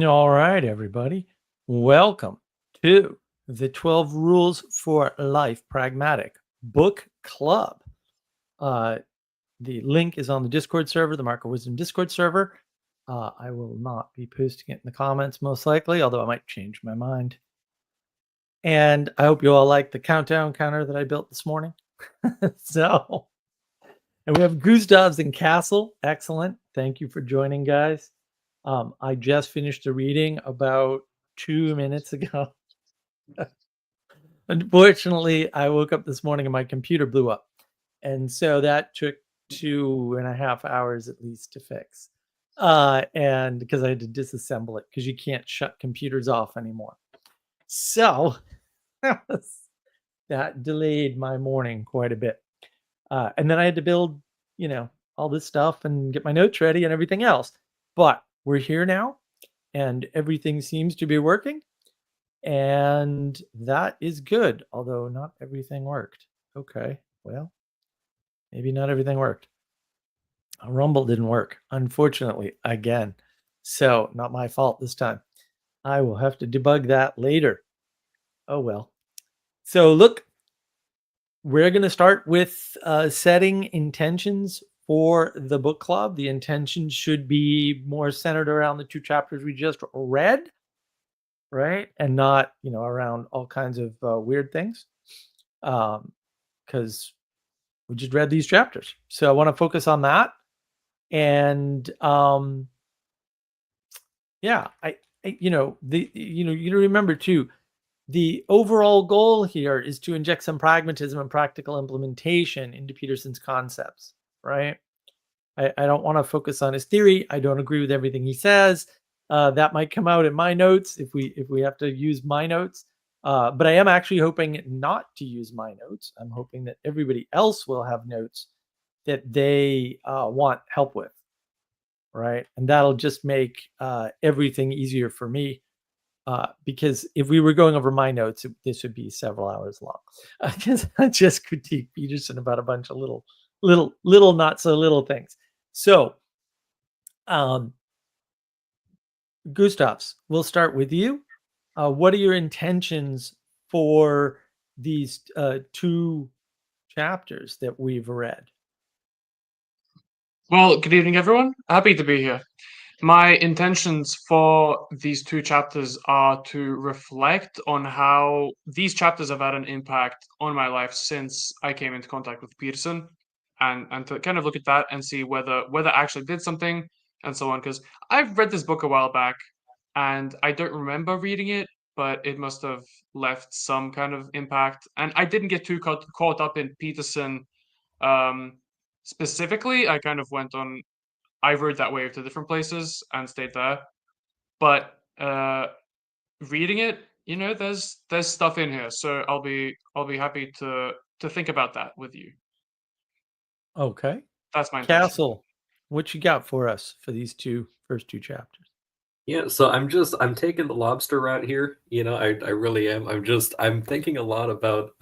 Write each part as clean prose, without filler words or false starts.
All right, everybody. Welcome to the 12 Rules for Life Pragmatic Book Club. The link is on the Discord server, the Mark of Wisdom Discord server. I will not be posting it in the comments, most likely, although I might change my mind. And I hope you all like the countdown counter that I built this morning. And we have Gustav's and Castle. Excellent. Thank you for joining, guys. I just finished a reading about 2 minutes ago. Unfortunately, I woke up this morning and my computer blew up. And so that took 2.5 hours at least to fix. And because I had to disassemble it because you can't shut computers off anymore. So that delayed my morning quite a bit. And then I had to build, all this stuff and get my notes ready and everything else. But we're here now and everything seems to be working. And that is good, although not everything worked. Okay, well, maybe not everything worked. Rumble didn't work, unfortunately, again. So not my fault this time. I will have to debug that later. Oh, well. So look, we're going to start with setting intentions for the book club. The intentions should be more centered around the 2 chapters we just read, right? And not, around all kinds of weird things, because we just read these chapters. So I want to focus on that. And yeah, you remember too, the overall goal here is to inject some pragmatism and practical implementation into Peterson's concepts, right? I don't want to focus on his theory. I don't agree with everything he says. That might come out in my notes if we have to use my notes. But I am actually hoping not to use my notes. I'm hoping that everybody else will have notes that they want help with, right? And that'll just make everything easier for me. Because if we were going over my notes, this would be several hours long. Because I just critique Peterson about a bunch of little not so little things. So, Gustavs, we'll start with you. What are your intentions for these 2 chapters that we've read? Well, good evening, everyone. Happy to be here. My intentions for these 2 chapters are to reflect on how these chapters have had an impact on my life since I came into contact with Peterson, and to kind of look at that and see whether I actually did something and so on. Because I've read this book a while back, and I don't remember reading it, but it must have left some kind of impact. And I didn't get too caught up in Peterson specifically. I kind of went on I rode that wave to different places and stayed there. But reading it, there's stuff in here, so I'll be happy to think about that with you. Okay. That's my intention. Castle, what you got for us for these first two chapters? Yeah, so I'm taking the lobster route here. I really am. I'm thinking a lot about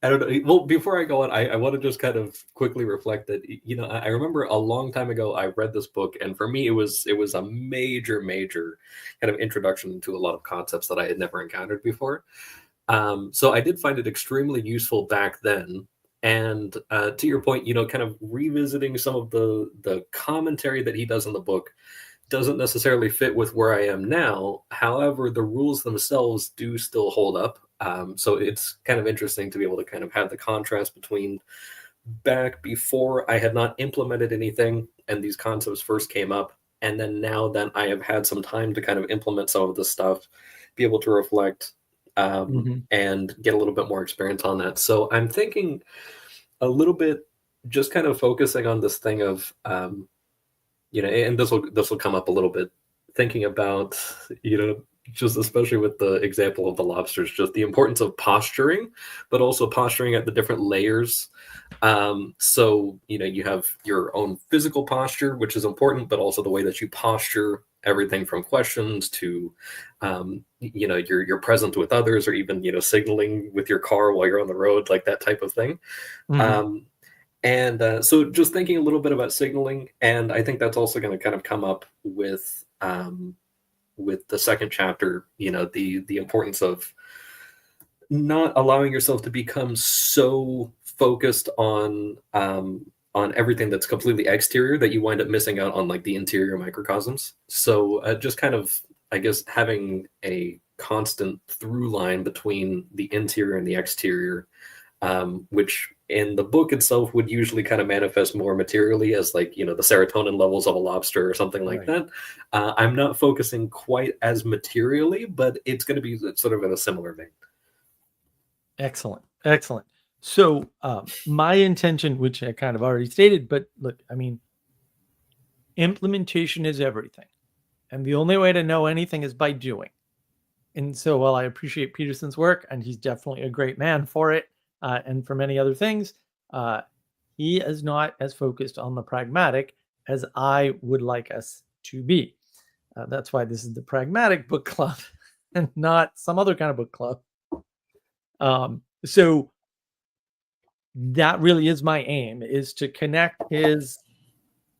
I don't know. Well, before I go on, I want to just kind of quickly reflect that, I remember a long time ago I read this book, and for me it was a major kind of introduction to a lot of concepts that I had never encountered before. So I did find it extremely useful back then. And to your point, kind of revisiting some of the commentary that he does in the book doesn't necessarily fit with where I am now. However, the rules themselves do still hold up. So it's kind of interesting to be able to kind of have the contrast between back before I had not implemented anything and these concepts first came up, and then now that I have had some time to kind of implement some of this stuff, be able to reflect and get a little bit more experience on that. So I'm thinking a little bit, just kind of focusing on this thing of, and this will come up a little bit, thinking about, just especially with the example of the lobsters, just the importance of posturing, but also posturing at the different layers. So, you have your own physical posture, which is important, but also the way that you posture everything from questions to, you're present with others, or even, signaling with your car while you're on the road, like that type of thing. Mhm. So just thinking a little bit about signaling, and I think that's also going to kind of come up with the second chapter, the importance of not allowing yourself to become so focused on everything that's completely exterior that you wind up missing out on like the interior microcosms. So just kind of, I guess, having a constant through line between the interior and the exterior, which in the book itself would usually kind of manifest more materially as like, the serotonin levels of a lobster or something like Right. that. I'm not focusing quite as materially, but it's going to be sort of in a similar vein. Excellent. Excellent. So, my intention, which I kind of already stated, but look, I mean, implementation is everything. And the only way to know anything is by doing. And so, while I appreciate Peterson's work, and he's definitely a great man for it, and for many other things, he is not as focused on the pragmatic as I would like us to be. That's why this is the Pragmatic Book Club and not some other kind of book club. So that really is my aim, is to connect his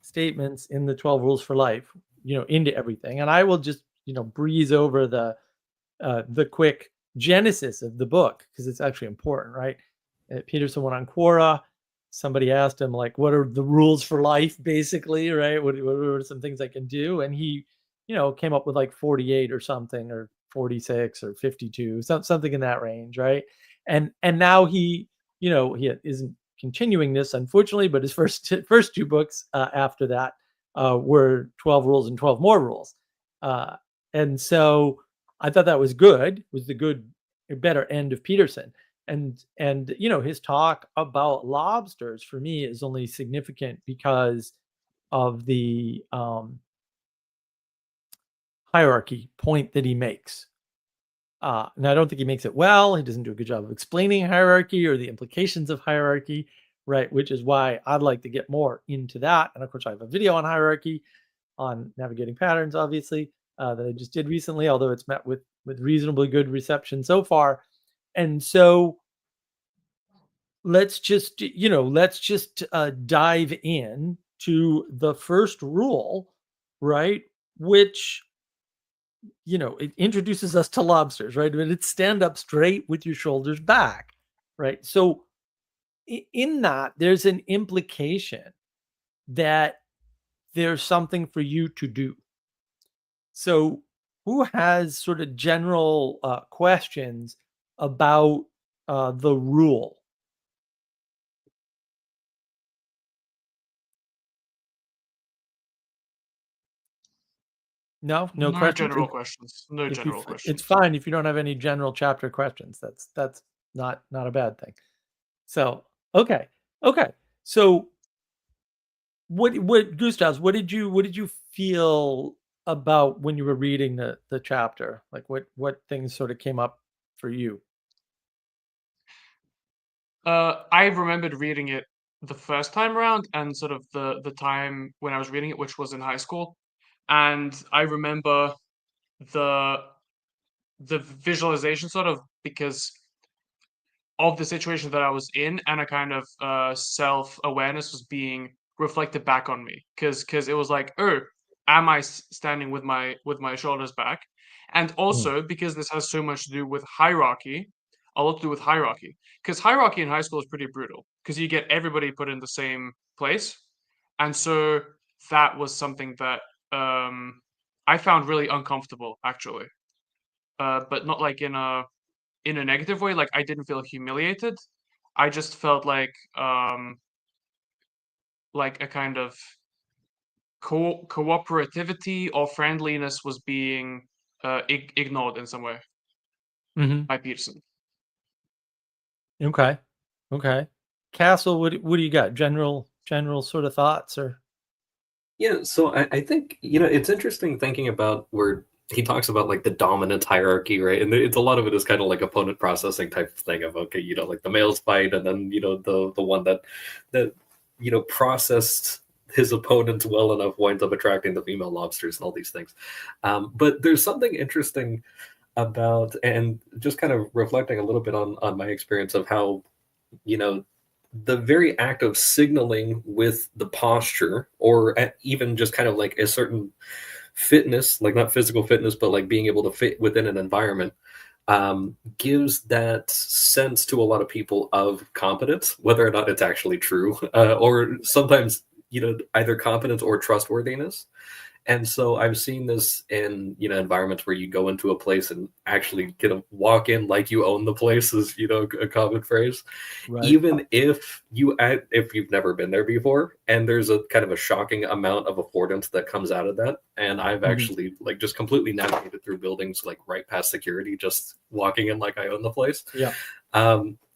statements in the 12 Rules for Life, into everything. And I will just, breeze over the quick genesis of the book because it's actually important, right? Peterson went on Quora. Somebody asked him, like, what are the rules for life, basically, right? What are some things I can do? And he, came up with like 48 or something, or 46 or 52, something in that range, right? And now he isn't continuing this, unfortunately, but his first two books after that were 12 Rules and 12 More Rules. And so I thought that was good, was the better end of Peterson. And his talk about lobsters for me is only significant because of the hierarchy point that he makes. And I don't think he makes it well. He doesn't do a good job of explaining hierarchy or the implications of hierarchy, right? Which is why I'd like to get more into that. And of course, I have a video on hierarchy on navigating patterns, obviously, that I just did recently, although it's met with reasonably good reception so far. And so let's just dive in to the first rule, right? Which, it introduces us to lobsters, right? But it's stand up straight with your shoulders back, right? So in that, there's an implication that there's something for you to do. So who has sort of general questions about the rule? No No questions. general questions. No If you, general it's questions. fine if you don't have any general chapter questions. That's not a bad thing. So okay. So what Gustavs, what did you feel about when you were reading the chapter? Like what things sort of came up for you? I remembered reading it the first time around and sort of the time when I was reading it, which was in high school. And I remember the visualization sort of because of the situation that I was in, and a kind of self-awareness was being reflected back on me because it was like, oh, am I standing with my shoulders back? And Mm, also because this has so much to do with hierarchy, a lot to do with hierarchy, because hierarchy in high school is pretty brutal because you get everybody put in the same place, and so that was something that I found really uncomfortable actually, but not like in a negative way. Like I didn't feel humiliated. I just felt like a kind of cooperativity or friendliness was being ignored in some way mhm. by Peterson. Okay. Castle, what do you got? General sort of thoughts or Yeah, so I think, it's interesting thinking about where he talks about like the dominant hierarchy, right? And it's a lot of it is kind of like opponent processing type of thing of, okay, like the males fight, and then, the one that processed his opponents well enough winds up attracting the female lobsters and all these things. But there's something interesting about, and just kind of reflecting a little bit on my experience of how, the very act of signaling with the posture, or even just kind of like a certain fitness, like not physical fitness, but like being able to fit within an environment, gives that sense to a lot of people of competence, whether or not it's actually true, or sometimes, either competence or trustworthiness. And so I've seen this in, environments where you go into a place and actually get to walk in like you own the place is, a common phrase. Right. Even if you've never been there before, and there's a kind of a shocking amount of affordance that comes out of that. And I've actually like just completely navigated through buildings like right past security, just walking in like I own the place. Yeah.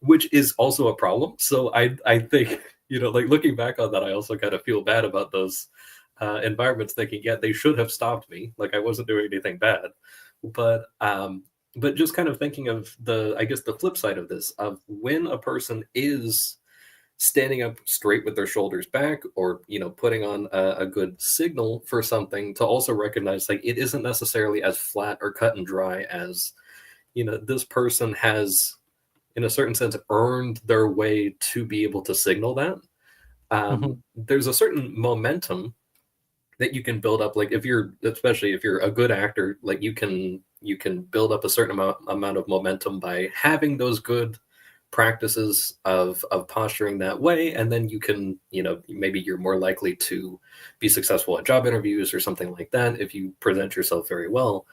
Which is also a problem. So I think, like looking back on that, I also kind of feel bad about those environments, thinking, yeah, they should have stopped me, like I wasn't doing anything bad. But just kind of thinking of the flip side of this, of when a person is standing up straight with their shoulders back, or putting on a good signal for something, to also recognize like it isn't necessarily as flat or cut and dry as this person has, in a certain sense, earned their way to be able to signal that. There's a certain momentum that you can build up, like especially if you're a good actor, like you can build up a certain amount of momentum by having those good practices of posturing that way, and then you can, maybe you're more likely to be successful at job interviews or something like that if you present yourself very well.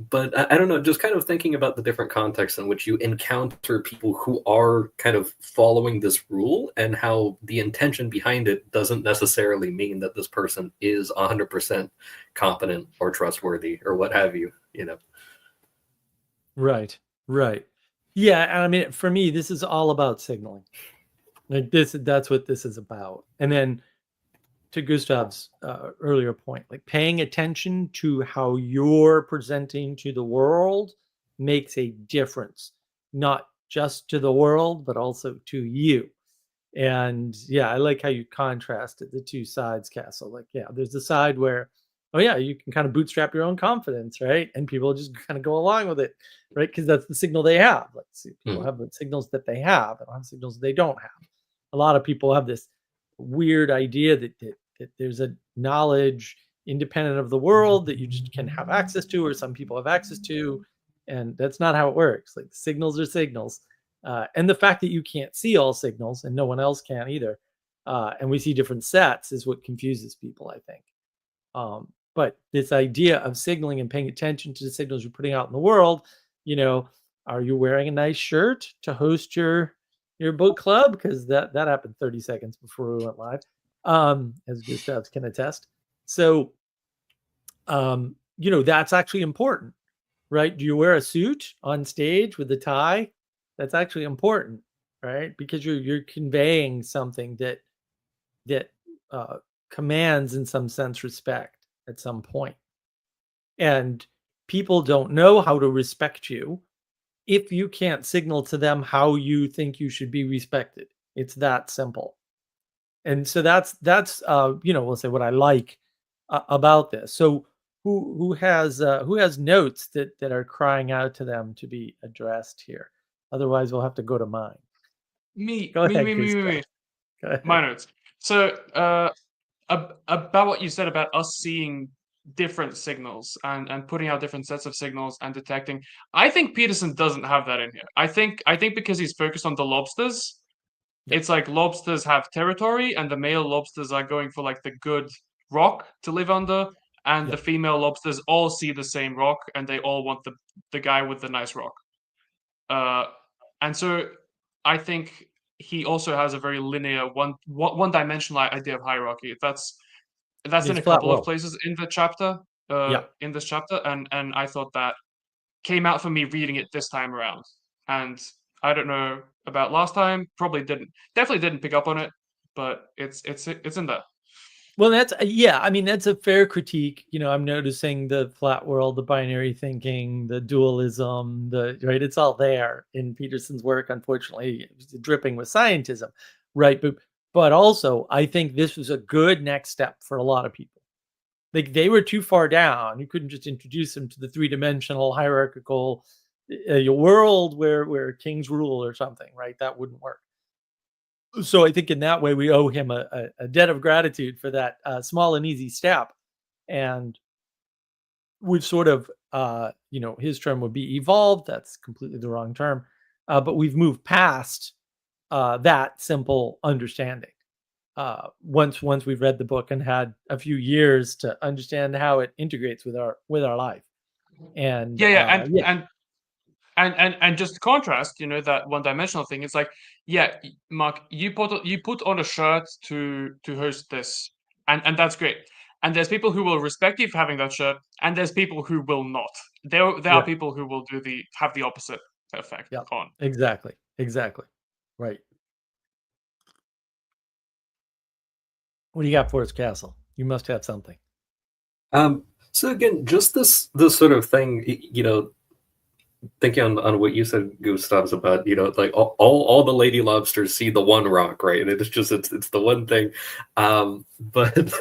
But I don't know, just kind of thinking about the different contexts in which you encounter people who are kind of following this rule, and how the intention behind it doesn't necessarily mean that this person is 100% competent or trustworthy or what have you, Right. Yeah, and I mean, for me, this is all about signaling. Like that's what this is about. And then to Gustav's earlier point, like paying attention to how you're presenting to the world makes a difference, not just to the world, but also to you. And yeah, I like how you contrasted the two sides, Castle. Like, yeah, there's the side where, oh yeah, you can kind of bootstrap your own confidence, right? And people just kind of go along with it, right? Because that's the signal they have. Like, see, people have the signals that they have, and have signals they don't have. A lot of people have this weird idea that there's a knowledge independent of the world that you just can have access to, or some people have access to, and that's not how it works. Like, signals are signals. And the fact that you can't see all signals, and no one else can either, and we see different sets, is what confuses people, I think. But this idea of signaling and paying attention to the signals you're putting out in the world, are you wearing a nice shirt to host your book club? Because that happened 30 seconds before we went live, as Gustav can attest. So, that's actually important, right? Do you wear a suit on stage with a tie? That's actually important, right? Because you're conveying something that commands, in some sense, respect at some point. And people don't know how to respect you if you can't signal to them how you think you should be respected. It's that simple. And so that's we'll say what I like about this. So who has notes that are crying out to them to be addressed here? Otherwise, we'll have to go to mine. Go ahead, Gustav. Go ahead. My notes. So about what you said about us seeing different signals and putting out different sets of signals and detecting. I think Peterson doesn't have that in here. I think because he's focused on the lobsters, it's like lobsters have territory, and the male lobsters are going for like the good rock to live under, and the female lobsters all see the same rock, and they all want the guy with the nice rock. And so I think he also has a very linear one-dimensional idea of hierarchy. That's in a couple of places in the chapter. In this chapter, and I thought that came out for me reading it this time around. And I don't know about last time. Definitely didn't pick up on it, but it's in there. Well, that's that's a fair critique. I'm noticing the flat world, the binary thinking, the dualism, right. It's all there in Peterson's work. Unfortunately, it's dripping with scientism, right? But also, I think this was a good next step for a lot of people. Like, they were too far down. You couldn't just introduce them to the three-dimensional hierarchical world where kings rule or something, right? That wouldn't work. So I think in that way, we owe him a debt of gratitude for that small and easy step. And we've sort of, his term would be evolved. That's completely the wrong term. But we've moved past that simple understanding. Once we've read the book and had a few years to understand how it integrates with our life. And Yeah, and just to contrast, that one-dimensional thing. It's like, yeah, Mark, you put on a shirt to host this, and that's great. And there's people who will respect you for having that shirt, and there's people who will not. There are yeah, people who will have the opposite effect yeah, on. exactly, right. What do you got for us, Castle? You must have something. So again, just this sort of thing, thinking on what you said, Gustav's, about, like all the lady lobsters see the one rock, right? And it's the one thing. But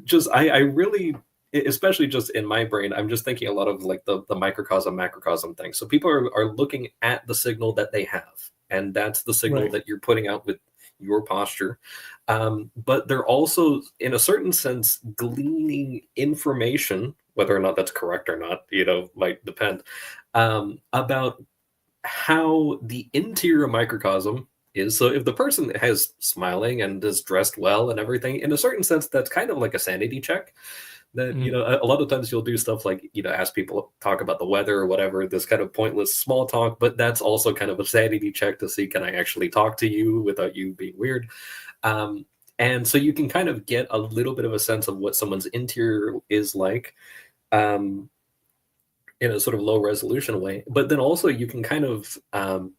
just I really, especially just in my brain, I'm just thinking a lot of like the microcosm macrocosm thing. So people are looking at the signal that they have, and that's the signal Right. that you're putting out with your posture. But they're also, in a certain sense, gleaning information, whether or not that's correct or not, might depend, about how the interior microcosm is. So if the person has smiling and is dressed well and everything, in a certain sense, that's kind of like a sanity check. That, a lot of times you'll do stuff like, ask people, talk about the weather or whatever, this kind of pointless small talk, but that's also kind of a sanity check to see, can I actually talk to you without you being weird? And so you can kind of get a little bit of a sense of what someone's interior is like, in a sort of low resolution way. But then also you can kind of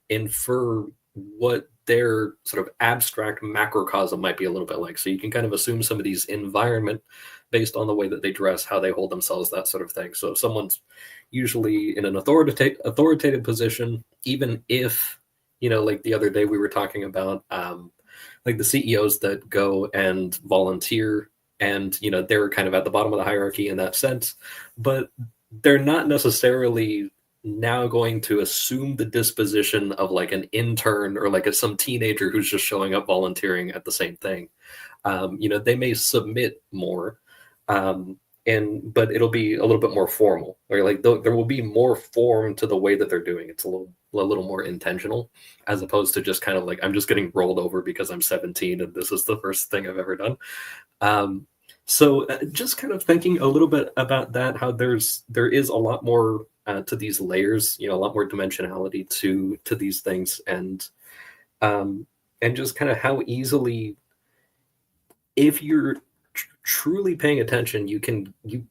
infer what their sort of abstract macrocosm might be a little bit like. So you can kind of assume somebody's environment based on the way that they dress, how they hold themselves, that sort of thing. So if someone's usually in an authoritative position, even if, like the other day we were talking about, like the CEOs that go and volunteer, and they're kind of at the bottom of the hierarchy in that sense, but they're not necessarily now going to assume the disposition of like an intern or like some teenager who's just showing up volunteering at the same thing. They may submit more, but it'll be a little bit more formal, or like there will be more form to the way that they're doing. It's a little more intentional, as opposed to just kind of like, I'm just getting rolled over because I'm 17 and this is the first thing I've ever done. So just kind of thinking a little bit about that, how there is a lot more to these layers, a lot more dimensionality to these things, and just kind of how easily, if you're truly paying attention, you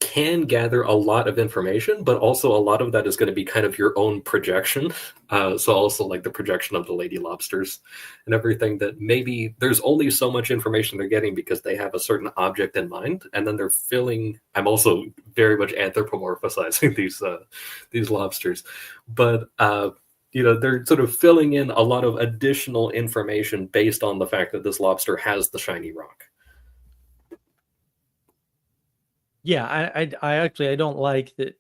can gather a lot of information, but also a lot of that is going to be kind of your own projection. So also like the projection of the lady lobsters and everything, that maybe there's only so much information they're getting because they have a certain object in mind, and then they're filling. I'm also very much anthropomorphizing these lobsters, but they're sort of filling in a lot of additional information based on the fact that this lobster has the shiny rock. Yeah, I actually, I don't like that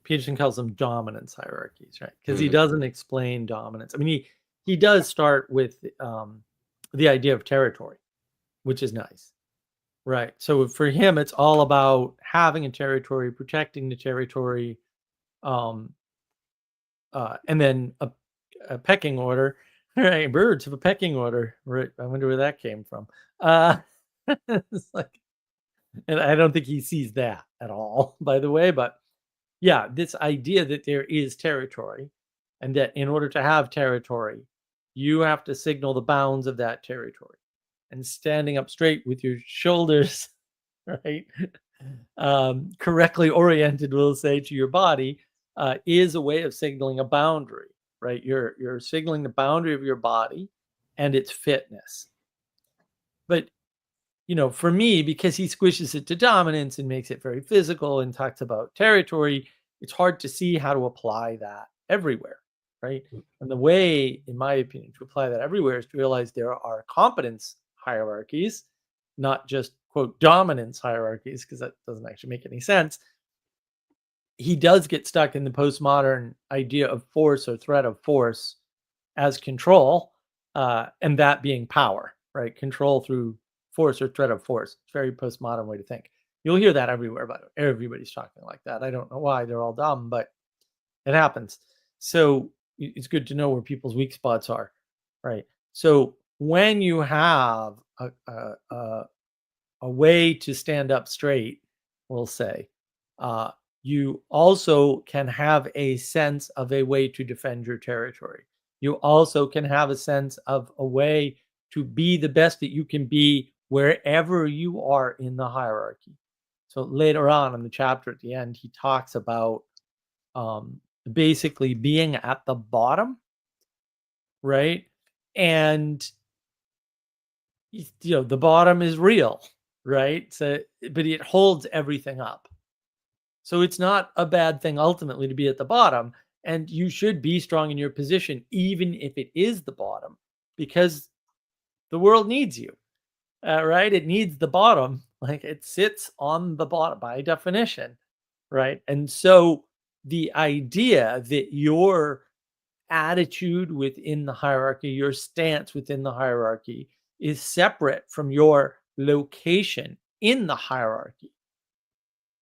Peterson calls them dominance hierarchies, right? Because he doesn't explain dominance. I mean, he does start with the idea of territory, which is nice, right? So for him, it's all about having a territory, protecting the territory, and then a pecking order. Right, birds have a pecking order. Right, I wonder where that came from. It's like, and I don't think he sees that at all, by the way. But yeah, this idea that there is territory, and that in order to have territory, you have to signal the bounds of that territory. And standing up straight with your shoulders, right, correctly oriented, we'll say, to your body, is a way of signaling a boundary, right? You're signaling the boundary of your body and its fitness. But for me, because he squishes it to dominance and makes it very physical and talks about territory, it's hard to see how to apply that everywhere, right? And the way, in my opinion, to apply that everywhere is to realize there are competence hierarchies, not just, quote, dominance hierarchies, because that doesn't actually make any sense. He does get stuck in the postmodern idea of force or threat of force as control, and that being power, right? Control through force or threat of force. It's a very postmodern way to think. You'll hear that everywhere, but everybody's talking like that. I don't know why. They're all dumb, but it happens. So it's good to know where people's weak spots are, right? So when you have a way to stand up straight, we'll say, you also can have a sense of a way to defend your territory. You also can have a sense of a way to be the best that you can be wherever you are in the hierarchy. So later on in the chapter at the end, he talks about basically being at the bottom, right? And the bottom is real, right? So, but it holds everything up. So it's not a bad thing ultimately to be at the bottom, and you should be strong in your position, even if it is the bottom, because the world needs you, right? It needs the bottom, like it sits on the bottom by definition, right? And so the idea that your attitude within the hierarchy, your stance within the hierarchy is separate from your location in the hierarchy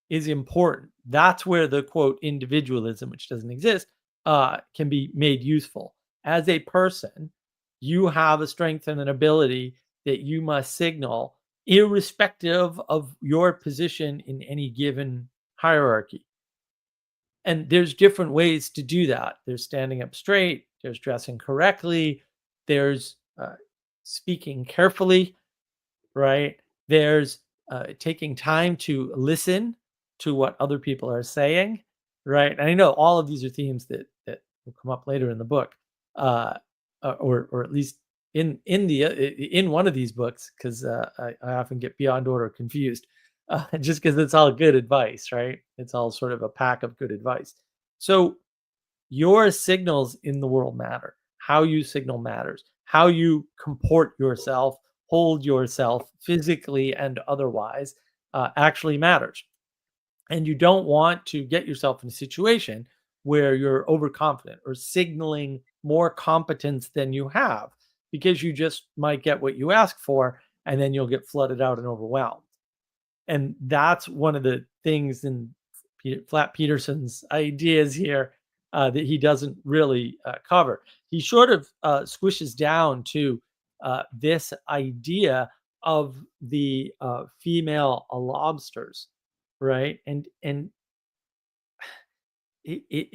is important. That's where the, quote, individualism, which doesn't exist, can be made useful. As a person, you have a strength and an ability that you must signal irrespective of your position in any given hierarchy. And there's different ways to do that. There's standing up straight, there's dressing correctly, there's speaking carefully, right? There's taking time to listen to what other people are saying, right? And I know all of these are themes that will come up later in the book, or at least in one of these books, because I often get Beyond Order confused, just because it's all good advice, right? It's all sort of a pack of good advice. So your signals in the world matter. How you signal matters. How you comport yourself, hold yourself physically and otherwise, actually matters. And you don't want to get yourself in a situation where you're overconfident or signaling more competence than you have, because you just might get what you ask for, and then you'll get flooded out and overwhelmed. And that's one of the things in Flat Peterson's ideas here that he doesn't really cover. He sort of squishes down to this idea of the female lobsters, right? And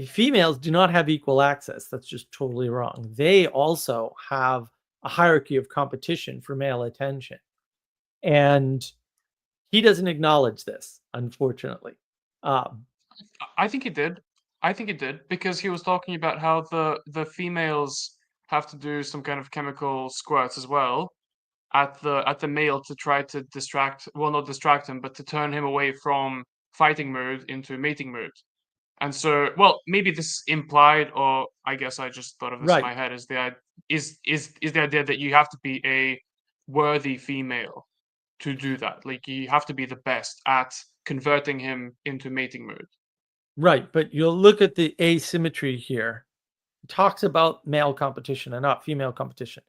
females do not have equal access. That's just totally wrong. They also have a hierarchy of competition for male attention. And he doesn't acknowledge this, unfortunately. I think he did. I think it did, because he was talking about how the females have to do some kind of chemical squirts as well at the male to try to not distract him, but to turn him away from fighting mood into mating mood. And so, well, maybe this implied, or I guess I just thought of this in my head, is the idea that you have to be a worthy female to do that. Like, you have to be the best at converting him into mating mood. Right, but you'll look at the asymmetry here. It talks about male competition and not female competition.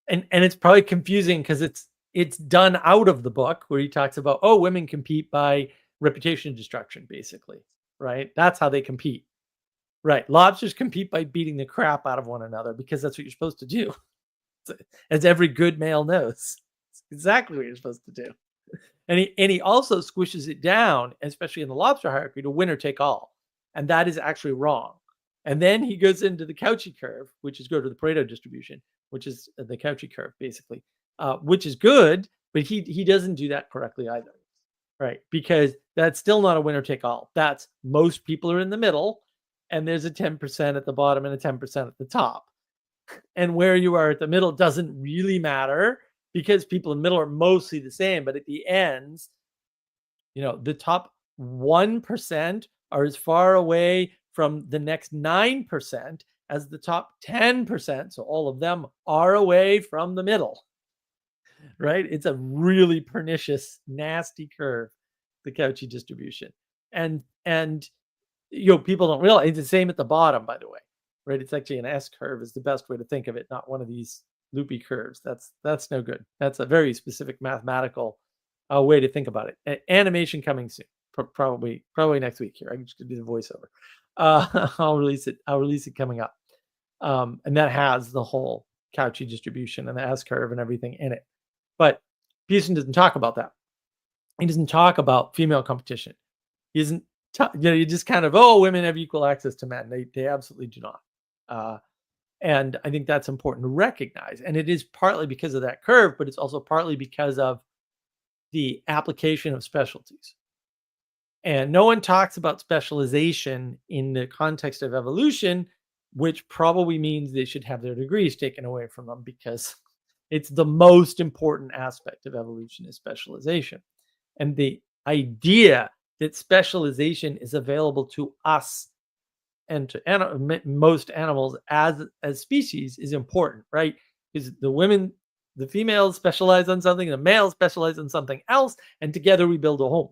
And it's probably confusing because it's done out of the book, where he talks about, oh, women compete by reputation destruction, basically, right? That's how they compete. Right. Lobsters compete by beating the crap out of one another, because that's what you're supposed to do. As every good male knows. It's exactly what you're supposed to do. And he also squishes it down, especially in the lobster hierarchy, to winner take all. And that is actually wrong. And then he goes into the Cauchy curve, which is go to the Pareto distribution, which is the Cauchy curve, basically, which is good, but he doesn't do that correctly either, right? Because that's still not a winner take all. That's most people are in the middle, and there's a 10% at the bottom and a 10% at the top. And where you are at the middle doesn't really matter, because people in the middle are mostly the same. But at the ends, the top 1% are as far away from the next 9% as the top 10%. So all of them are away from the middle, right? It's a really pernicious, nasty curve, the Cauchy distribution. And people don't realize it's the same at the bottom, by the way, right? It's actually an S curve is the best way to think of it, not one of these loopy curves. That's no good. That's a very specific mathematical way to think about it. Animation coming soon, probably next week here. I can just do the voiceover. I'll release it coming up. And that has the whole Cauchy distribution and the S curve and everything in it. But Peterson doesn't talk about that. He doesn't talk about female competition. He doesn't, you just kind of, women have equal access to men. They absolutely do not. And I think that's important to recognize. And it is partly because of that curve, but it's also partly because of the application of specialties. And no one talks about specialization in the context of evolution, which probably means they should have their degrees taken away from them, because it's the most important aspect of evolution is specialization. And the idea that specialization is available to us and to most animals as species is important, right? Because the females specialize on something, the males specialize on something else, and together we build a home,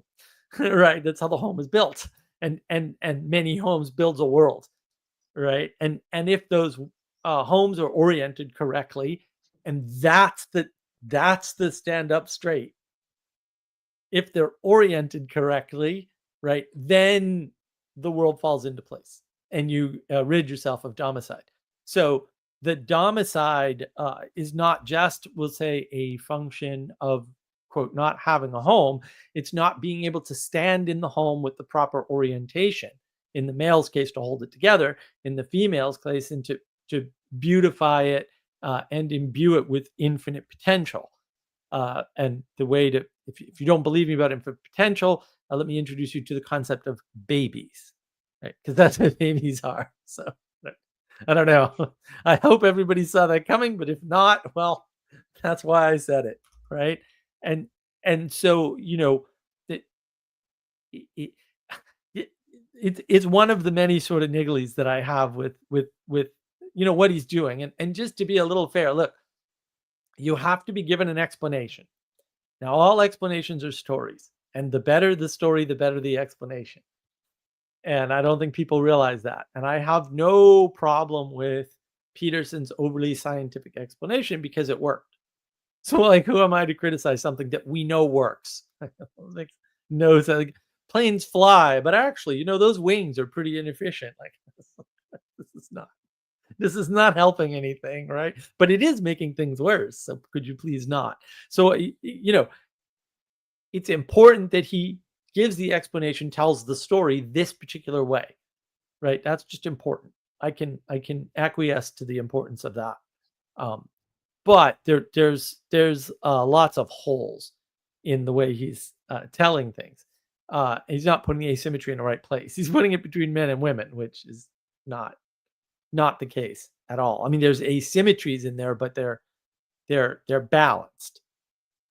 right? That's how the home is built, and many homes builds a world, right? And if those homes are oriented correctly, and that's the stand up straight. If they're oriented correctly, right, then the world falls into place and you rid yourself of domicide. So the domicide is not just, we'll say, a function of, quote, not having a home. It's not being able to stand in the home with the proper orientation. In the male's case, to hold it together. In the female's case, and to beautify it and imbue it with infinite potential. And the way to, if you don't believe me about infinite potential, let me introduce you to the concept of babies, right? Because that's what babies are. So I don't know. I hope everybody saw that coming, but if not, well, that's why I said it, right? And so, it's one of the many sort of nigglies that I have with what he's doing. And just to be a little fair, look, you have to be given an explanation. Now, all explanations are stories, and the better the story, the better the explanation. And I don't think people realize that. And I have no problem with Peterson's overly scientific explanation because it worked. So, like, who am I to criticize something that we know works? Like, no, like, planes fly, but actually, those wings are pretty inefficient. Like, this is not helping anything, right? But it is making things worse. So could you please not? So, it's important that he gives the explanation, tells the story this particular way, right? That's just important. I can acquiesce to the importance of that. But there's lots of holes in the way he's telling things. He's not putting asymmetry in the right place. He's putting it between men and women, which is not the case at all. I mean, there's asymmetries in there, but they're balanced,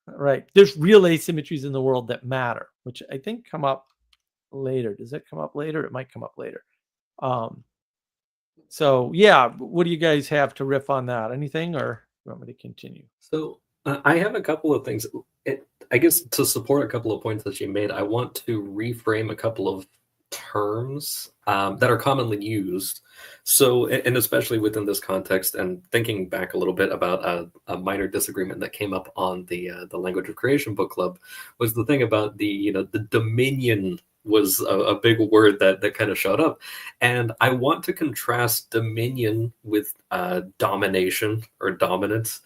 right? There's real asymmetries in the world that matter, which I think come up later. Does it come up later? It might come up later. So yeah, what do you guys have to riff on that? Anything, or you want me to continue? So I have a couple of things. I guess to support a couple of points that you made, I want to reframe a couple of terms that are commonly used. So, and especially within this context, and thinking back a little bit about a minor disagreement that came up on the Language of Creation book club, was the thing about the dominion was a big word that kind of showed up. And I want to contrast dominion with domination or dominance,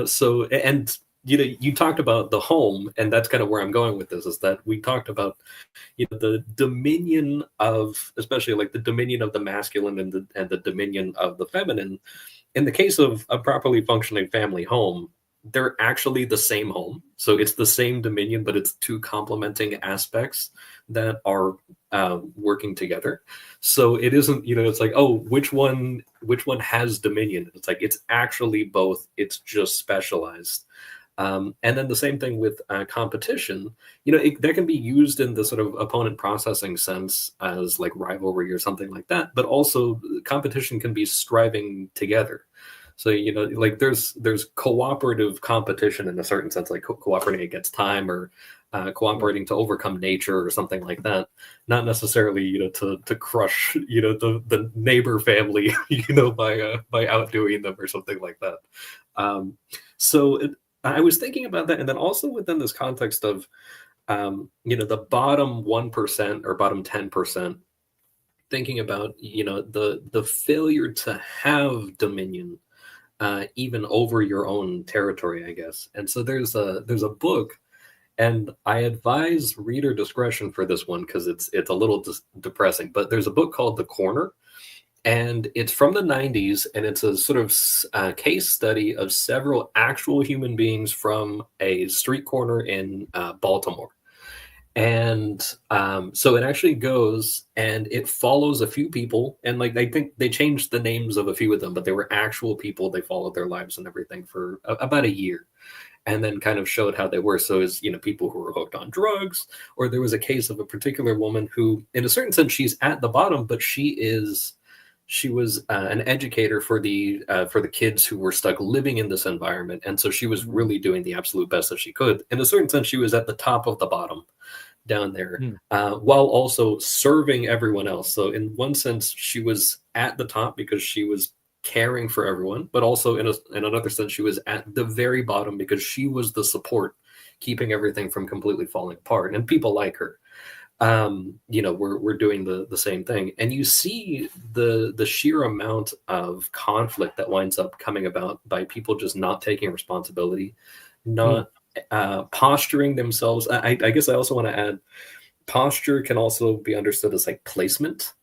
so, and you talked about the home, and that's kind of where I'm going with this, is that we talked about the dominion of, especially like the dominion of the masculine and the dominion of the feminine. In the case of a properly functioning family home, they're actually the same home. So it's the same dominion, but it's two complementing aspects that are working together. So it isn't, it's like, oh, which one has dominion? It's like, it's actually both. It's just specialized. And then the same thing with competition, that can be used in the sort of opponent processing sense as like rivalry or something like that. But also competition can be striving together. So, like there's cooperative competition in a certain sense, like cooperating against time, or cooperating to overcome nature or something like that. Not necessarily, to crush, the neighbor family, by outdoing them or something like that. I was thinking about that, and then also within this context of, the bottom 1% or bottom 10%, thinking about, the failure to have dominion, even over your own territory, I guess. And so there's a book, and I advise reader discretion for this one because it's a little depressing. But there's a book called The Corner, and it's from the 90s, and it's a sort of case study of several actual human beings from a street corner in Baltimore. And so it actually goes and it follows a few people, and like I think they changed the names of a few of them, but they were actual people. They followed their lives and everything for about a year, and then kind of showed how they were. So as people who were hooked on drugs, or there was a case of a particular woman who, in a certain sense, she's at the bottom, but she was an educator for the kids who were stuck living in this environment, and so she was really doing the absolute best that she could. In a certain sense, she was at the top of the bottom down there, while also serving everyone else. So in one sense, she was at the top because she was caring for everyone, but also in another sense, she was at the very bottom because she was the support, keeping everything from completely falling apart. And people like her, we're doing the same thing. And you see the sheer amount of conflict that winds up coming about by people just not taking responsibility, not posturing themselves. I guess I also want to add, posture can also be understood as like placement.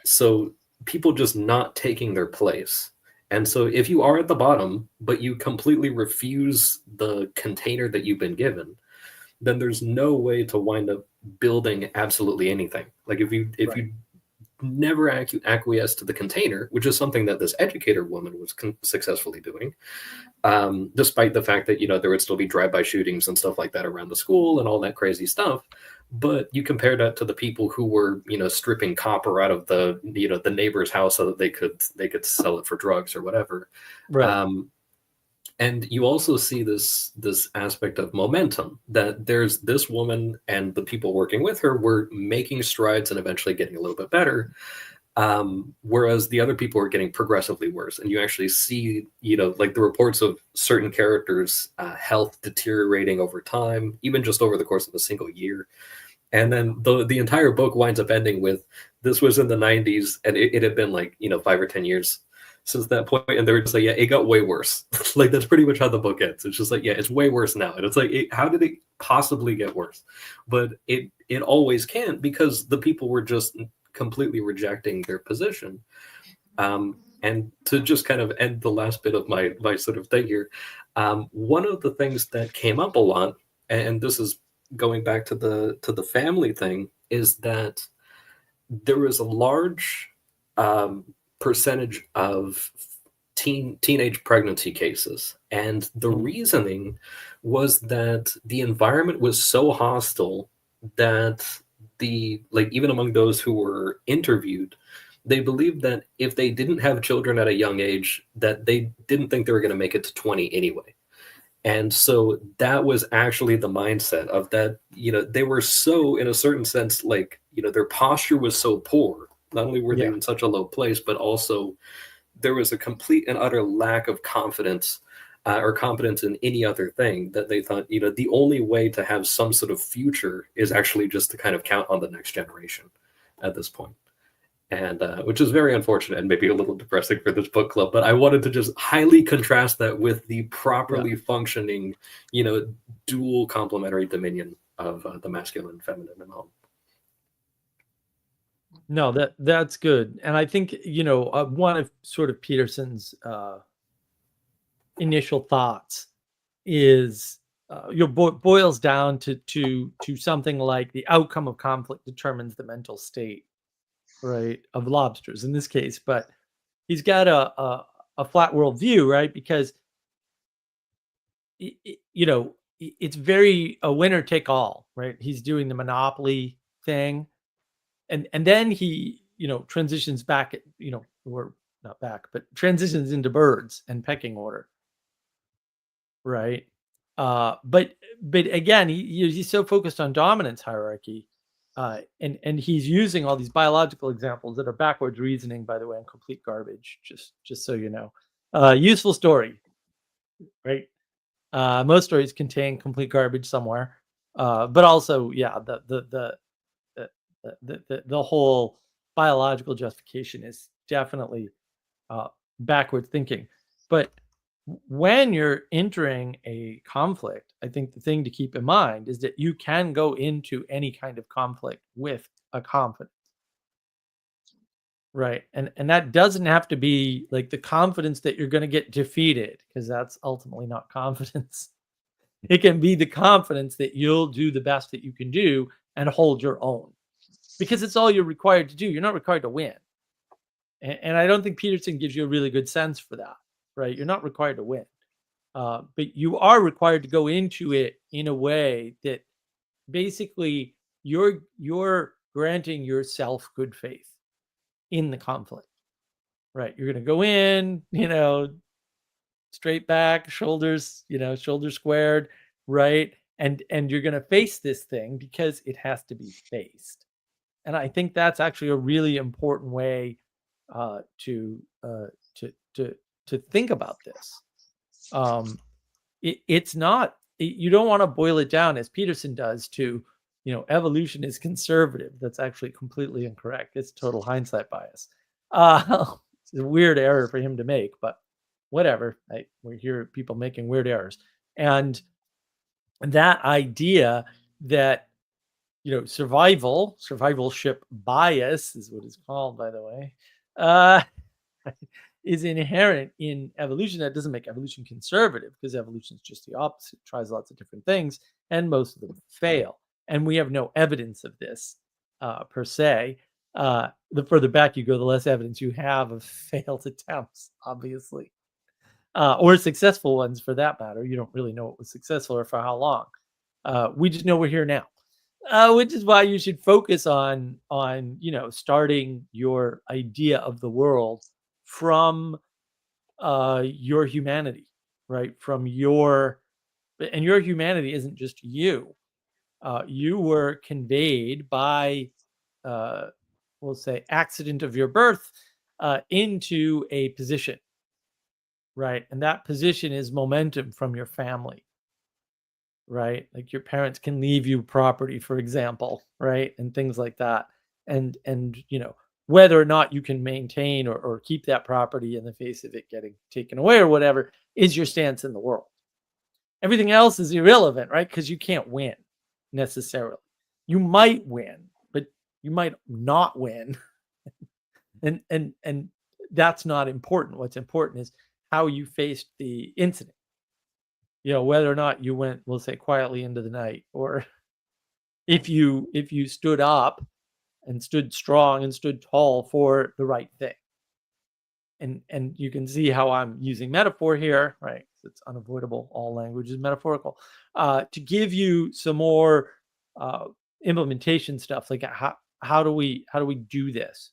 So people just not taking their place. And so if you are at the bottom, but you completely refuse the container that you've been given, then there's no way to wind up building absolutely anything. Like if you never acquiesce to the container, which is something that this educator woman was successfully doing, despite the fact that there would still be drive-by shootings and stuff like that around the school and all that crazy stuff. But you compare that to the people who were stripping copper out of the the neighbor's house so that they could sell it for drugs or whatever. Right. And you also see this aspect of momentum, that there's this woman and the people working with her were making strides and eventually getting a little bit better, whereas the other people are getting progressively worse. And you actually see, like the reports of certain characters' health deteriorating over time, even just over the course of a single year. And then the entire book winds up ending with, this was in the 90s, and it had been like 5 or 10 years since that point, and they were just like, yeah, it got way worse. Like that's pretty much how the book ends. It's just like, yeah, it's way worse now. And it's like, how did it possibly get worse? But it always can, because the people were just completely rejecting their position. And to just kind of end the last bit of my sort of thing here, one of the things that came up a lot, and this is going back to the family thing, is that there was a large percentage of teenage pregnancy cases, and the reasoning was that the environment was so hostile that even among those who were interviewed, they believed that if they didn't have children at a young age, that they didn't think they were going to make it to 20 anyway. And so that was actually the mindset of that, they were so, in a certain sense, like, their posture was so poor. Not only were they in such a low place, but also there was a complete and utter lack of confidence or competence in any other thing, that they thought, the only way to have some sort of future is actually just to kind of count on the next generation at this point. And which is very unfortunate and maybe a little depressing for this book club. But I wanted to just highly contrast that with the properly functioning, dual complementary dominion of the masculine and feminine in home. No, that's good. And I think, one of sort of Peterson's initial thoughts is boils down to something like the outcome of conflict determines the mental state, right, of lobsters in this case. But he's got a flat world view, right? Because it's very a winner take all, right? He's doing the monopoly thing. And then he, transitions back, we're not back, but transitions into birds and pecking order, right? But again, he's so focused on dominance hierarchy, and he's using all these biological examples that are backwards reasoning, by the way, and complete garbage. Just so you know, useful story, right? Most stories contain complete garbage somewhere, but also, yeah, the whole biological justification is definitely backward thinking. But when you're entering a conflict, I think the thing to keep in mind is that you can go into any kind of conflict with a confidence, right? And that doesn't have to be like the confidence that you're going to get defeated, because that's ultimately not confidence. It can be the confidence that you'll do the best that you can do and hold your own, because it's all you're required to do. You're not required to win. And I don't think Peterson gives you a really good sense for that, right? You're not required to win. But you are required to go into it in a way that basically you're granting yourself good faith in the conflict, right? You're going to go in, straight back, shoulders, shoulders squared, right? And you're going to face this thing because it has to be faced. And I think that's actually a really important way to think about this. It's not, you don't want to boil it down as Peterson does to, evolution is conservative. That's actually completely incorrect. It's total hindsight bias. It's a weird error for him to make, but whatever. We hear people making weird errors. And that idea that, survivalship bias is what it's called, by the way, is inherent in evolution. That doesn't make evolution conservative, because evolution is just the opposite. It tries lots of different things, and most of them fail. And we have no evidence of this per se. The further back you go, the less evidence you have of failed attempts, obviously, or successful ones for that matter. You don't really know what was successful or for how long. We just know we're here now. Which is why you should focus on starting your idea of the world from your humanity, right? And your humanity isn't just you. You were conveyed by, we'll say, accident of your birth into a position, right? And that position is momentum from your family. Right? Like your parents can leave you property, for example, right? And things like that. And whether or not you can maintain or keep that property in the face of it getting taken away or whatever is your stance in the world. Everything else is irrelevant, right? Because you can't win necessarily. You might win, but you might not win. and that's not important. What's important is how you faced the incident. Whether or not you went, we'll say, quietly into the night, or if you stood up and stood strong and stood tall for the right thing. And you can see how I'm using metaphor here, right? It's unavoidable. All language is metaphorical. To give you some more implementation stuff, like how do we do this,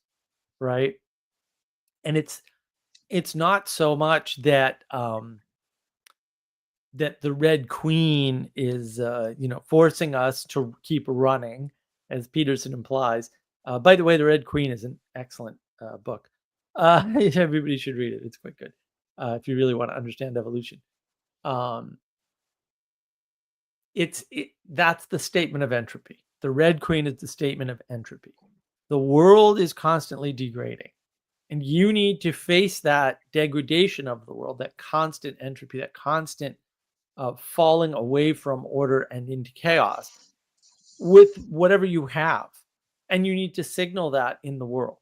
right? And it's not so much that that the Red Queen is, forcing us to keep running, as Peterson implies. By the way, the Red Queen is an excellent book. Everybody should read it. It's quite good if you really want to understand evolution. That's the statement of entropy. The Red Queen is the statement of entropy. The world is constantly degrading. And you need to face that degradation of the world, that constant entropy, that constant falling away from order and into chaos with whatever you have. And you need to signal that in the world.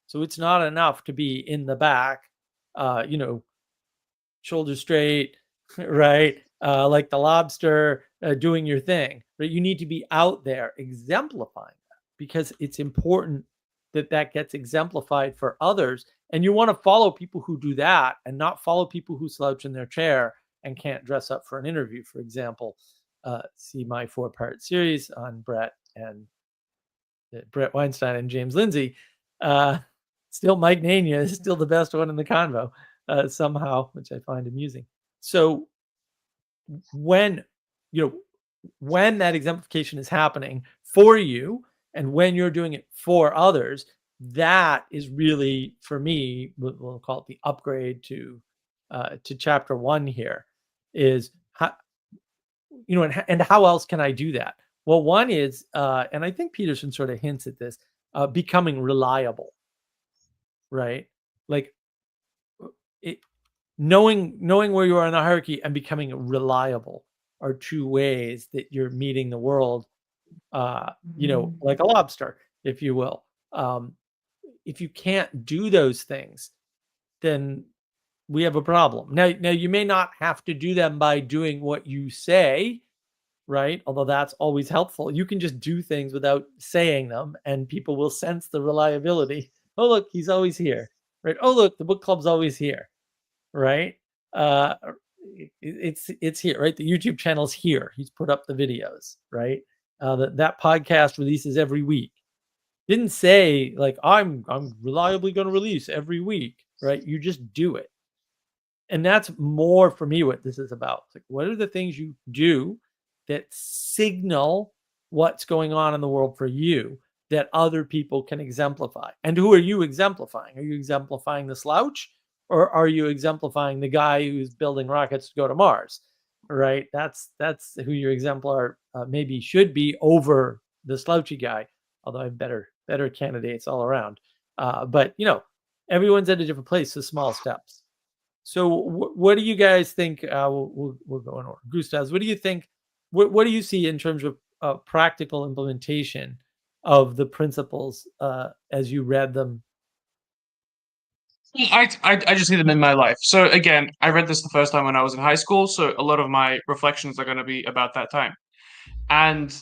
So it's not enough to be in the back, shoulders straight, right? Like the lobster doing your thing. But you need to be out there exemplifying that, because it's important that gets exemplified for others. And you want to follow people who do that and not follow people who slouch in their chair and can't dress up for an interview, for example. See my 4-part series on Brett Weinstein and James Lindsay. still Mike Nania is still the best one in the convo somehow, which I find amusing. So when that exemplification is happening for you and when you're doing it for others, that is really, for me, we'll call it the upgrade to chapter 1 here, is how, and how else can I do that? Well, one is, and I think Peterson sort of hints at this, becoming reliable, right? Like knowing where you are in the hierarchy and becoming reliable are two ways that you're meeting the world, like a lobster, if you will. If you can't do those things, then we have a problem. Now you may not have to do them by doing what you say, right? Although that's always helpful. You can just do things without saying them, and people will sense the reliability. Oh, look, he's always here, right? Oh, look, the book club's always here, right? It's here, right? The YouTube channel's here. He's put up the videos, right? That podcast releases every week. Didn't say like I'm reliably going to release every week, right? You just do it. And that's more for me what this is about. It's like, what are the things you do that signal what's going on in the world for you that other people can exemplify? And who are you exemplifying? Are you exemplifying the slouch, or are you exemplifying the guy who's building rockets to go to Mars? Right? That's who your exemplar maybe should be over the slouchy guy. Although I have better candidates all around. But everyone's at a different place. So small steps. So what do you guys think? We'll go in order. Gustav, what do you think? What do you see in terms of practical implementation of the principles as you read them? I just see them in my life. So again, I read this the first time when I was in high school, so a lot of my reflections are going to be about that time. And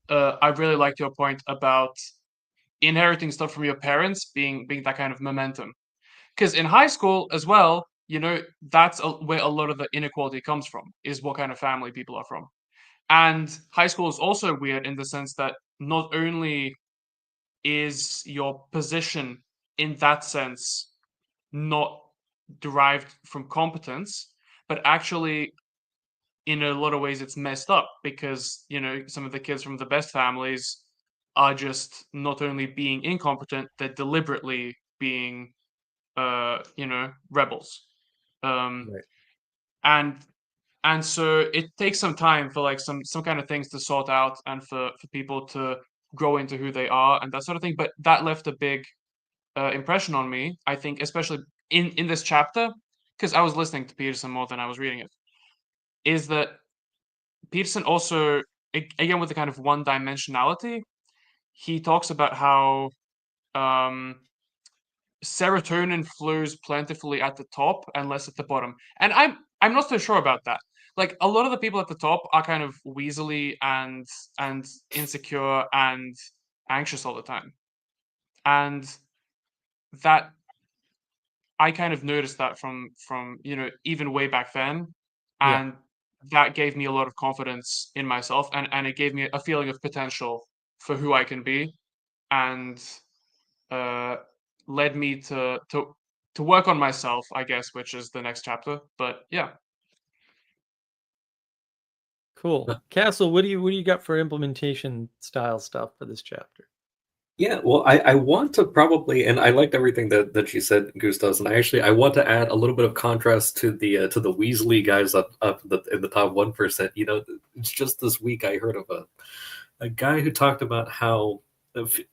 I really liked your point about inheriting stuff from your parents being that kind of momentum. Because in high school as well, that's where a lot of the inequality comes from, is what kind of family people are from. And high school is also weird in the sense that not only is your position in that sense not derived from competence, but actually in a lot of ways it's messed up because, some of the kids from the best families are just not only being incompetent, they're deliberately being rebels. Right. And so it takes some time for like some kind of things to sort out and for people to grow into who they are and that sort of thing. But that left a big impression on me, I think, especially in this chapter, because I was listening to Peterson more than I was reading it, is that Peterson also, again, with the kind of one-dimensionality, he talks about how serotonin flows plentifully at the top and less at the bottom. And I'm not so sure about that. Like a lot of the people at the top are kind of weaselly and insecure and anxious all the time. And that I kind of noticed that from even way back then. And that gave me a lot of confidence in myself and it gave me a feeling of potential for who I can be. And led me to work on myself, I guess, which is the next chapter. But yeah. Cool. Castle, what do you got for implementation style stuff for this chapter? Yeah, well, I want to probably, and I liked everything that you said, Gustavs, and I want to add a little bit of contrast to the Weasley guys up in the top 1%. It's just this week I heard of a guy who talked about how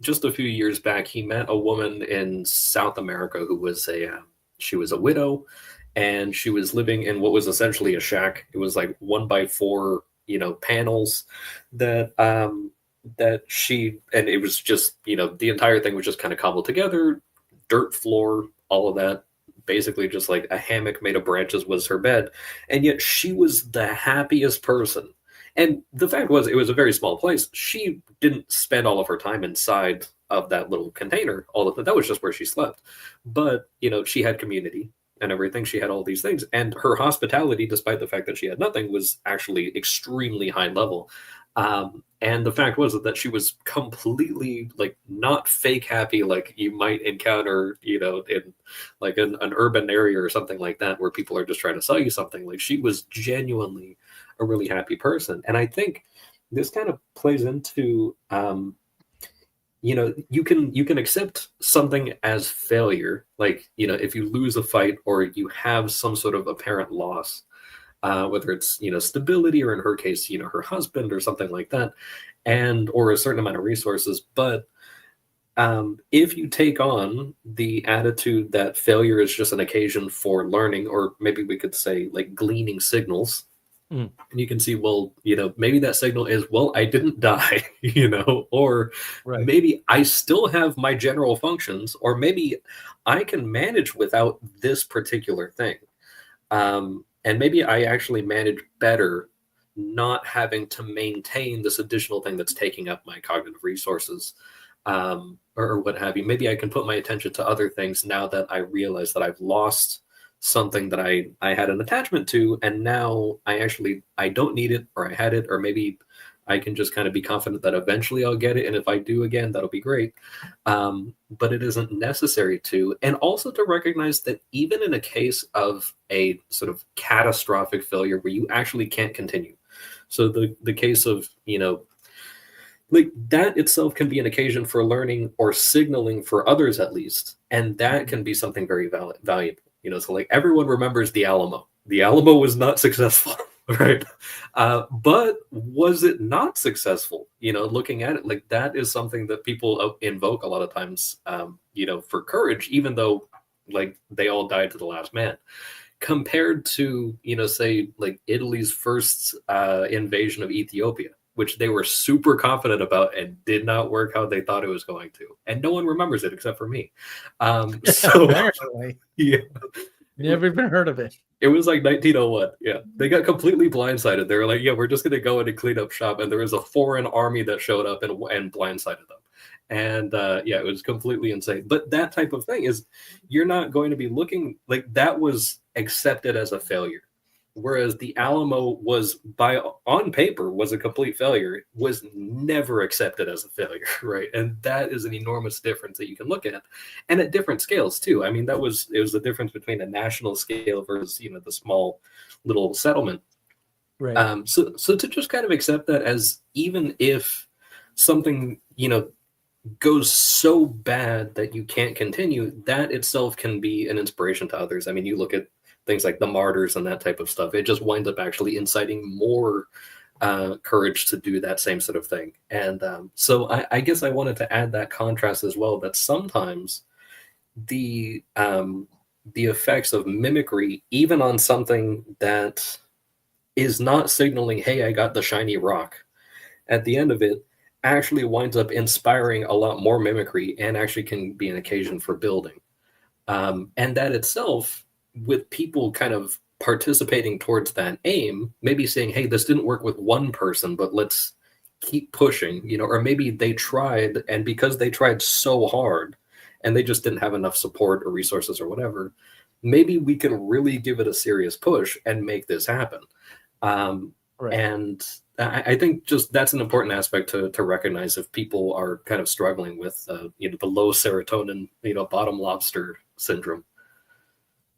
just a few years back he met a woman in South America who was she was a widow, and she was living in what was essentially a shack. It was like 1x4 panels that and it was just the entire thing was just kind of cobbled together, dirt floor, all of that, basically just like a hammock made of branches was her bed, and yet she was the happiest person. And the fact was, it was a very small place. She didn't spend all of her time inside of that little container. That was just where she slept. But, she had community and everything. She had all these things. And her hospitality, despite the fact that she had nothing, was actually extremely high level. And the fact was that she was completely like not fake happy like you might encounter, you know, in like an urban area or something like that where people are just trying to sell you something. Like she was genuinely a really happy person. And I think this kind of plays into you know, you can accept something as failure, like, you know, if you lose a fight or you have some sort of apparent loss, whether it's, you know, stability or in her case, you know, her husband or something like that, and or a certain amount of resources. But if you take on the attitude that failure is just an occasion for learning, or maybe we could say like gleaning signals, and you can see, well, you know, maybe that signal is, well, I didn't die, you know, or Right. maybe I still have my general functions, or maybe I can manage without this particular thing. And maybe I actually manage better not having to maintain this additional thing that's taking up my cognitive resources, or what have you. Maybe I can put my attention to other things now that I realize that I've lost something that I had an attachment to, and now I don't need it, or I had it, or maybe I can just kind of be confident that eventually I'll get it, and if I do again, that'll be great. But it isn't necessary to, and also to recognize that even in a case of a sort of catastrophic failure where you actually can't continue, so the case of, you know, like that itself can be an occasion for learning or signaling for others at least, and that can be something very valuable. You know, so like everyone remembers the Alamo. The Alamo was not successful, right? But was it not successful? You know, looking at it, like that is something that people invoke a lot of times, you know, for courage, even though like they all died to the last man. Compared to, you know, say like Italy's first invasion of Ethiopia, which they were super confident about and did not work how they thought it was going to. And no one remembers it except for me. So, Apparently. yeah. Never even heard of it. It was like 1901. Yeah. They got completely blindsided. They were like, yeah, we're just going to go in and clean up shop. And there was a foreign army that showed up and blindsided them. And yeah, it was completely insane. But that type of thing is, you're not going to be looking like that was accepted as a failure. Whereas the Alamo was, by on paper, was a complete failure, was never accepted as a failure, right? And that is an enormous difference that you can look at, and at different scales too. I mean, it was the difference between a national scale versus, you know, the small little settlement. Right. So to just kind of accept that as, even if something, you know, goes so bad that you can't continue, that itself can be an inspiration to others. I mean, you look at things like the martyrs and that type of stuff. It just winds up actually inciting more courage to do that same sort of thing. And so I guess I wanted to add that contrast as well, that sometimes the effects of mimicry, even on something that is not signaling, hey, I got the shiny rock, at the end of it, actually winds up inspiring a lot more mimicry and actually can be an occasion for building. And that itself, with people kind of participating towards that aim, maybe saying, hey, this didn't work with one person, but let's keep pushing, you know, or maybe they tried, and because they tried so hard and they just didn't have enough support or resources or whatever, maybe we can really give it a serious push and make this happen. Right. And I think just that's an important aspect to recognize if people are kind of struggling with, you know, the low serotonin, you know, bottom lobster syndrome.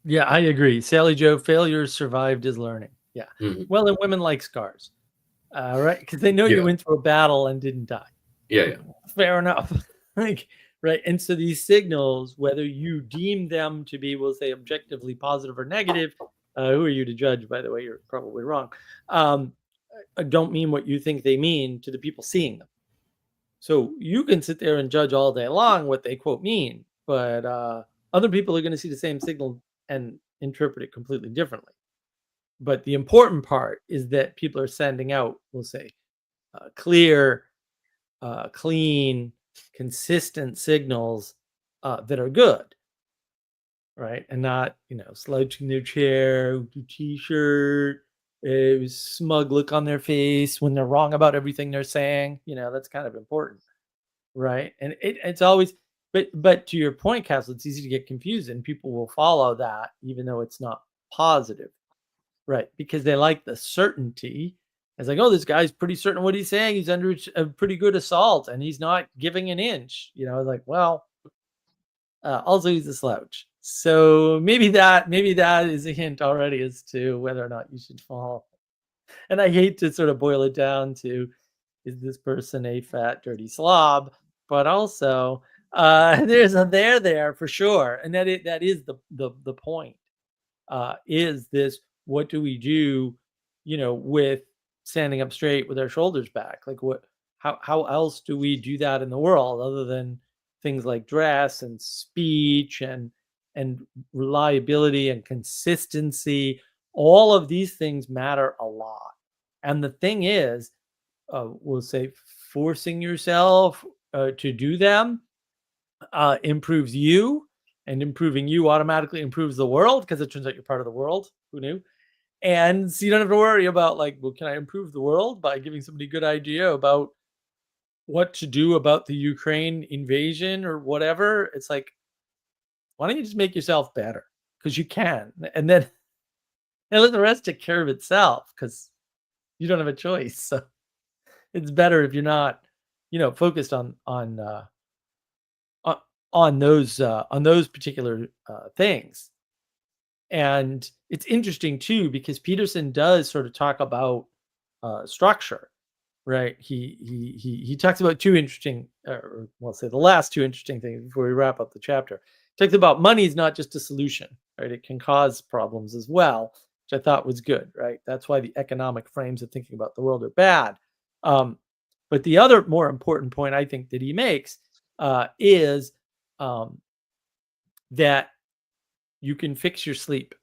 Yeah, I agree. Sally Joe, failures survived is learning. Yeah. Mhm. Well, and women like scars, right? Because they know you Yeah. went through a battle and didn't die. Yeah. Fair enough. Like, right. And so these signals, whether you deem them to be, we'll say, objectively positive or negative, who are you to judge, by the way? You're probably wrong. Don't mean what you think they mean to the people seeing them. So you can sit there and judge all day long what they quote mean, but other people are going to see the same signal and interpret it completely differently. But the important part is that people are sending out, we'll say, clear, clean, consistent signals that are good, right? And not, you know, slouching their chair, t-shirt, a smug look on their face when they're wrong about everything they're saying. You know, that's kind of important, right? And it's always, but to your point, Castle, it's easy to get confused, and people will follow that even though it's not positive, right? Because they like the certainty It's like, oh, this guy's pretty certain what he's saying. He's under a pretty good assault and he's not giving an inch. Like, well, also he's a slouch. So maybe that is a hint already as to whether or not you should fall. And I hate to sort of boil it down to, is this person a fat, dirty slob? But also, there's a there for sure, and that is the point. Is this, what do we do, with standing up straight with our shoulders back? Like, how else do we do that in the world other than things like dress and speech and reliability and consistency? All of these things matter a lot. And the thing is, we'll say forcing yourself to do them improves you, and improving you automatically improves the world, because it turns out you're part of the world. Who knew? And so you don't have to worry about, like, well, can I improve the world by giving somebody a good idea about what to do about the Ukraine invasion or whatever? It's like, why don't you just make yourself better? Because you can. And then and let the rest take care of itself, because you don't have a choice. So it's better if you're not, focused on those particular things. And it's interesting too, because Peterson does sort of talk about structure, right? He talks about two interesting, or we'll say the last two interesting things before we wrap up the chapter. He talks about money is not just a solution, right? It can cause problems as well, which I thought was good, right? That's why the economic frames of thinking about the world are bad. But the other more important point I think that he makes is that you can fix your sleep,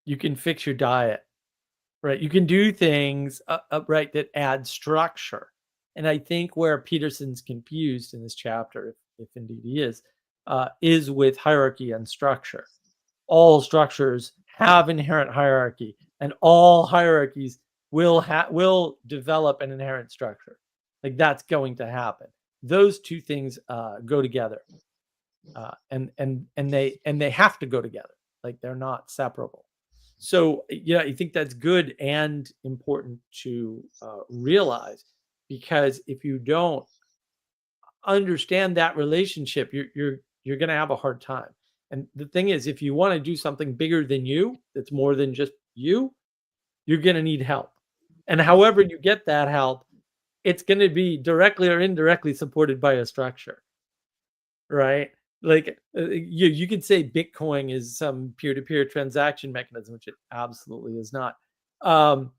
you can fix your diet, right? You can do things right, that add structure. And I think where Peterson's confused in this chapter, if indeed he is with hierarchy and structure. All structures have inherent hierarchy, and all hierarchies will develop an inherent structure. Like, that's going to happen. Those two things go together, and they have to go together. Like, they're not separable. So I think that's good and important to realize, because if you don't understand that relationship, you're going to have a hard time. And the thing is, if you want to do something bigger than you, that's more than just you're going to need help. And however you get that help, it's going to be directly or indirectly supported by a structure, right? Like, you could say Bitcoin is some peer-to-peer transaction mechanism, which it absolutely is not. But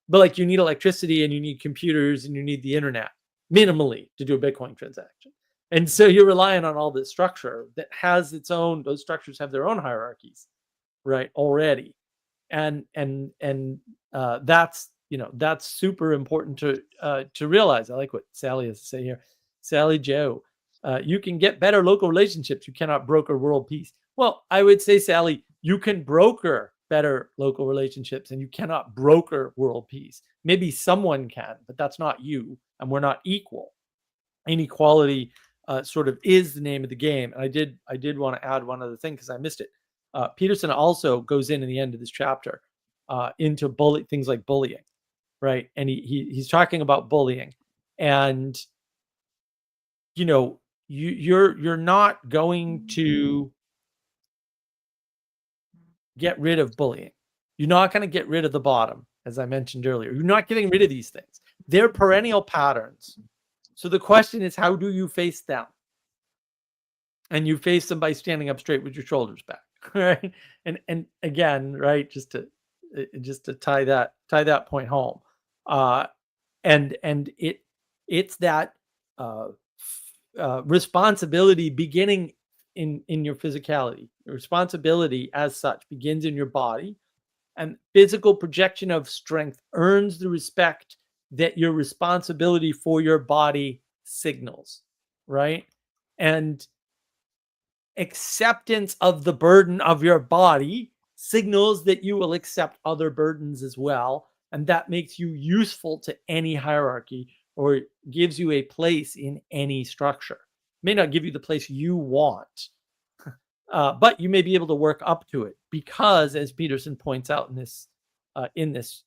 like, you need electricity and you need computers and you need the internet minimally to do a Bitcoin transaction. And so you're relying on all this structure that has its own, those structures have their own hierarchies, right, already. And that's, that's super important to realize. I like what Sally has to say here. Sally Joe, you can get better local relationships. You cannot broker world peace. Well, I would say, Sally, you can broker better local relationships and you cannot broker world peace. Maybe someone can, but that's not you, and we're not equal. Inequality sort of is the name of the game. And I did want to add one other thing, because I missed it. Peterson also goes in the end of this chapter into things like bullying, right? And he's talking about bullying, and you're not going to get rid of bullying. You're not going to get rid of the bottom, as I mentioned earlier. You're not getting rid of these things. They're perennial patterns. So the question is, how do you face them? And you face them by standing up straight with your shoulders back, right? And again, right, just to tie that point home, and it's that responsibility beginning in your physicality. The responsibility as such begins in your body, and physical projection of strength earns the respect that your responsibility for your body signals, right? And acceptance of the burden of your body signals that you will accept other burdens as well, and that makes you useful to any hierarchy, or gives you a place in any structure. It may not give you the place you want, but you may be able to work up to it, because, as Peterson points out in this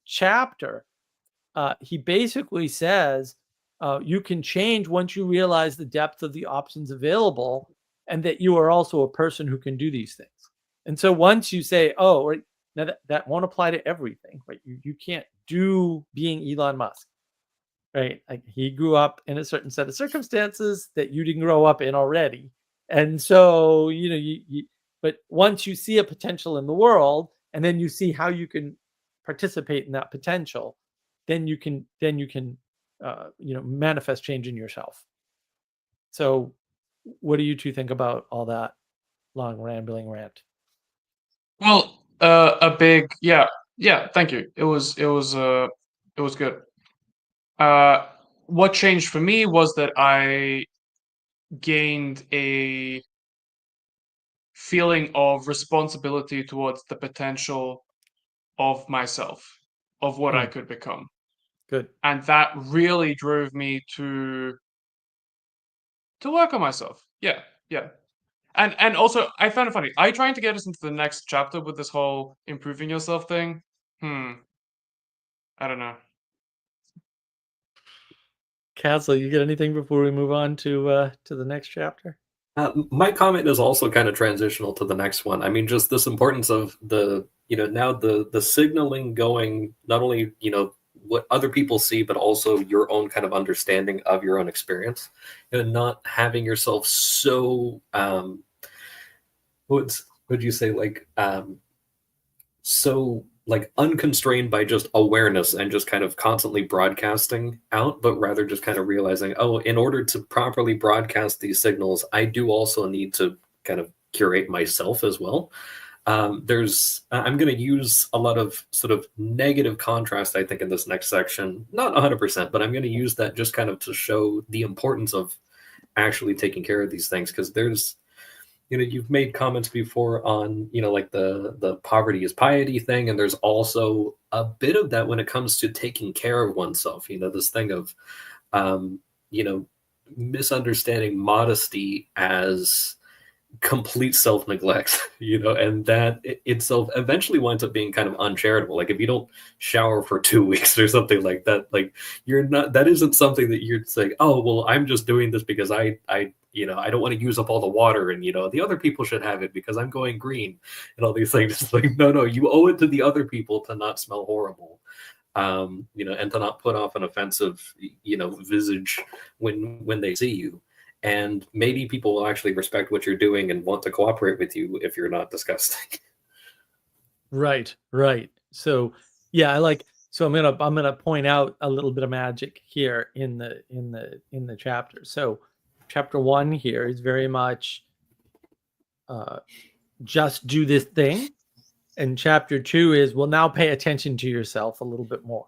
chapter, he basically says you can change once you realize the depth of the options available, and that you are also a person who can do these things. And so once you say, oh, right, now that won't apply to everything, right? You can't do being Elon Musk, right? Like, he grew up in a certain set of circumstances that you didn't grow up in already. And so, but once you see a potential in the world, and then you see how you can participate in that potential, then you can manifest change in yourself. So what do you two think about all that long rambling rant? Well, a big yeah. Thank you. It was good. What changed for me was that I gained a feeling of responsibility towards the potential of myself, of what I could become. Good. And that really drove me to work on myself. Yeah. And also, I found it funny. Are you trying to get us into the next chapter with this whole improving yourself thing? I don't know. Castle, you get anything before we move on to the next chapter? My comment is also kind of transitional to the next one. I mean, just this importance of the, now the signaling going, not only, what other people see, but also your own kind of understanding of your own experience, and not having yourself so, what would you say, like, so like unconstrained by just awareness and just kind of constantly broadcasting out, but rather just kind of realizing, oh, in order to properly broadcast these signals, I do also need to kind of curate myself as well. I'm going to use a lot of sort of negative contrast, I think, in this next section. Not 100%, but I'm going to use that just kind of to show the importance of actually taking care of these things, because there's, you've made comments before on, like the poverty is piety thing. And there's also a bit of that when it comes to taking care of oneself, this thing of, misunderstanding modesty as complete self-neglect, and that itself eventually winds up being kind of uncharitable. Like, if you don't shower for 2 weeks or something like that, like, that isn't something that you're saying, oh, well, I'm just doing this because I don't want to use up all the water, and the other people should have it because I'm going green and all these things. It's like, no, you owe it to the other people to not smell horrible, and to not put off an offensive, visage when they see you. And maybe people will actually respect what you're doing and want to cooperate with you if you're not disgusting. Right. So yeah, I'm gonna point out a little bit of magic here in the chapter. So chapter 1 here is very much just do this thing. And chapter 2 is, well, now pay attention to yourself a little bit more.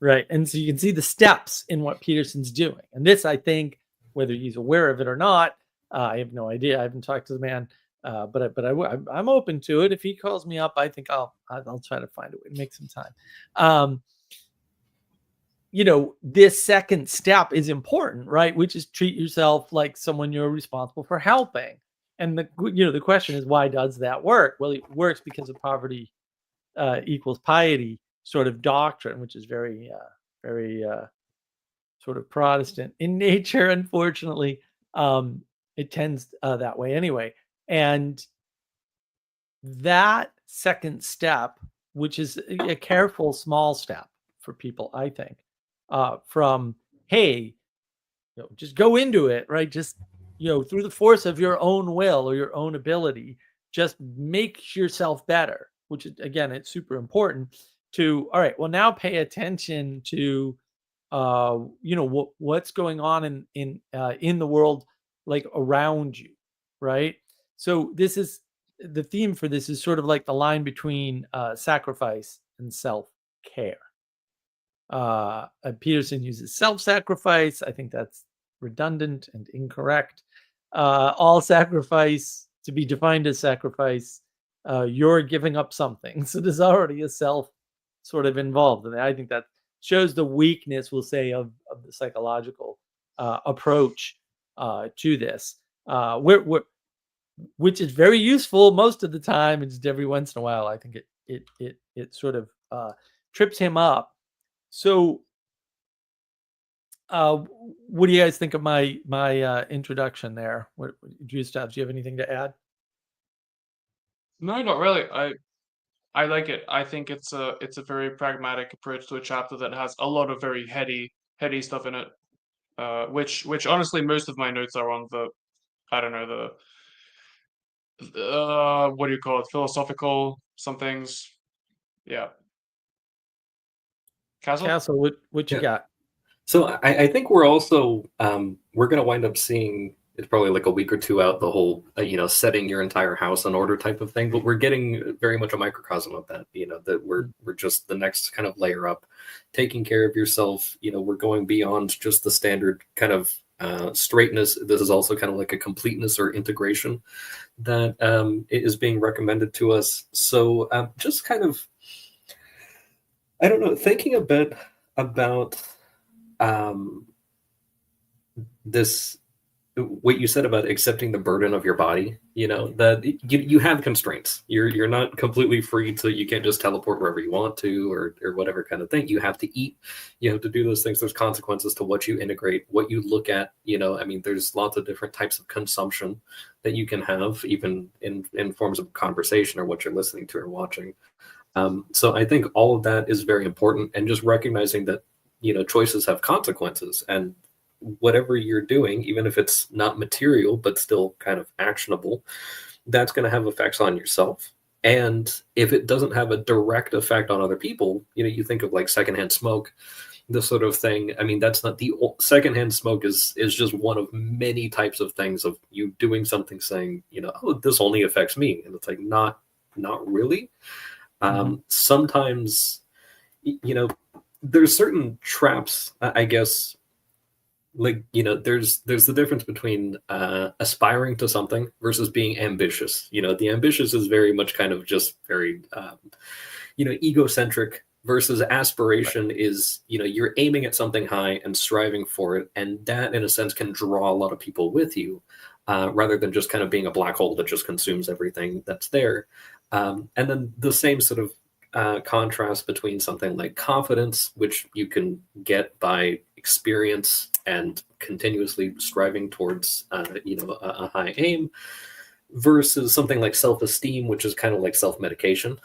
Right. And so you can see the steps in what Peterson's doing. And this, I think, whether he's aware of it or not, I have no idea. I haven't talked to the man, but I'm open to it. If he calls me up, I think I'll try to find a way to make some time. This second step is important, right? Which is treat yourself like someone you're responsible for helping. And the question is, why does that work? Well, it works because of poverty equals piety sort of doctrine, which is very sort of Protestant in nature. Unfortunately, it tends that way anyway. And that second step, which is a careful small step for people, I think, from, hey, just go into it, right? Just, through the force of your own will or your own ability, just make yourself better, which is, again, it's super important to, all right, well, now pay attention to what's going on in the world, like around you, right? So this is the theme for this, is sort of like the line between sacrifice and self-care. Peterson uses self-sacrifice. I think that's redundant and incorrect. All sacrifice, to be defined as sacrifice, you're giving up something. So there's already a self sort of involved. And I think that shows the weakness, we'll say, of the psychological approach to this, which is very useful most of the time, and just every once in a while, I think it sort of trips him up. So what do you guys think of my introduction there? What do you have anything to add? No, not really. I like it. I think it's a very pragmatic approach to a chapter that has a lot of very heady stuff in it. Which honestly most of my notes are on the, I don't know, the what do you call it? Philosophical some things. Yeah. Castle? Castle, what you Yeah. got? So I think we're also we're going to wind up seeing, it's probably like a week or two out, the whole setting your entire house in order type of thing. But we're getting very much a microcosm of that. That we're just the next kind of layer up, taking care of yourself. We're going beyond just the standard kind of straightness. This is also kind of like a completeness or integration that is being recommended to us. So just kind of, I don't know, thinking a bit about this, what you said about accepting the burden of your body, that you have constraints. You're not completely free to, you can't just teleport wherever you want to, or whatever kind of thing. You have to eat, you have to do those things. There's consequences to what you integrate, what you look at. I mean, there's lots of different types of consumption that you can have, even in forms of conversation or what you're listening to or watching. So I think all of that is very important, and just recognizing that choices have consequences, and whatever you're doing, even if it's not material but still kind of actionable, that's going to have effects on yourself. And if it doesn't have a direct effect on other people, you think of like secondhand smoke, this sort of thing. I mean, that's not the secondhand smoke is just one of many types of things of you doing something saying, oh, this only affects me. And it's like, not really. Sometimes, there's certain traps, I guess, like, there's the difference between aspiring to something versus being ambitious. The ambitious is very much kind of just very, egocentric, versus aspiration is, you're aiming at something high and striving for it. And that, in a sense, can draw a lot of people with you, rather than just kind of being a black hole that just consumes everything that's there. And then the same sort of contrast between something like confidence, which you can get by experience and continuously striving towards, a high aim, versus something like self-esteem, which is kind of like self-medication,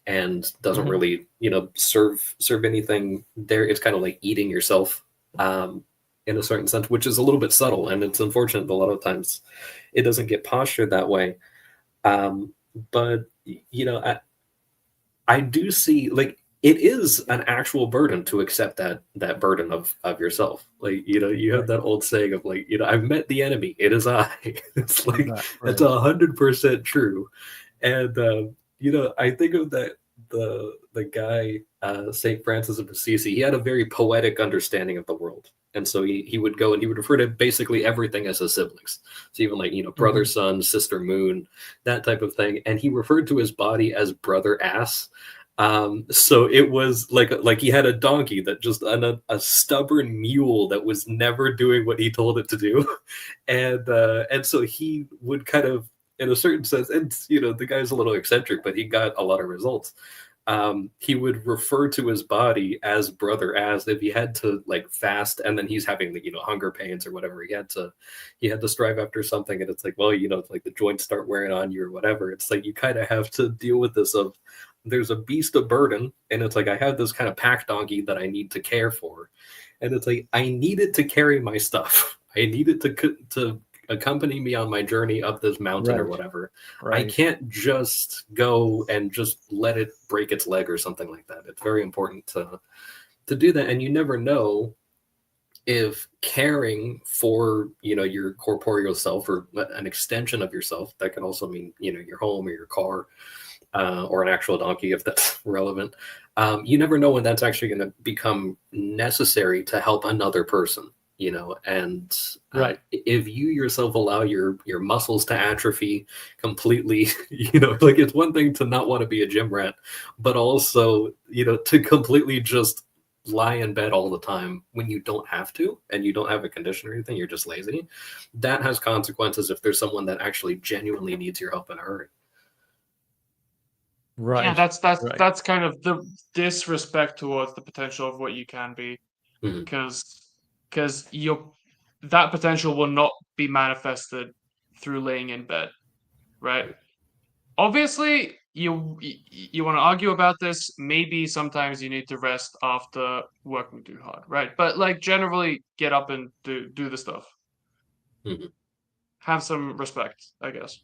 and doesn't really, serve anything there. It's kind of like eating yourself, in a certain sense, which is a little bit subtle, and it's unfortunate that a lot of times it doesn't get postured that way. But I do see, like, it is an actual burden to accept that burden of yourself. Like, you have that old saying of like, I've met the enemy. It is I. It's like, that's 100% true. And, I think of that, the guy, St. Francis of Assisi, he had a very poetic understanding of the world. And so he would go and he would refer to basically everything as his siblings. So even like, brother, sun, sister, moon, that type of thing. And he referred to his body as brother ass. So it was like he had a donkey that just a stubborn mule that was never doing what he told it to do. And so he would kind of, in a certain sense, and the guy's a little eccentric, but he got a lot of results. He would refer to his body as brother as if he had to like fast, and then he's having hunger pains or whatever. He had to strive after something, and it's like, well, it's like the joints start wearing on you or whatever. It's like you kind of have to deal with this of there's a beast of burden, and it's like I have this kind of pack donkey that I need to care for, and it's like I need it to carry my stuff. I need it to accompany me on my journey up this mountain or whatever. I can't just go and just let it break its leg or something like that. It's very important to do that. And you never know if caring for, your corporeal self or an extension of yourself, that can also mean, your home or your car, or an actual donkey, if that's relevant. You never know when that's actually going to become necessary to help another person. And if you yourself allow your muscles to atrophy completely, like it's one thing to not want to be a gym rat, but also, to completely just lie in bed all the time when you don't have to, and you don't have a condition or anything, you're just lazy. That has consequences if there's someone that actually genuinely needs your help in a hurry. Yeah, that's kind of the disrespect towards the potential of what you can be, because because that potential will not be manifested through laying in bed, right? Obviously, you want to argue about this. Maybe sometimes you need to rest after working too hard, right? But like generally, get up and do the stuff. Mhm. Have some respect, I guess.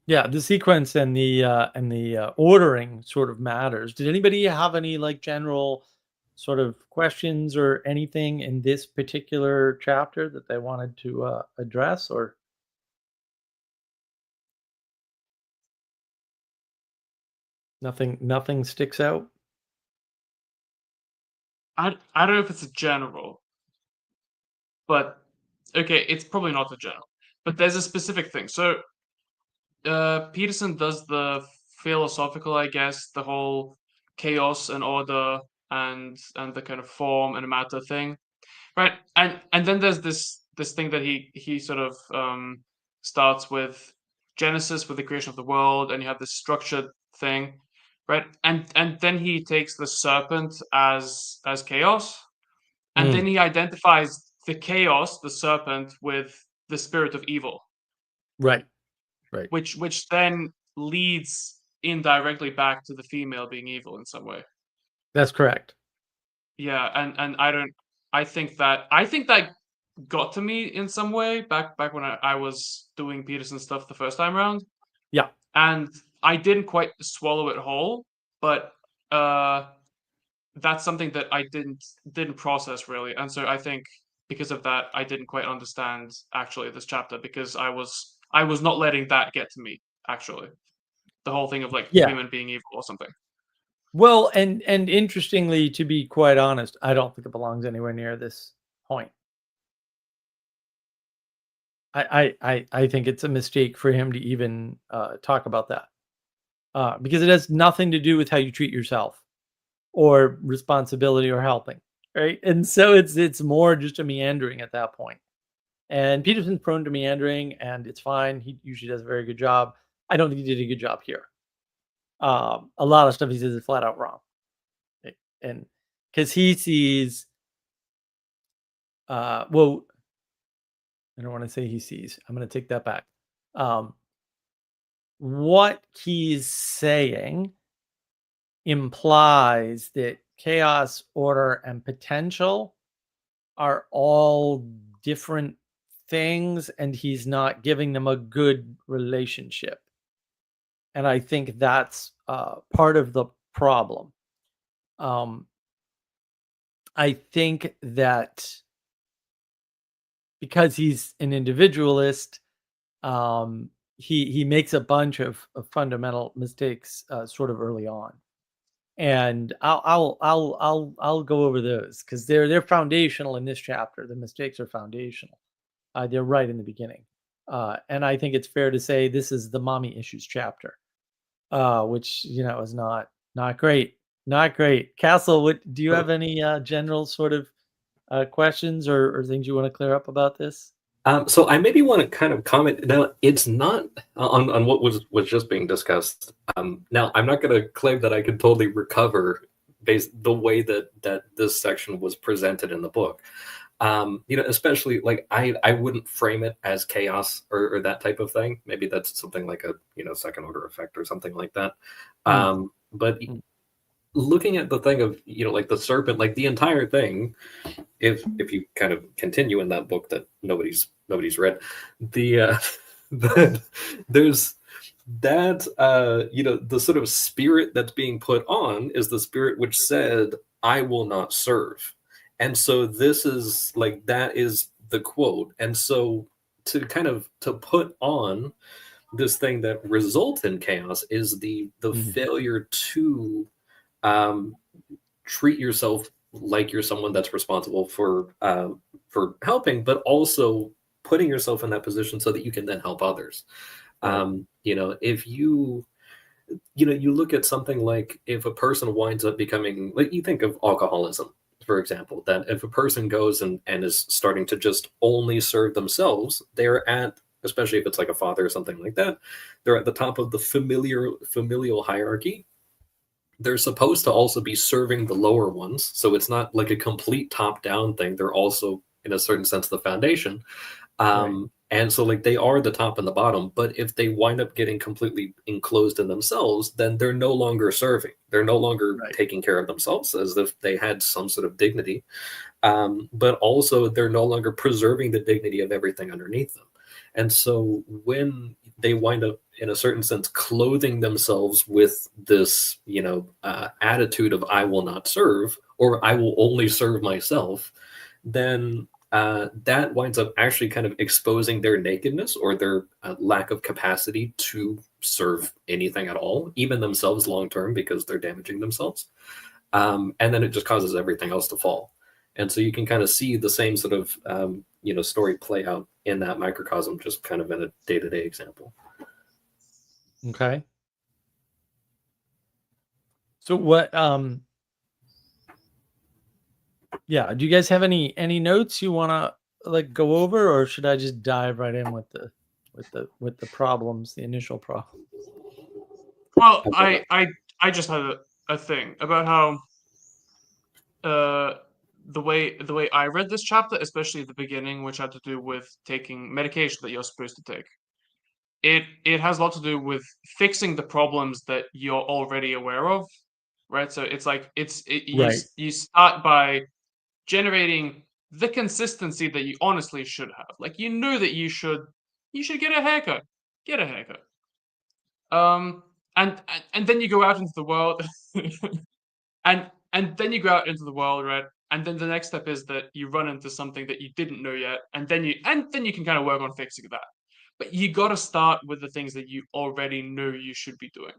Yeah, the sequence and the ordering sort of matters. Did anybody have any like general sort of questions or anything in this particular chapter that they wanted to address, or nothing sticks out? I don't know if it's a general, but okay, it's probably not a general. But there's a specific thing. So Peterson does the philosophical, I guess, the whole chaos and order and the kind of form and matter thing, right? And then there's this thing that he sort of starts with Genesis, with the creation of the world, and you have this structured thing, right? And then he takes the serpent as chaos, and then he identifies the chaos, the serpent, with the spirit of evil, Right. which then leads indirectly back to the female being evil in some way. That's correct. Yeah, and I think that got to me in some way back when I was doing Peterson stuff the first time around, Yeah. and I didn't quite swallow it whole, but that's something that I didn't process really, and so I think because of that I didn't quite understand actually this chapter, because I was not letting that get to me actually, the whole thing of like Yeah. women being evil or something. Well, and interestingly, to be quite honest, I don't think it belongs anywhere near this point. I think it's a mistake for him to even talk about that, because it has nothing to do with how you treat yourself or responsibility or helping, right? And so it's more just a meandering at that point. And Peterson's prone to meandering, and it's fine. He usually does a very good job. I don't think he did a good job here. A lot of stuff he says is flat out wrong, and because he sees, well, I don't want to say he sees. I'm going to take that back. What he's saying implies that chaos, order, and potential are all different things, and he's not giving them a good relationship. And I think that's part of the problem. I think that because he's an individualist, he makes a bunch of fundamental mistakes sort of early on, and I'll go over those because they're foundational in this chapter. The mistakes are foundational. They're right in the beginning, and I think it's fair to say this is the mommy issues chapter, which is not great, not great. Castle, what do you have any general sort of questions or things you want to clear up about this? So I maybe want to kind of comment. Now, it's not on what was just being discussed. Now, I'm not going to claim that I can totally recover based the way that this section was presented in the book. Especially like I wouldn't frame it as chaos or that type of thing. Maybe that's something like a second order effect or something like that. But looking at the thing of like the serpent, like the entire thing, if you kind of continue in that book that nobody's read, there's that the sort of spirit that's being put on is the spirit which said, I will not serve. And so this is like, that is the quote. And so to put on this thing that results in chaos is the failure to treat yourself like you're someone that's responsible for helping, but also putting yourself in that position so that you can then help others. If you look at something like, if a person winds up becoming, like, you think of alcoholism, for example, that if a person goes and is starting to just only serve themselves, they're at, especially if it's like a father or something like that, they're at the top of the familial hierarchy. they're supposed to also be serving the lower ones. So it's not like a complete top-down thing. They're also, in a certain sense, the foundation. And so like they are the top and the bottom, but if they wind up getting completely enclosed in themselves, then they're no longer serving. They're no longer taking care of themselves as if they had some sort of dignity. But also they're no longer preserving the dignity of everything underneath them. And so when they wind up, in a certain sense, clothing themselves with this, attitude of I will not serve, or I will only serve myself, then that winds up actually kind of exposing their nakedness or their lack of capacity to serve anything at all, even themselves long term, because they're damaging themselves. And then it just causes everything else to fall. And so you can kind of see the same sort of story play out in that microcosm, just kind of in a day-to-day example. Okay. So what yeah, do you guys have any notes you want to like go over, or should I just dive right in with the problems, the initial problems? Well, I just had a thing about how the way I read this chapter, especially at the beginning, which had to do with taking medication that you're supposed to take. It has a lot to do with fixing the problems that you're already aware of, right? So it's like you start by generating the consistency that you honestly should have. Like you know that you should get a haircut. Get a haircut. And then you go out into the world and then you go out into the world, right? And then the next step is that you run into something that you didn't know yet, and then you can kind of work on fixing that. But you got to start with the things that you already know you should be doing.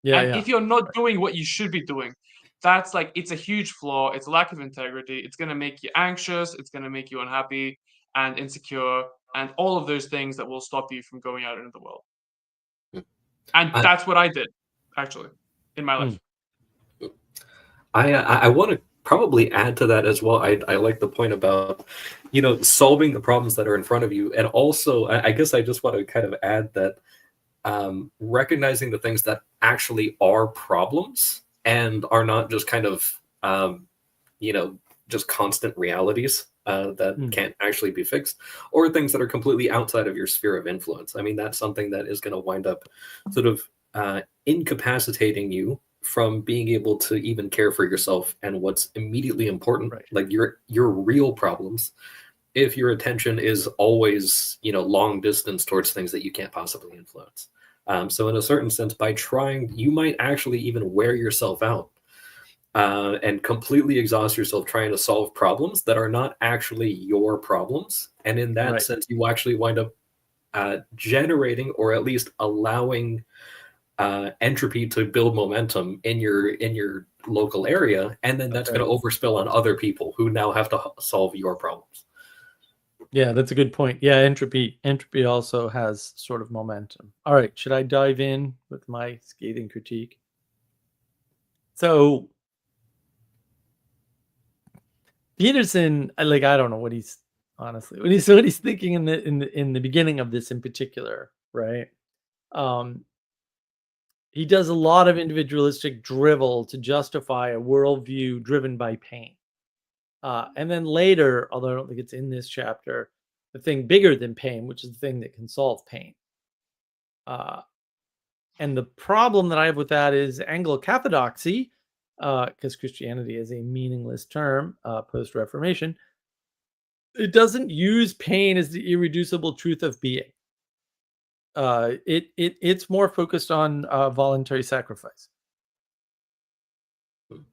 And if you're not doing what you should be doing, that's like, it's a huge flaw. It's a lack of integrity. It's going to make you anxious. It's going to make you unhappy and insecure and all of those things that will stop you from going out into the world. And that's what I did, actually, in my life. I want to probably add to that as well. I like the point about, solving the problems that are in front of you. And also, I guess I just want to kind of add that recognizing the things that actually are problems and are not just kind of, just constant realities that can't actually be fixed, or things that are completely outside of your sphere of influence. I mean, that's something that is going to wind up sort of incapacitating you from being able to even care for yourself and what's immediately important, like your real problems, if your attention is always, long distance towards things that you can't possibly influence. So in a certain sense, by trying, you might actually even wear yourself out and completely exhaust yourself trying to solve problems that are not actually your problems. And in that sense, you actually wind up generating, or at least allowing entropy to build momentum in your local area, and then that's going to overspill on other people who now have to solve your problems. Yeah, that's a good point. Yeah, entropy also has sort of momentum. All right, should I dive in with my scathing critique? So Peterson, I don't know what he's honestly what he's thinking in the beginning of this in particular, right? He does a lot of individualistic drivel to justify a worldview driven by pain. And then later, although I don't think it's in this chapter, the thing bigger than pain, which is the thing that can solve pain. And the problem that I have with that is Anglo-Cathodoxy, because Christianity is a meaningless term post-Reformation. It doesn't use pain as the irreducible truth of being. It's more focused on voluntary sacrifice.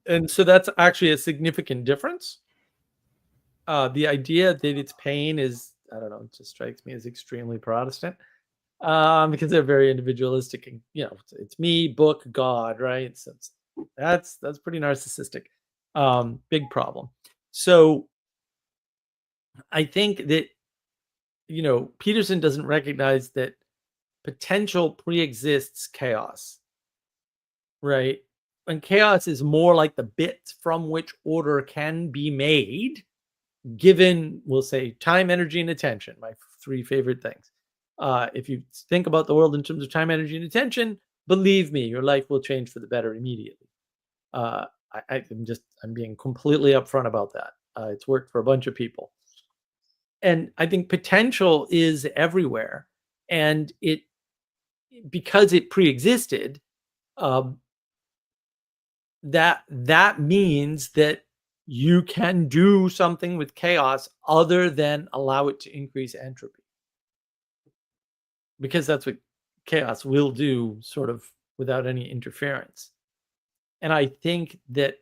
And so that's actually a significant difference. The idea that it's pain is, I don't know, it just strikes me as extremely Protestant, because they're very individualistic and, it's me, book, God, right? So that's pretty narcissistic. Big problem. So I think that, Peterson doesn't recognize that potential pre-exists chaos, right? And chaos is more like the bits from which order can be made, given, we'll say, time, energy, and attention, my three favorite things. If you think about the world in terms of time, energy, and attention, believe me, your life will change for the better immediately. I'm being completely upfront about that. It's worked for a bunch of people. And I think potential is everywhere. And because it pre-existed, that means that you can do something with chaos other than allow it to increase entropy. Because that's what chaos will do, sort of without any interference. And I think that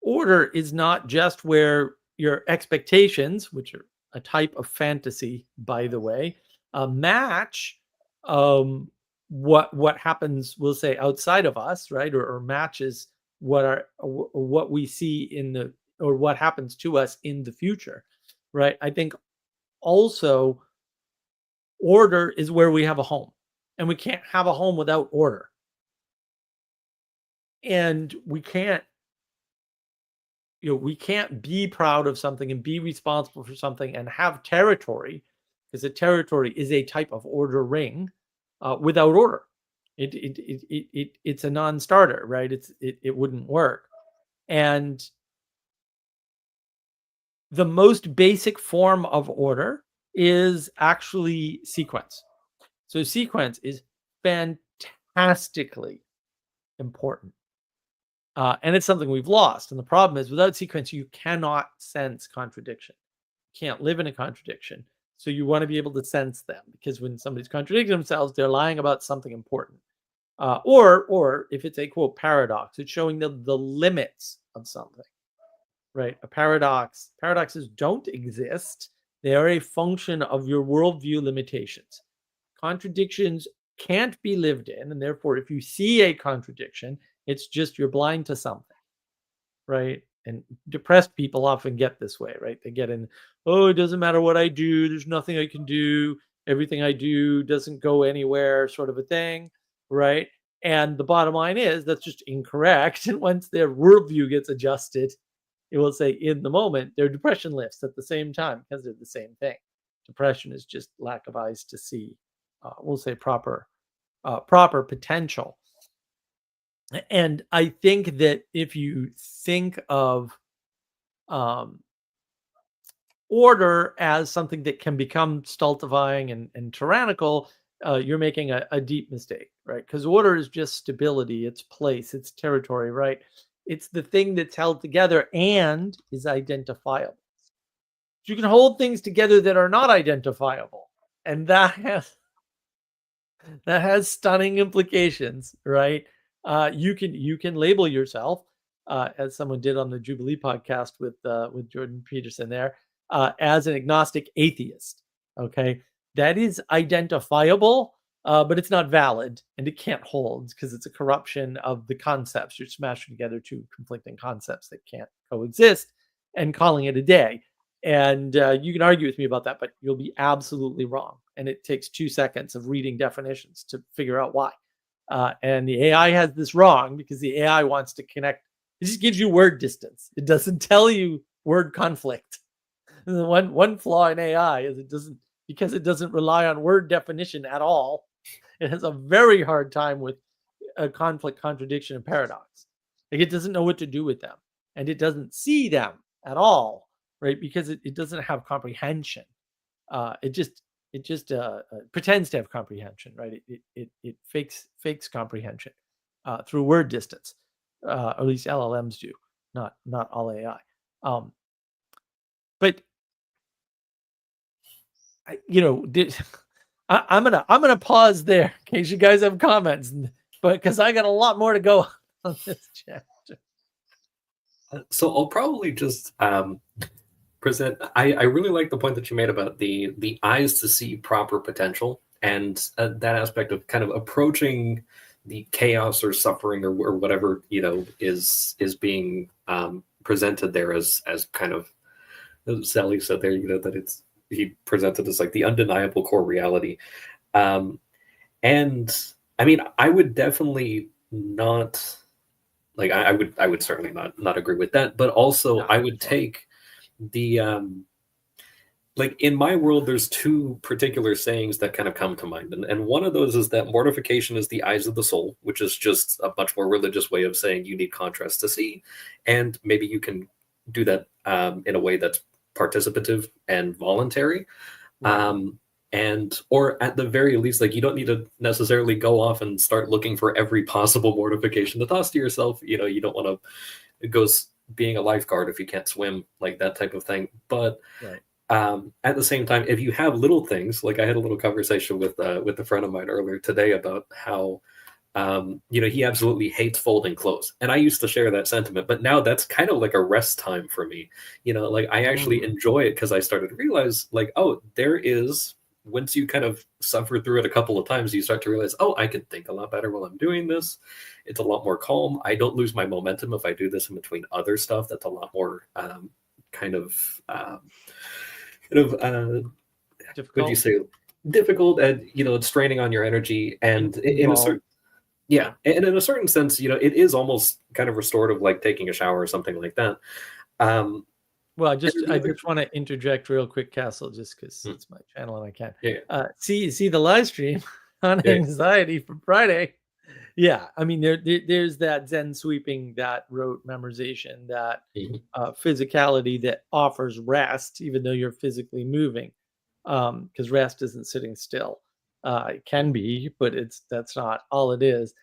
order is not just where your expectations, which are a type of fantasy, by the way, match what happens, we'll say, outside of us, right? Or matches what we see or what happens to us in the future, right? I think also order is where we have a home, and we can't have a home without order. And we can't be proud of something and be responsible for something and have territory, because a territory is a type of order ring, without order. It's a non-starter, right? It wouldn't work. And the most basic form of order is actually sequence. So sequence is fantastically important. And it's something we've lost. And the problem is, without sequence, you cannot sense contradiction. You can't live in a contradiction. So you want to be able to sense them, because when somebody's contradicting themselves, they're lying about something important. Or if it's a, quote, paradox, it's showing the limits of something, right? Paradoxes don't exist. They are a function of your worldview limitations. Contradictions can't be lived in, and therefore, if you see a contradiction, it's just you're blind to something, right? And depressed people often get this way, right? They get in, oh, it doesn't matter what I do. There's nothing I can do. Everything I do doesn't go anywhere, sort of a thing, right? And the bottom line is that's just incorrect. And once their worldview gets adjusted, it will say in the moment, their depression lifts at the same time, because they're the same thing. Depression is just lack of eyes to see, we'll say proper potential. And I think that if you think of order as something that can become stultifying and tyrannical, you're making a deep mistake, right? Because order is just stability, it's place, it's territory, right? It's the thing that's held together and is identifiable. You can hold things together that are not identifiable, and that has stunning implications, right? You can label yourself, as someone did on the Jubilee podcast with Jordan Peterson there, as an agnostic atheist. Okay, that is identifiable, but it's not valid, and it can't hold, because it's a corruption of the concepts. You're smashing together two conflicting concepts that can't coexist and calling it a day. And you can argue with me about that, but you'll be absolutely wrong. And it takes 2 seconds of reading definitions to figure out why. And the AI has this wrong, because the AI wants to connect. It just gives you word distance. It doesn't tell you word conflict. One flaw in AI is because it doesn't rely on word definition at all. It has a very hard time with a conflict, contradiction, and paradox. Like, it doesn't know what to do with them, and it doesn't see them at all, right? Because it doesn't have comprehension. It just pretends to have comprehension, right? It fakes comprehension through word distance, or at least LLMs do, not all AI. But I'm gonna pause there in case you guys have comments, but because I got a lot more to go on this chapter. So I'll probably just present. I really like the point that you made about the eyes to see proper potential, and that aspect of kind of approaching the chaos or suffering or whatever is being presented there as kind of, Sally said there, that he presented as like the undeniable core reality. And I mean, I would definitely not, like, I would certainly not agree with that, but also I would take the like in my world, there's two particular sayings that kind of come to mind. And one of those is that mortification is the eyes of the soul, which is just a much more religious way of saying you need contrast to see. And maybe you can do that in a way that's participative and voluntary. And or at the very least, like you don't need to necessarily go off and start looking for every possible mortification to toss to yourself. You know, you don't want to go being a lifeguard if you can't swim, like that type of thing. But Right. at the same time, if you have little things, like I had a little conversation with a friend of mine earlier today about how you know, he absolutely hates folding clothes, and I used to share that sentiment, but now that's kind of like a rest time for me. You know, like I actually enjoy it because I started to realize, like, oh, there is, once you kind of suffer through it a couple of times, you start to realize, oh, I can think a lot better while I'm doing this. It's a lot more calm. I don't lose my momentum if I do this in between other stuff. That's a lot more kind of what do you Difficult. say, difficult, and you know, it's straining on your energy, and in a Involved. certain, yeah, and in a certain sense, you know, it is almost kind of restorative, like taking a shower or something like that. Well, I And then the other, just want to interject real quick, Castle, just because Hmm, it's my channel and I can. yeah, See the live stream on yeah, anxiety from Friday. Yeah, I mean there's that Zen sweeping, that rote memorization, that mhm, physicality that offers rest, even though you're physically moving, because rest isn't sitting still. It can be, but that's not all it is.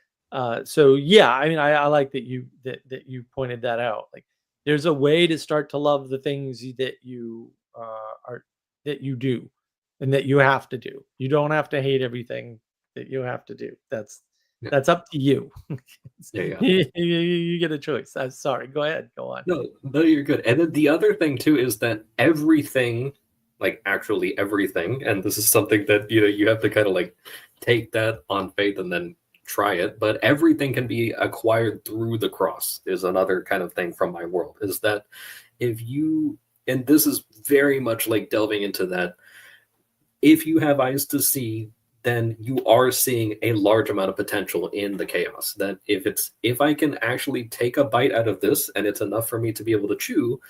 So yeah, I mean, I like that you pointed that out. Like, there's a way to start to love the things that you are that you do, and that you have to do. You don't have to hate everything that you have to do. yeah, That's up to you. yeah, yeah. You get a choice. I'm sorry. Go ahead. Go on. No, no, you're good. And then the other thing too is that everything, like actually everything, and this is something that you know you have to kind of like take that on faith and then try it. But everything can be acquired through the cross. Is another kind of thing from my world. Is that if you, and this is very much like delving into that, if you have eyes to see, then you are seeing a large amount of potential in the chaos. That if I can actually take a bite out of this and it's enough for me to be able to chew,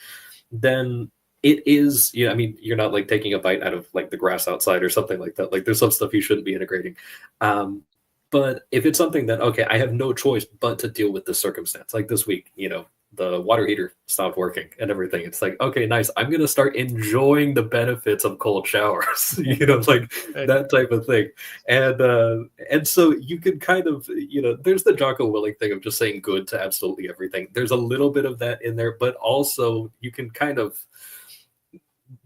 then it is, yeah, I mean, you're not like taking a bite out of like the grass outside or something like that. Like there's some stuff you shouldn't be integrating. um but if it's something that, okay, I have no choice but to deal with this circumstance, like this week, you know, the water heater stopped working and everything. It's like, okay, nice. I'm gonna start enjoying the benefits of cold showers, you know, like Right. that type of thing. And so you can kind of, you know, there's the Jocko Willing thing of just saying good to absolutely everything. There's a little bit of that in there, but also you can kind of,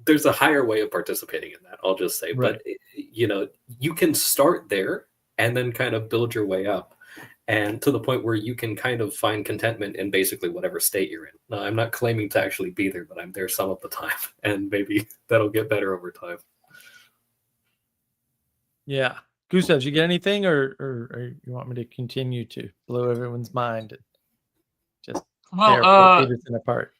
there's a higher way of participating in that, I'll just say. Right. But you know, you can start there and then kind of build your way up, and to the point where you can kind of find contentment in basically whatever state you're in. Now, I'm not claiming to actually be there, but I'm there some of the time, and maybe that'll get better over time. Yeah. Gustav, did you get anything, or you want me to continue to blow everyone's mind and just Well, tear poor Peterson apart?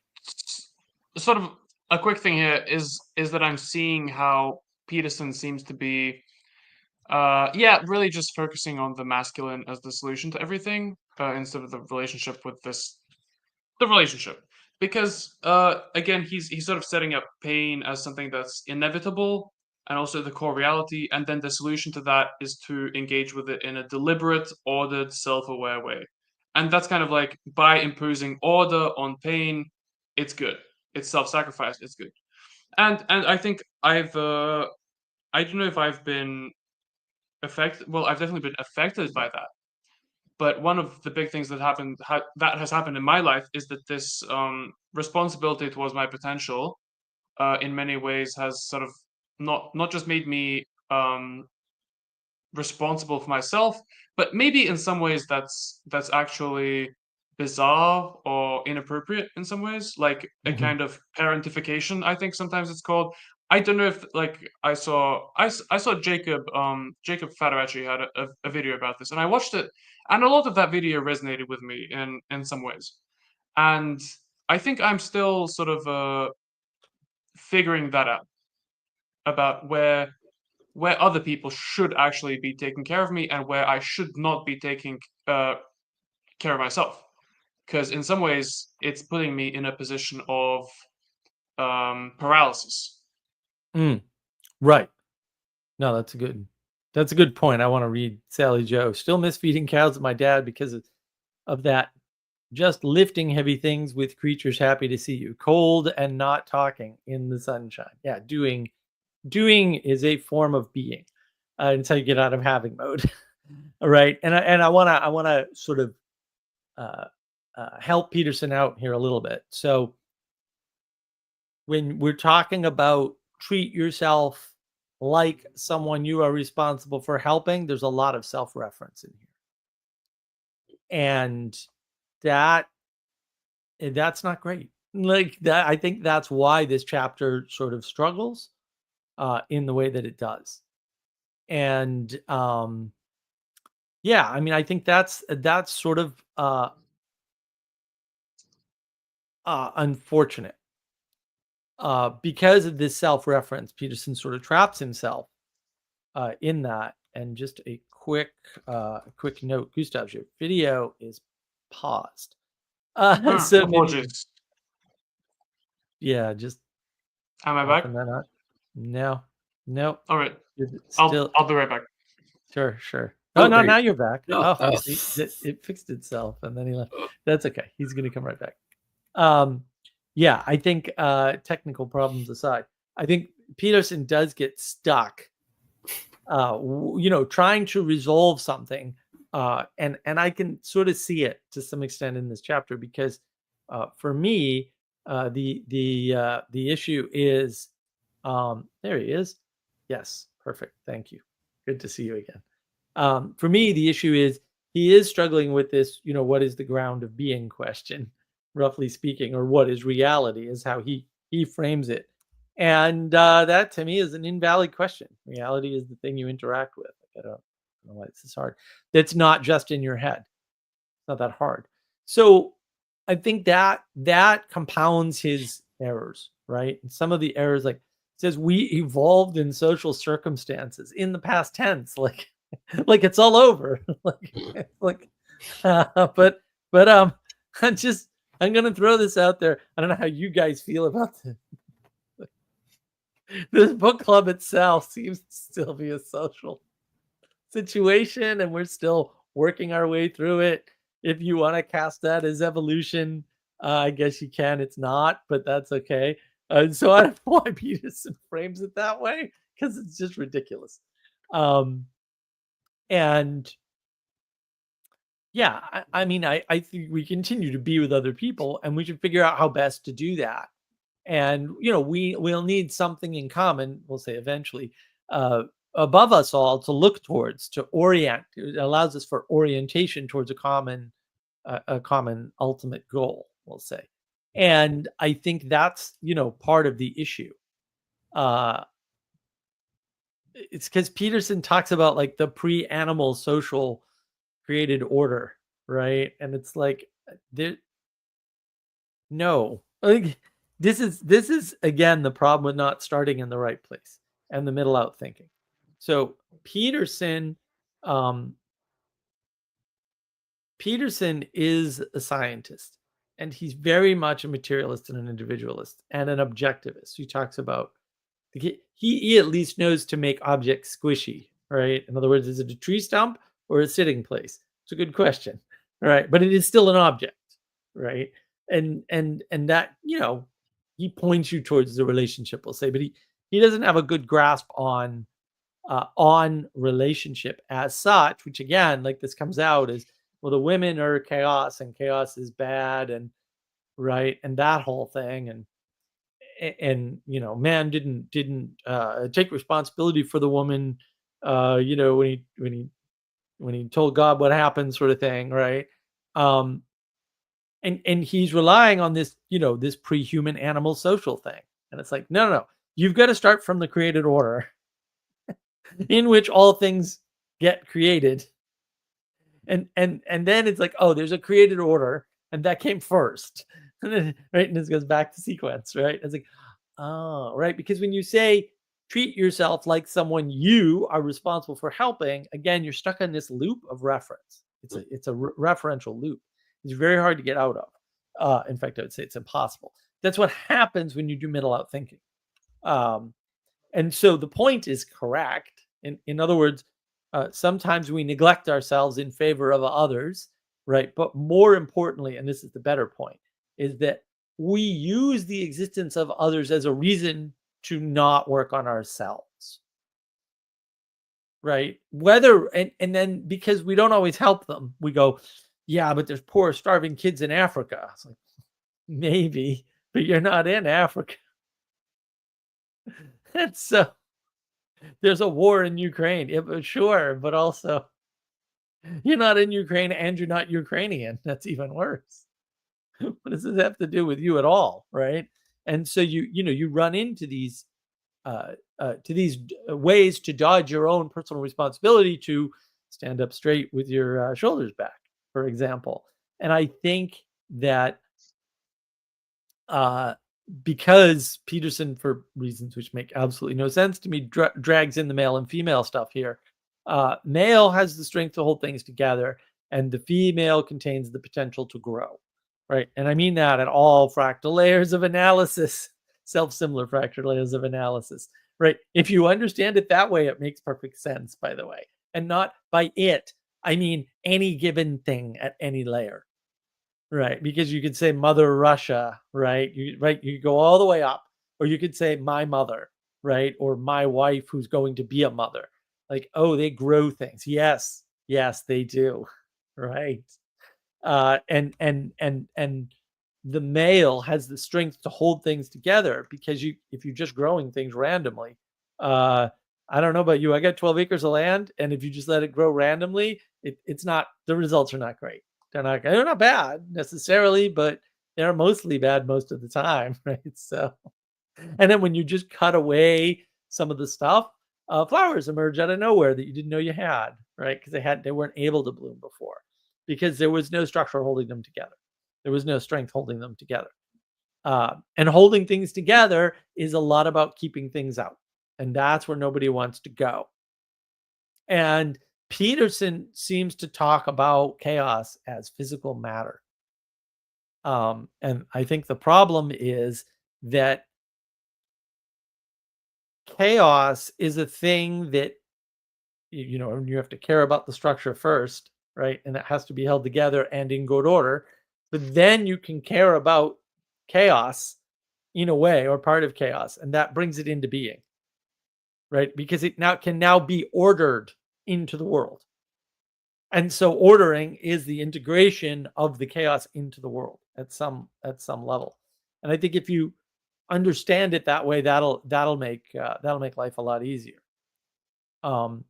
sort of a quick thing here is that I'm seeing how Peterson seems to be, yeah, really just focusing on the masculine as the solution to everything, instead of the relationship with the relationship. Because again, he's sort of setting up pain as something that's inevitable and also the core reality, and then the solution to that is to engage with it in a deliberate, ordered, self-aware way. And that's kind of like, by imposing order on pain, it's good. It's self-sacrifice, it's good. And I think I don't know if I've been affected. Well, I've definitely been affected by that. But one of the big things that that has happened in my life is that this responsibility towards my potential, in many ways, has sort of not just made me responsible for myself, but maybe in some ways that's actually bizarre or inappropriate in some ways, like a Mhm. kind of parentification, I think sometimes it's called. I don't know if, like, I saw Jacob Federici had a video about this, and I watched it, and a lot of that video resonated with me in some ways. And I think I'm still sort of figuring that out, about where other people should actually be taking care of me and where I should not be taking care of myself. Because in some ways, it's putting me in a position of paralysis. Right. No, that's a good point. I want to read Sally Joe. Still miss feeding cows with my dad because of that. Just lifting heavy things with creatures happy to see you. Cold and not talking in the sunshine. Yeah, doing is a form of being. It's how you get out of having mode. All right. And I wanna sort of uh, help Peterson out here a little bit. So when we're talking about treat yourself like someone you are responsible for helping, there's a lot of self-reference in here. And that's not great. Like that, I think that's why this chapter sort of struggles in the way that it does. And yeah, I mean, I think that's sort of unfortunate. Because of this self-reference, Peterson sort of traps himself in that. And just a quick note, Gustav, your video is paused. So maybe, Apologies. yeah, just Am I back? open that up. No, All right. still. I'll be right back. Sure. Oh, Oh no, there you now you're back. go. Oh, Oh. see, it fixed itself, and then he left. Oh. That's okay. He's gonna come right back. Yeah, I think technical problems aside, I think Peterson does get stuck. Trying to resolve something, and I can sort of see it to some extent in this chapter because, for me, the issue is, there he is. Yes, perfect. Thank you. Good to see you again. For me, the issue is he is struggling with this, what is the ground of being question, roughly speaking, or what is reality is how he frames it. And that to me is an invalid question. Reality is the thing you interact with. Like, I don't know why this is hard. That's not just in your head. It's not that hard. So I think that compounds his errors, right? And some of the errors, like, it says we evolved in social circumstances in the past tense, like like it's all over. But I'm gonna throw this out there. I don't know how you guys feel about this book club itself seems to still be a social situation, and we're still working our way through it. If you want to cast that as evolution, I guess you can. It's not, but that's okay. So I don't know why Peterson frames it that way because it's just ridiculous. And yeah, I mean, I think we continue to be with other people, and we should figure out how best to do that. And we'll need something in common. We'll say eventually, above us all, to look towards, to orient. It allows us for orientation towards a common ultimate goal. We'll say, and I think that's part of the issue. It's because Peterson talks about like the pre-animal social created order, right? And it's like no, like this is again the problem with not starting in the right place and the middle out thinking. So Peterson is a scientist, and he's very much a materialist and an individualist and an objectivist. He talks about he at least knows to make objects squishy, right? In other words, is it a tree stump or a sitting place? It's a good question, right? But it is still an object, right? And that he points you towards the relationship, we'll say, but he doesn't have a good grasp on relationship as such. Which again, like this comes out as well, the women are chaos and chaos is bad, and right, and that whole thing, and man didn't take responsibility for the woman, when he told God what happened, sort of thing, right? And he's relying on this this pre-human animal social thing, and it's like no, you've got to start from the created order in which all things get created, and then it's like, oh, there's a created order, and that came first. Right, and this goes back to sequence, right? It's like, oh, right, because when you say treat yourself like someone you are responsible for helping, again, you're stuck in this loop of reference. It's a referential loop. It's very hard to get out of. In fact, I would say it's impossible. That's what happens when you do middle out thinking. And so the point is correct. In other words, sometimes we neglect ourselves in favor of others, right? But more importantly, and this is the better point, is that we use the existence of others as a reason to not work on ourselves, right? And then because we don't always help them, we go, yeah, but there's poor starving kids in Africa. It's like, maybe, but you're not in Africa. And so there's a war in Ukraine. Yeah, but sure, but also you're not in Ukraine and you're not Ukrainian. That's even worse. What does this have to do with you at all, right? And so you run into these ways to dodge your own personal responsibility to stand up straight with your shoulders back, for example. And I think that because Peterson, for reasons which make absolutely no sense to me, drags in the male and female stuff here. Male has the strength to hold things together, and the female contains the potential to grow, right? And I mean that at all fractal layers of analysis, self-similar fractal layers of analysis, right? If you understand it that way, it makes perfect sense, by the way. And not by it, I mean any given thing at any layer. Right, because you could say Mother Russia, right? You go all the way up, or you could say my mother, right? Or my wife who's going to be a mother. Like, oh, they grow things. Yes, they do, right? And the male has the strength to hold things together because if you're just growing things randomly, I don't know about you. I got 12 acres of land, and if you just let it grow randomly, it's not, the results are not great. They're not bad necessarily, but they're mostly bad most of the time, right? So, and then when you just cut away some of the stuff, flowers emerge out of nowhere that you didn't know you had, right? Because they weren't able to bloom before because there was no structure holding them together. There was no strength holding them together. And holding things together is a lot about keeping things out, and that's where nobody wants to go. And Peterson seems to talk about chaos as physical matter. And I think the problem is that chaos is a thing that, you have to care about the structure first, right? And it has to be held together and in good order. But then you can care about chaos in a way, or part of chaos, and that brings it into being, right? Because it can now be ordered into the world. And so ordering is the integration of the chaos into the world at some level. And I think if you understand it that way, that'll make life a lot easier. And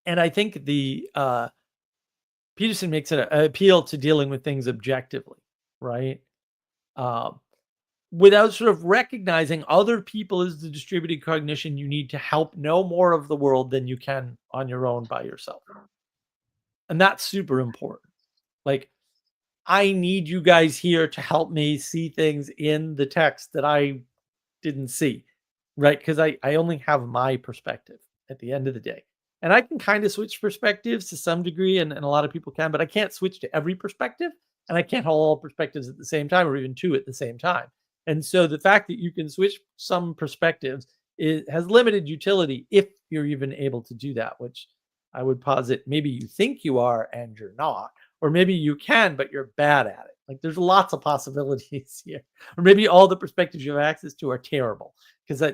I think the Peterson makes an appeal to dealing with things objectively, right? Without sort of recognizing other people as the distributed cognition you need to help know more of the world than you can on your own by yourself. And that's super important. Like, I need you guys here to help me see things in the text that I didn't see, right? Because I only have my perspective at the end of the day. And I can kind of switch perspectives to some degree, and a lot of people can, but I can't switch to every perspective, and I can't hold all perspectives at the same time, or even two at the same time. And so the fact that you can switch some perspectives has limited utility if you're even able to do that, which I would posit maybe you think you are and you're not, or maybe you can, but you're bad at it. Like, there's lots of possibilities here. Or maybe all the perspectives you have access to are terrible, because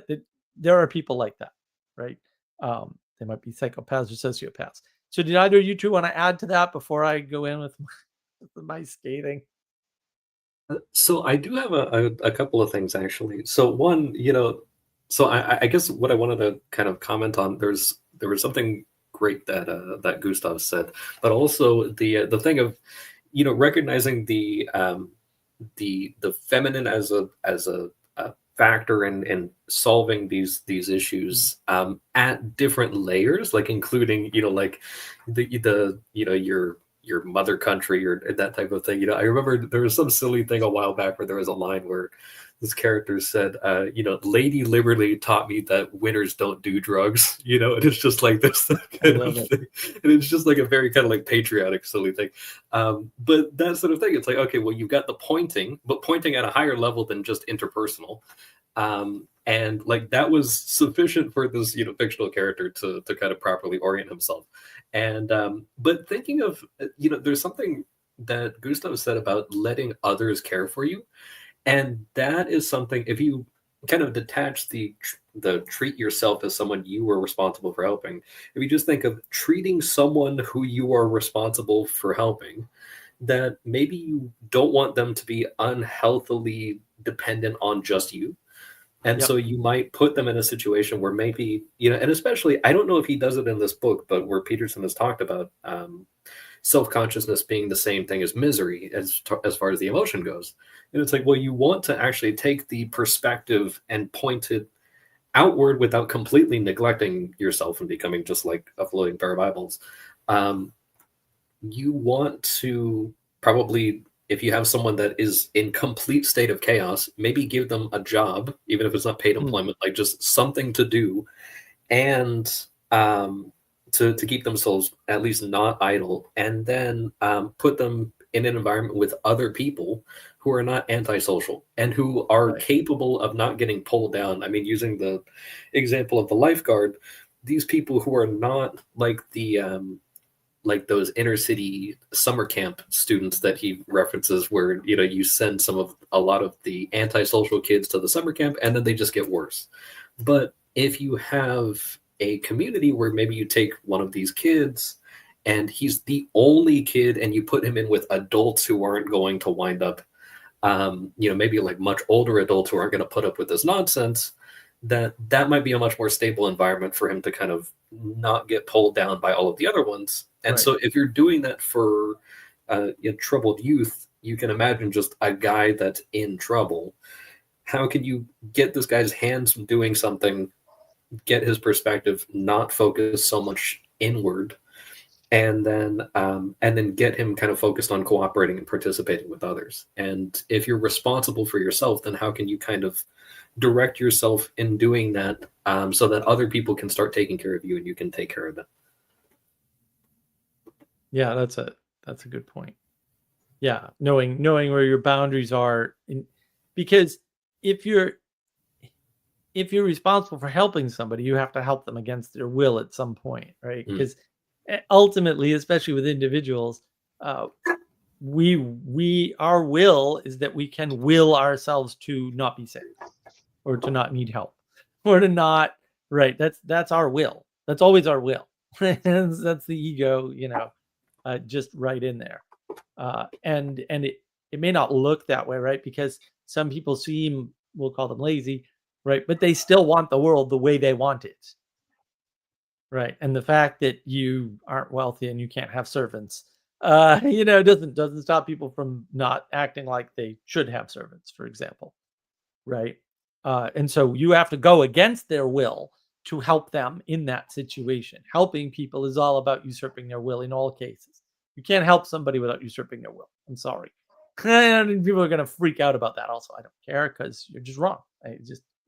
there are people like that, right? They might be psychopaths or sociopaths. So did either of you two want to add to that before I go in with my skating? So I do have a couple of things, actually. So one, so I guess what I wanted to kind of comment on, there was something great that Gustav said, but also the thing of, recognizing the feminine as a factor in solving these issues at different layers, like including, like your mother country or that type of thing. I remember there was some silly thing a while back where there was a line where this character said, Lady Liberty taught me that winners don't do drugs, and it's just like this kind of thing. And it's just like a very kind of like patriotic, silly thing. But that sort of thing, it's like, okay, well, you've got the pointing, but pointing at a higher level than just interpersonal. And like that was sufficient for this fictional character to kind of properly orient himself. And but thinking of there's something that Gustav said about letting others care for you, and that is something, if you kind of detach the treat yourself as someone you were responsible for helping, if you just think of treating someone who you are responsible for helping, that maybe you don't want them to be unhealthily dependent on just you. And Yep. so you might put them in a situation where maybe, and especially, I don't know if he does it in this book, but where Peterson has talked about self-consciousness being the same thing as misery as far as the emotion goes. And it's like, well, you want to actually take the perspective and point it outward without completely neglecting yourself and becoming just like a floating pair of eyeballs. You want to probably, if you have someone that is in complete state of chaos, maybe give them a job, even if it's not paid employment, like just something to do, and to keep themselves at least not idle, and then put them in an environment with other people who are not antisocial and who are capable of not getting pulled down. I mean, using the example of the lifeguard, these people who are not like the like those inner city summer camp students that he references, where you send a lot of the antisocial kids to the summer camp and then they just get worse. But if you have a community where maybe you take one of these kids and he's the only kid and you put him in with adults who aren't going to wind up maybe like much older adults who aren't going to put up with this nonsense, that might be a much more stable environment for him to kind of not get pulled down by all of the other ones. And so if you're doing that for troubled youth, you can imagine just a guy that's in trouble. How can you get this guy's hands doing something, get his perspective, not focus so much inward, and then get him kind of focused on cooperating and participating with others? And if you're responsible for yourself, then how can you kind of direct yourself in doing that, so that other people can start taking care of you and you can take care of them? Yeah, that's a good point. Yeah, knowing where your boundaries are, because if you're responsible for helping somebody, you have to help them against their will at some point, right? Because ultimately, especially with individuals, our will is that we can will ourselves to not be safe, or to not need help, or to not, right? That's our will. That's always our will. That's the ego, just right in there. And it may not look that way, right? Because some people seem, we'll call them lazy, right? But they still want the world the way they want it, right? And the fact that you aren't wealthy and you can't have servants, doesn't stop people from not acting like they should have servants, for example, right? And so you have to go against their will to help them in that situation. Helping people is all about usurping their will in all cases. You can't help somebody without usurping their will. I'm sorry. And people are going to freak out about that. Also, I don't care, because you're just wrong.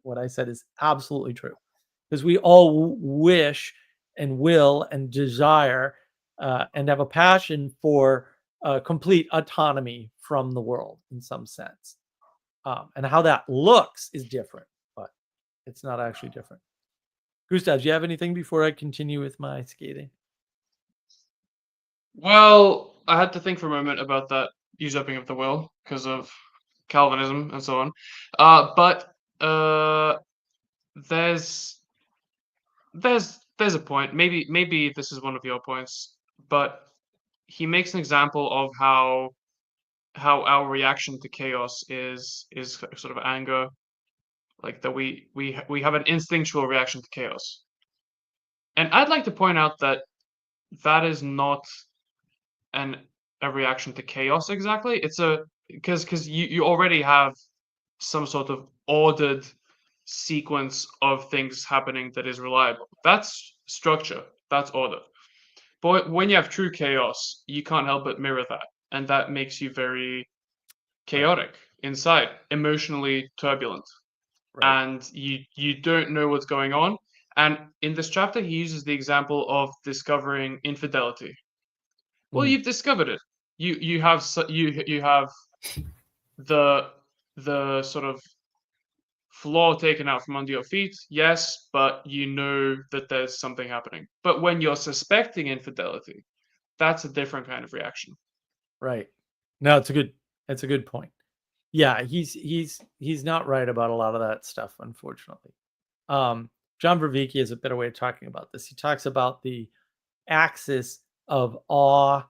What I said is absolutely true, because we all wish and will and desire and have a passion for complete autonomy from the world in some sense. And how that looks is different, but it's not actually different. Gustav, do you have anything before I continue with my skating? Well, I had to think for a moment about that usurping of the will because of Calvinism and so on. But there's a point. Maybe this is one of your points, but he makes an example of how our reaction to chaos is sort of anger, like that we have an instinctual reaction to chaos. And I'd like to point out that that is not a reaction to chaos exactly. It's because you already have some sort of ordered sequence of things happening that is reliable. That's structure, that's order. But when you have true chaos, you can't help but mirror that, and that makes you very chaotic inside, emotionally turbulent. Right. And you don't know what's going on. And in this chapter, he uses the example of discovering infidelity. Well, you've discovered it. You have the sort of floor taken out from under your feet, yes, but you know that there's something happening. But when you're suspecting infidelity, that's a different kind of reaction. Right. No, it's a good point. Yeah, he's not right about a lot of that stuff, unfortunately. John Vervaeke has a better way of talking about this. He talks about the axis of awe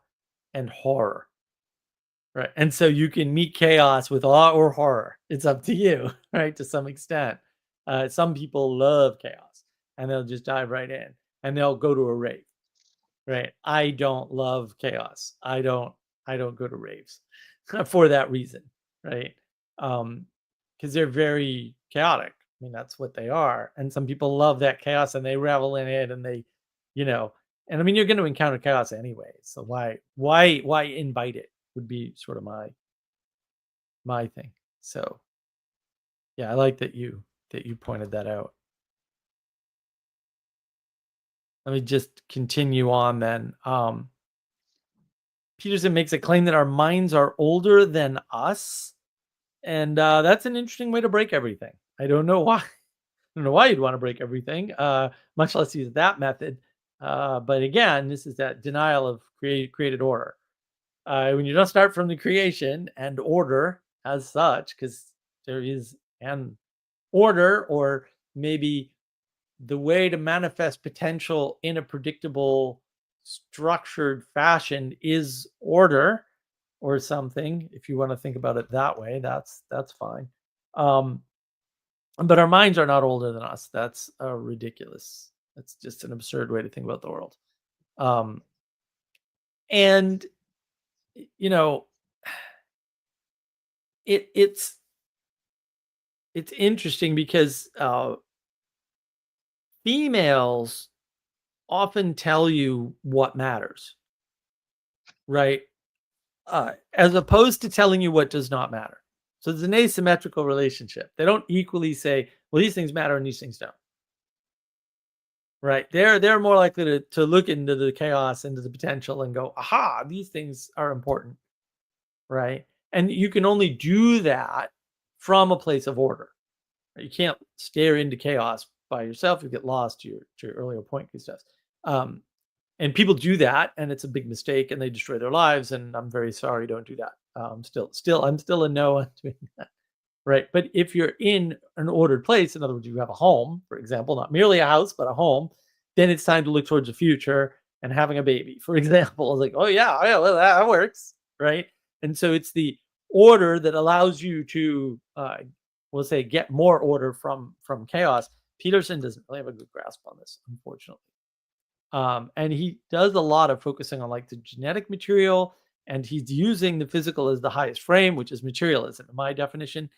and horror. Right. And so you can meet chaos with awe or horror. It's up to you, right? To some extent. Some people love chaos and they'll just dive right in and they'll go to a rave. Right. I don't love chaos. I don't go to raves for that reason. Right. Because they're very chaotic. I mean, that's what they are. And some people love that chaos and they revel in it and they, you know, and I mean you're going to encounter chaos anyway. So why invite it would be sort of my thing. So yeah, I like that you pointed that out. Let me just continue on then. Peterson makes a claim that our minds are older than us. And that's an interesting way to break everything. I don't know why. I don't know why you'd want to break everything, much less use that method. But again, this is that denial of created order. When you don't start from the creation and order as such, because there is an order, or maybe the way to manifest potential in a predictable, structured fashion is order or something. If you want to think about it that way, that's fine. But our minds are not older than us. That's ridiculous. That's just an absurd way to think about the world. And you know, it's interesting because females often tell you what matters, right? As opposed to telling you what does not matter. So there's an asymmetrical relationship. They don't equally say, well, these things matter and these things don't. Right? They're more likely to look into the chaos, into the potential and go, aha, these things are important. Right? And you can only do that from a place of order. You can't stare into chaos by yourself. You get lost to your earlier point, Gustav. And people do that, and it's a big mistake, and they destroy their lives. And I'm very sorry, don't do that. I'm still a no on doing that, right? But if you're in an ordered place, in other words, you have a home, for example, not merely a house, but a home, then it's time to look towards the future and having a baby, for example. It's like, oh yeah, well, that works, right? And so it's the order that allows you to, we'll say, get more order from chaos. Peterson doesn't really have a good grasp on this, unfortunately. And he does a lot of focusing on like the genetic material, and he's using the physical as the highest frame, which is materialism in my definition.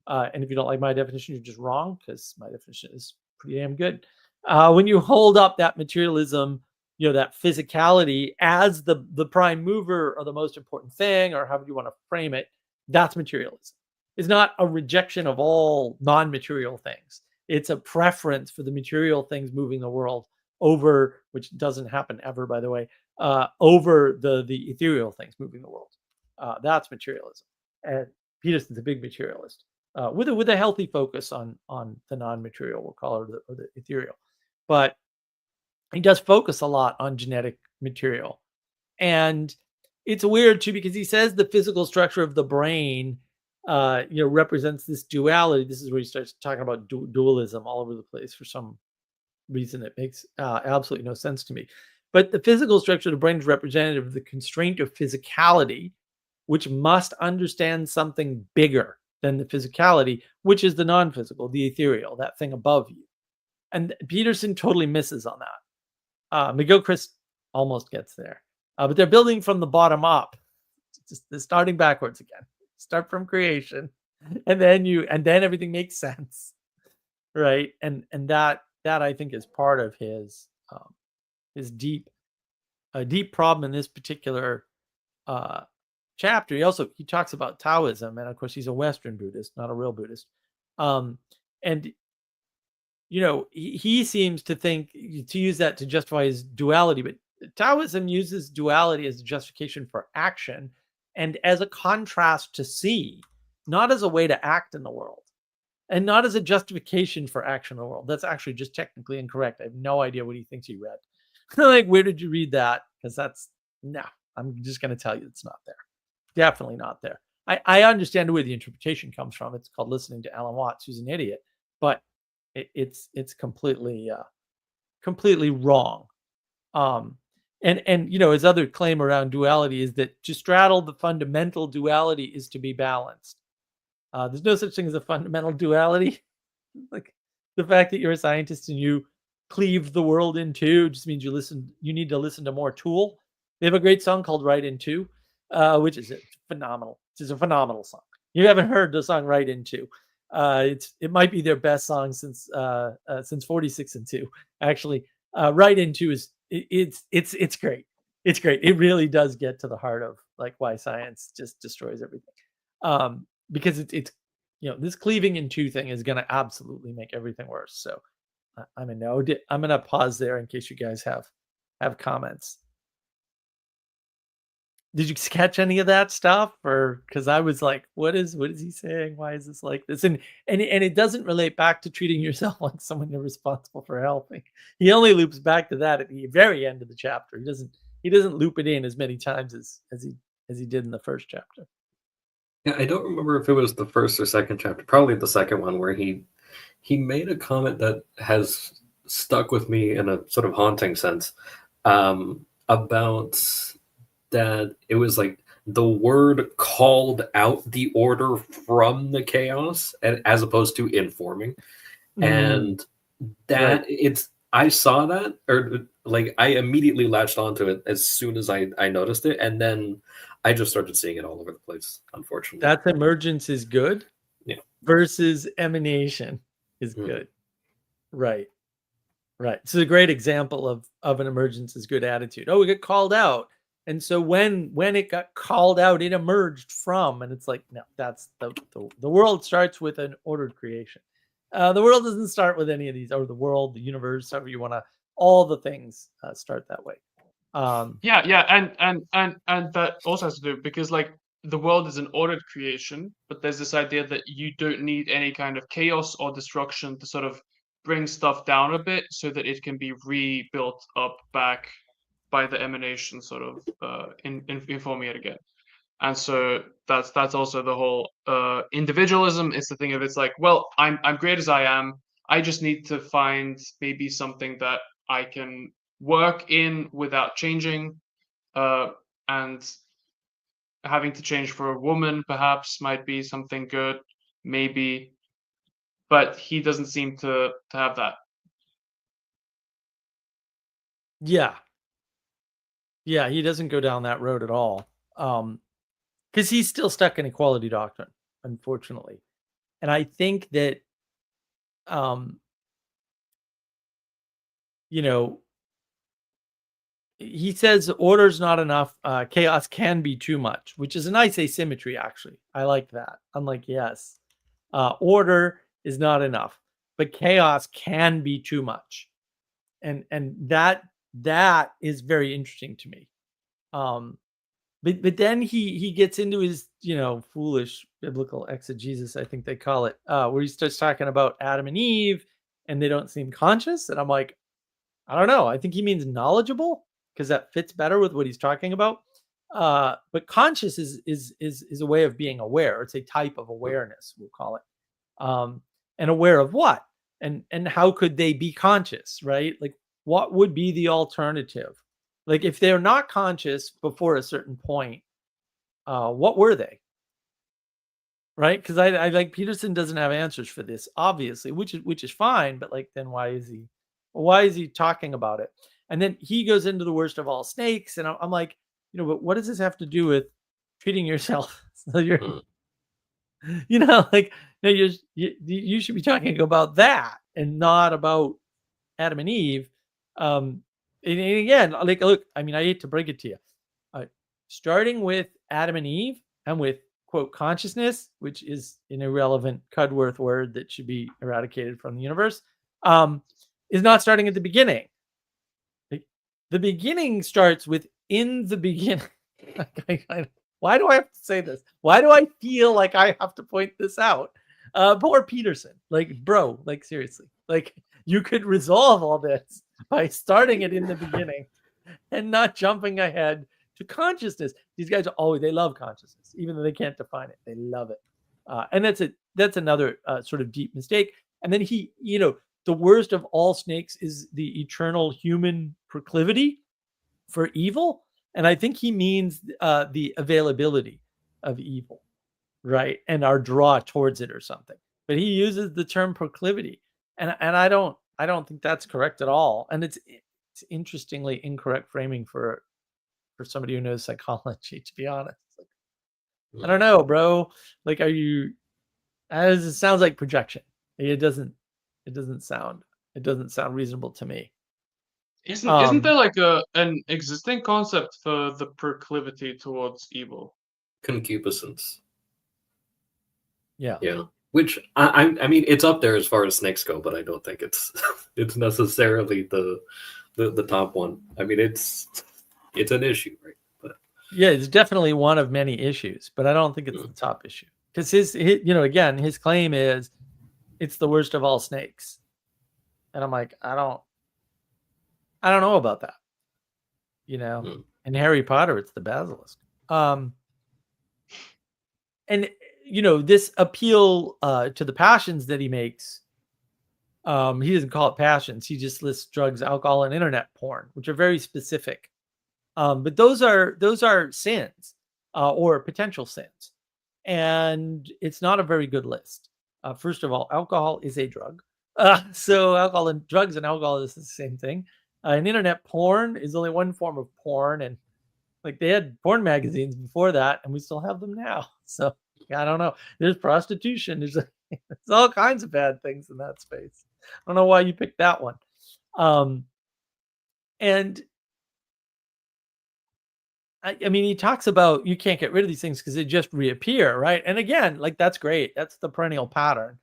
And if you don't like my definition, you're just wrong, because my definition is pretty damn good. When you hold up that materialism, you know, that physicality as the prime mover or the most important thing, or however you want to frame it, that's materialism. It's not a rejection of all non-material things. It's a preference for the material things moving the world over, which doesn't happen ever, by the way, over the ethereal things moving the world. That's materialism. And Peterson's a big materialist with a healthy focus on the non-material, we'll call it, or the ethereal. But he does focus a lot on genetic material. And it's weird too, because he says the physical structure of the brain represents this duality. This is where he starts talking about dualism all over the place for some reason that makes absolutely no sense to me. But the physical structure of the brain is representative of the constraint of physicality, which must understand something bigger than the physicality, which is the non-physical, the ethereal, that thing above you. And Peterson totally misses on that. McGilchrist almost gets there. But they're building from the bottom up. Just starting backwards again. Start from creation, and then everything makes sense, right? And that I think is part of his deep problem in this particular chapter. He talks about Taoism, and of course he's a Western Buddhist, not a real Buddhist. And you know, he seems to think to use that to justify his duality, but Taoism uses duality as a justification for action and as a contrast to see, not as a way to act in the world. and not as a justification for action in the world. That's actually just technically incorrect. I have no idea what he thinks he read. Like, where did you read that? Because that's no. I'm just going to tell you it's not there. Definitely not there. I understand where the interpretation comes from. It's called listening to Alan Watts, who's an idiot, but it's completely completely wrong. And his other claim around duality is that to straddle the fundamental duality is to be balanced. There's no such thing as a fundamental duality. Like, the fact that you're a scientist and you cleave the world in two just means you need to listen to more Tool. They have a great song called Right in Two, which is phenomenal. It's a phenomenal song. You haven't heard the song Right in Two. It might be their best song since 46 and 2. Actually, Right in Two is it's great. It's great. It really does get to the heart of like why science just destroys everything. Because it's this cleaving in two thing is going to absolutely make everything worse. So I'm a no. I'm going to pause there in case you guys have comments. Did you catch any of that stuff? Or because I was like, what is he saying? Why is this like this? And it doesn't relate back to treating yourself like someone you're responsible for helping. He only loops back to that at the very end of the chapter. He doesn't loop it in as many times as he did in the first chapter. Yeah, I don't remember if it was the first or second chapter, probably the second one, where he made a comment that has stuck with me in a sort of haunting sense, about that it was like the word called out the order from the chaos, as opposed to informing. And that I saw that, or like I immediately latched onto it as soon as I noticed it, and then I just started seeing it all over the place, unfortunately. That's emergence is good, yeah, versus emanation is good. Right. So a great example of an emergence is good attitude. Oh, we got called out. And so when it got called out, it emerged from, and it's like, no, that's the world starts with an ordered creation. The world doesn't start with any of these, or the world, the universe, however you want to, all the things start that way. And that also has to do because like the world is an ordered creation, but there's this idea that you don't need any kind of chaos or destruction to sort of bring stuff down a bit so that it can be rebuilt up back by the emanation sort of informing it again. And so that's also the whole individualism is the thing of it's like, well, I'm great as I am. I just need to find maybe something that I can work in without changing, and having to change for a woman perhaps might be something good, maybe, but he doesn't seem to have that. Yeah, he doesn't go down that road at all, because he's still stuck in equality doctrine, unfortunately. And I think that he says order's not enough, chaos can be too much, which is a nice asymmetry, actually. I like that. I'm like, yes, order is not enough, but chaos can be too much. And that is very interesting to me. But then he gets into his, foolish biblical exegesis, I think they call it, where he starts talking about Adam and Eve and they don't seem conscious. And I'm like, I don't know. I think he means knowledgeable, because that fits better with what he's talking about. But conscious is a way of being aware. It's a type of awareness, we'll call it. And aware of what? And how could they be conscious, right? Like, what would be the alternative? Like, if they're not conscious before a certain point, what were they? Right? Because I like Peterson doesn't have answers for this, obviously, which is fine. But like, then why is he talking about it? And then he goes into the worst of all snakes, and I'm like, but what does this have to do with treating yourself? So you're, like, no, you should be talking about that and not about Adam and Eve. And again, like, look, I mean, I hate to break it to you, starting with Adam and Eve and with quote consciousness, which is an irrelevant Cudworth word that should be eradicated from the universe, is not starting at the beginning. The beginning starts with in the beginning. Why do I have to say this? Why do I feel like I have to point this out? Poor Peterson. Like, bro, like seriously. Like you could resolve all this by starting it in the beginning and not jumping ahead to consciousness. These guys are always, they love consciousness, even though they can't define it. They love it. And that's another sort of deep mistake. And then he, the worst of all snakes is the eternal human proclivity for evil. And I think he means the availability of evil, right? And our draw towards it or something. But he uses the term proclivity. And I don't think that's correct at all. And it's interestingly incorrect framing for somebody who knows psychology, to be honest. Like, I don't know, bro. Like, it sounds like projection. It doesn't sound reasonable to me. Isn't there like an existing concept for the proclivity towards evil? Concupiscence. Yeah. Which I mean, it's up there as far as snakes go, but I don't think it's it's necessarily the top one. I mean, it's an issue, right? But yeah, it's definitely one of many issues, but I don't think it's the top issue because his again, his claim is it's the worst of all snakes, and I'm like, I don't know about that, In Harry Potter, it's the basilisk, and this appeal to the passions that he makes. He doesn't call it passions. He just lists drugs, alcohol, and internet porn, which are very specific. But those are sins or potential sins, and it's not a very good list. First of all, alcohol is a drug, so alcohol and drugs and alcohol is the same thing. And internet porn is only one form of porn, and like they had porn magazines before that, and we still have them now. So I don't know. There's prostitution. There's all kinds of bad things in that space. I don't know why you picked that one. And I mean, he talks about you can't get rid of these things because they just reappear, right? And again, like that's great. That's the perennial pattern.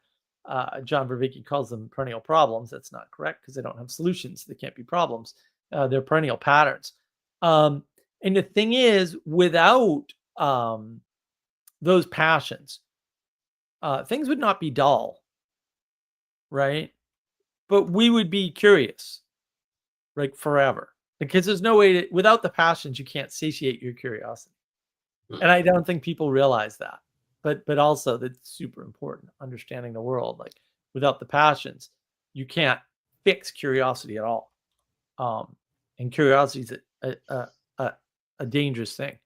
John Vervaeke calls them perennial problems. That's not correct because they don't have solutions. They can't be problems. They're perennial patterns. And the thing is, without those passions, things would not be dull, right? But we would be curious, like forever. Because there's no way without the passions, you can't satiate your curiosity. And I don't think people realize that. But also that's super important, understanding the world. Like without the passions, you can't fix curiosity at all. And curiosity is a dangerous thing.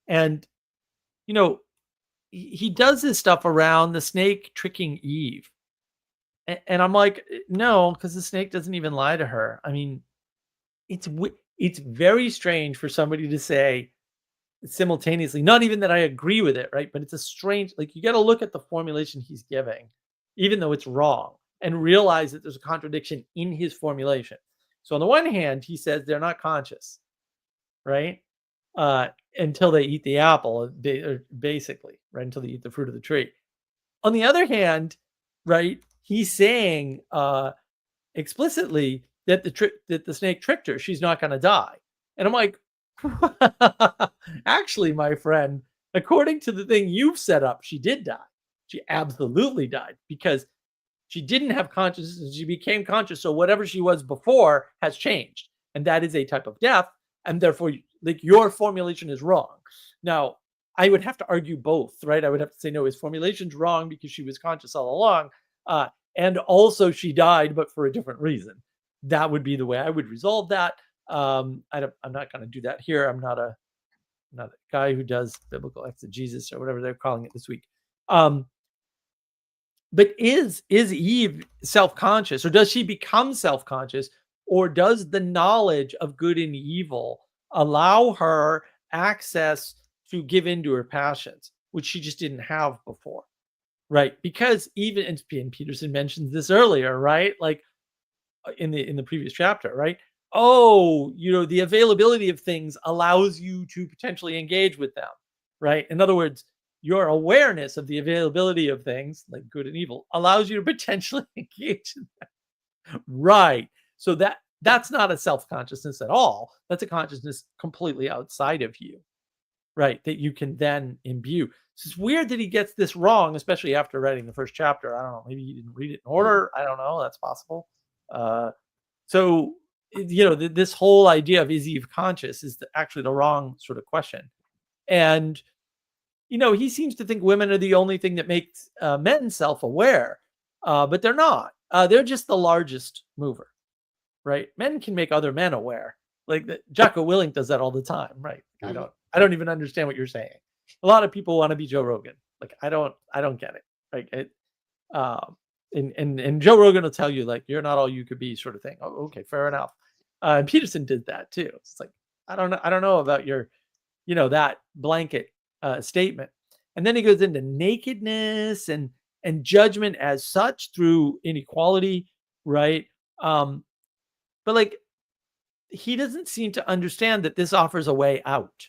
And, he does this stuff around the snake tricking Eve. And I'm like, no, because the snake doesn't even lie to her. I mean, it's very strange for somebody to say simultaneously, not even that I agree with it, right? But it's a strange, like you got to look at the formulation he's giving, even though it's wrong, and realize that there's a contradiction in his formulation. So on the one hand, he says they're not conscious, right? Until they eat the apple, basically, right? Until they eat the fruit of the tree. On the other hand, right, he's saying explicitly that the snake tricked her. She's not going to die. And I'm like, actually, my friend, according to the thing you've set up, she did die. She absolutely died because she didn't have consciousness. She became conscious. So whatever she was before has changed. And that is a type of death. And therefore, like your formulation is wrong. Now, I would have to argue both, right? I would have to say, no, his formulation's wrong because she was conscious all along. And also she died, but for a different reason. That would be the way I would resolve that. I'm not going to do that here. I'm not a guy who does biblical exegesis or whatever they're calling it this week. But is Eve self-conscious, or does she become self-conscious, or does the knowledge of good and evil allow her access to give into her passions, which she just didn't have before, right? Because even, and Peterson mentions this earlier, right? Like in the previous chapter, right? Oh, the availability of things allows you to potentially engage with them, right? In other words, your awareness of the availability of things like good and evil allows you to potentially engage in them, right? So that's not a self-consciousness at all. That's a consciousness completely outside of you. right, that you can then imbue. So it's weird that he gets this wrong, especially after writing the first chapter. I don't know, maybe he didn't read it in order. I don't know, that's possible. So, this whole idea of is Eve conscious is actually the wrong sort of question. And, he seems to think women are the only thing that makes men self-aware, but they're not. They're just the largest mover, right? Men can make other men aware. Like Jocko Willink does that all the time, right? I don't even understand what you're saying. A lot of people want to be Joe Rogan. Like I don't get it. Like and Joe Rogan will tell you like you're not all you could be, sort of thing. Oh, okay, fair enough. And Peterson did that too. It's like I don't know about your, that blanket statement. And then he goes into nakedness and judgment as such through inequality, right? But like he doesn't seem to understand that this offers a way out.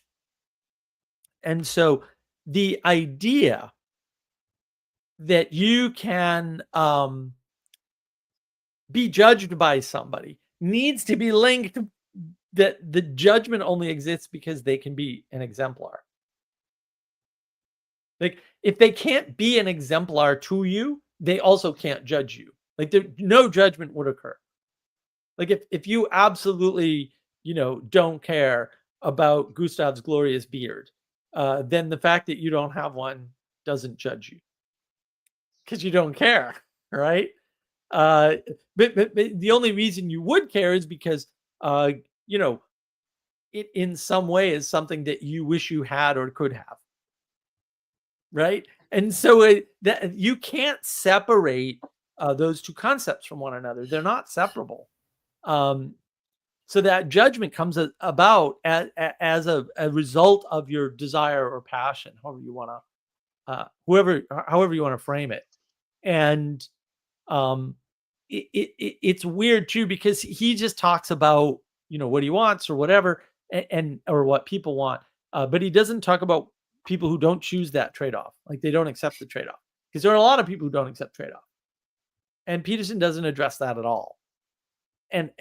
And so the idea that you can be judged by somebody needs to be linked that the judgment only exists because they can be an exemplar. Like if they can't be an exemplar to you, they also can't judge you. Like no judgment would occur. Like if you absolutely, don't care about Gustav's glorious beard, then the fact that you don't have one doesn't judge you because you don't care, right? But the only reason you would care is because, it in some way is something that you wish you had or could have, right? And so that you can't separate those two concepts from one another. They're not separable. So that judgment comes about as a result of your desire or passion, however you want to, however you want to frame it. And it's weird too because he just talks about what he wants or whatever, and or what people want, but he doesn't talk about people who don't choose that trade-off, like they don't accept the trade-off, because there are a lot of people who don't accept trade-off, and Peterson doesn't address that at all. And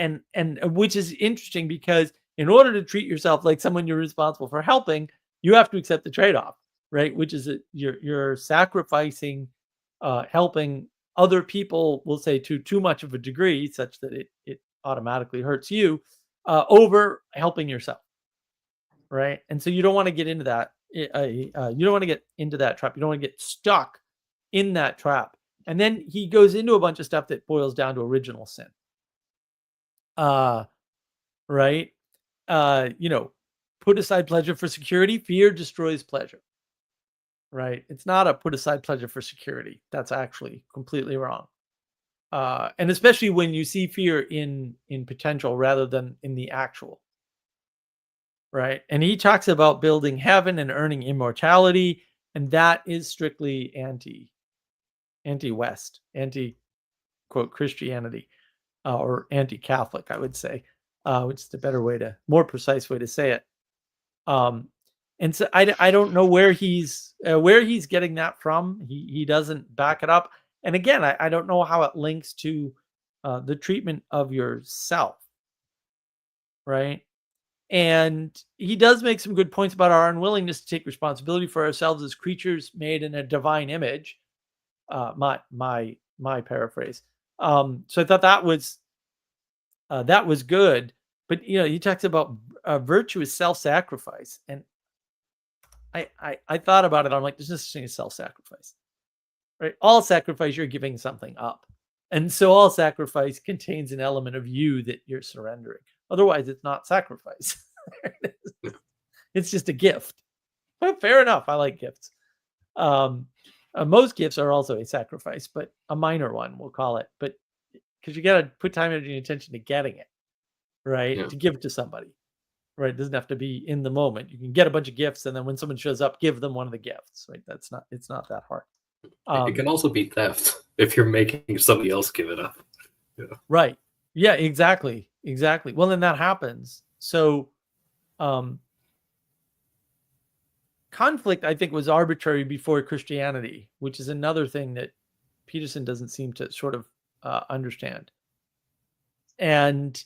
which is interesting because in order to treat yourself like someone you're responsible for helping, you have to accept the trade-off, right? Which is that you're sacrificing helping other people, we'll say to too much of a degree such that it automatically hurts you over helping yourself, right? And so you don't want to get into that. You don't want to get into that trap. You don't want to get stuck in that trap. And then he goes into a bunch of stuff that boils down to original sin. Right? Put aside pleasure for security. Fear destroys pleasure. Right? It's not a put aside pleasure for security. That's actually completely wrong. And especially when you see fear in potential rather than in the actual. Right? And he talks about building heaven and earning immortality, and that is strictly anti-West, anti-quote Christianity. Or anti-Catholic, I would say, which is the more precise way to say it. And so I don't know where he's getting that from. He doesn't back it up. And again, I don't know how it links to the treatment of yourself, right? And he does make some good points about our unwillingness to take responsibility for ourselves as creatures made in a divine image. My paraphrase. So I thought that was good, but he talks about virtuous self-sacrifice, and I thought about it. I'm like, there's no such thing as self-sacrifice, right? All sacrifice, you're giving something up, and so all sacrifice contains an element of you that you're surrendering. Otherwise, it's not sacrifice. It's just a gift. Well, fair enough. I like gifts. Most gifts are also a sacrifice, but a minor one, we'll call it. But because you got to put time, energy, and attention to getting it, right? Yeah. To give it to somebody, right? It doesn't have to be in the moment. You can get a bunch of gifts, and then when someone shows up, give them one of the gifts, right? It's not that hard. It can also be theft if you're making somebody else give it up. Yeah. Right. Yeah, exactly. Well, then that happens. So, conflict, I think, was arbitrary before Christianity, which is another thing that Peterson doesn't seem to sort of understand. And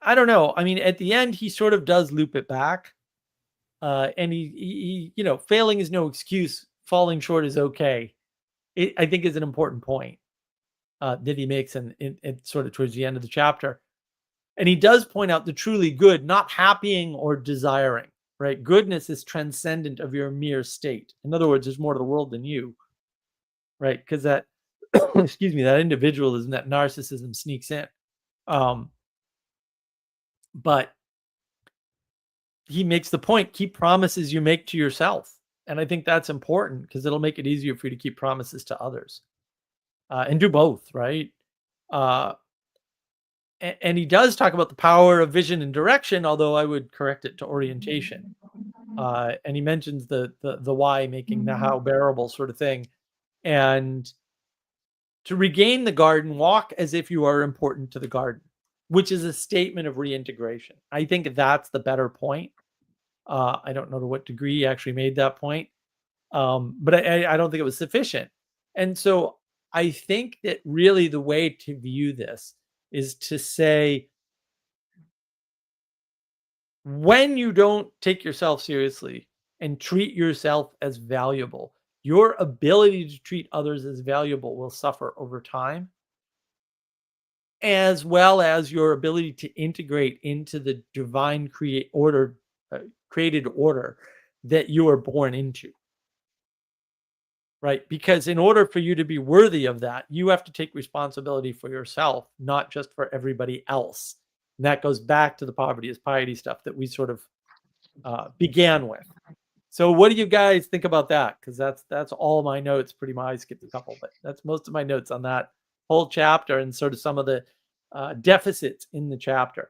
I don't know. I mean, at the end, he sort of does loop it back. and he, you know, failing is no excuse. Falling short is okay. I think is an important point that he makes in sort of towards the end of the chapter. And he does point out the truly good, not happying or desiring, right? Goodness is transcendent of your mere state. In other words, there's more to the world than you, right? Because that, excuse me, that individualism, that narcissism sneaks in. But he makes the point, keep promises you make to yourself. And I think that's important because it'll make it easier for you to keep promises to others and do both, right? And he does talk about the power of vision and direction, although I would correct it to orientation. And he mentions the why making the how bearable sort of thing. And to regain the garden, walk as if you are important to the garden, which is a statement of reintegration. I think that's the better point. I don't know to what degree he actually made that point, but I don't think it was sufficient. And so I think that really the way to view this is to say, when you don't take yourself seriously and treat yourself as valuable, your ability to treat others as valuable will suffer over time, as well as your ability to integrate into the divine created order that you are born into. Right? Because in order for you to be worthy of that, you have to take responsibility for yourself, not just for everybody else. And that goes back to the poverty is piety stuff that we sort of began with. So what do you guys think about that? Because that's all my notes. Pretty much, I skipped a couple, but that's most of my notes on that whole chapter and sort of some of the deficits in the chapter.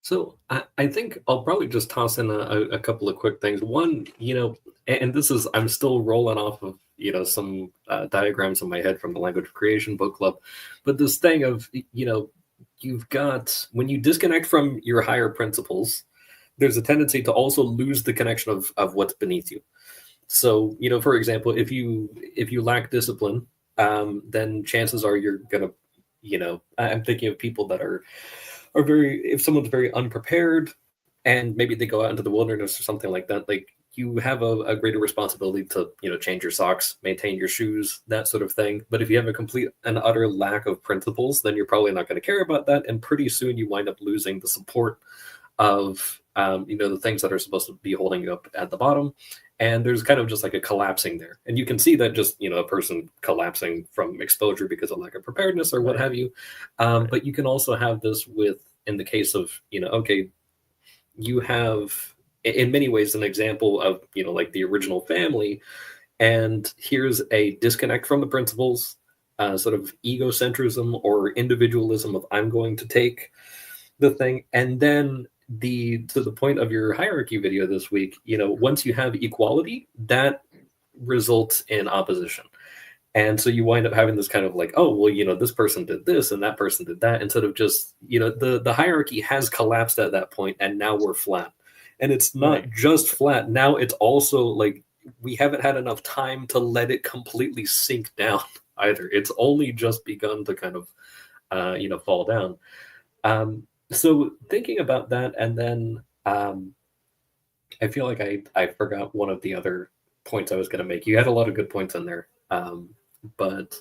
So I think I'll probably just toss in a couple of quick things. One, and this is, I'm still rolling off of, some diagrams in my head from the Language of Creation book club, but this thing of, you've got, when you disconnect from your higher principles, there's a tendency to also lose the connection of what's beneath you. So, for example, if you lack discipline, then chances are you're going to, I'm thinking of people that are very, if someone's very unprepared and maybe they go out into the wilderness or something like that, like you have a greater responsibility to, change your socks, maintain your shoes, that sort of thing. But if you have a complete and utter lack of principles, then you're probably not going to care about that. And pretty soon you wind up losing the support of, the things that are supposed to be holding you up at the bottom. And there's kind of just like a collapsing there. And you can see that just, a person collapsing from exposure because of lack of preparedness or what have you. But you can also have this in the case of, okay, you have in many ways an example of, like the original family. And here's a disconnect from the principles, sort of egocentrism or individualism of I'm going to take the thing. And then to the point of your hierarchy video this week, once you have equality, that results in opposition. And so you wind up having this kind of like, oh, well, this person did this and that person did that, instead of just, the hierarchy has collapsed at that point and now we're flat. And it's not just flat. Now it's also like we haven't had enough time to let it completely sink down either. It's only just begun to kind of, fall down. So thinking about that, and then I feel like I forgot one of the other points I was going to make. You had a lot of good points in there, but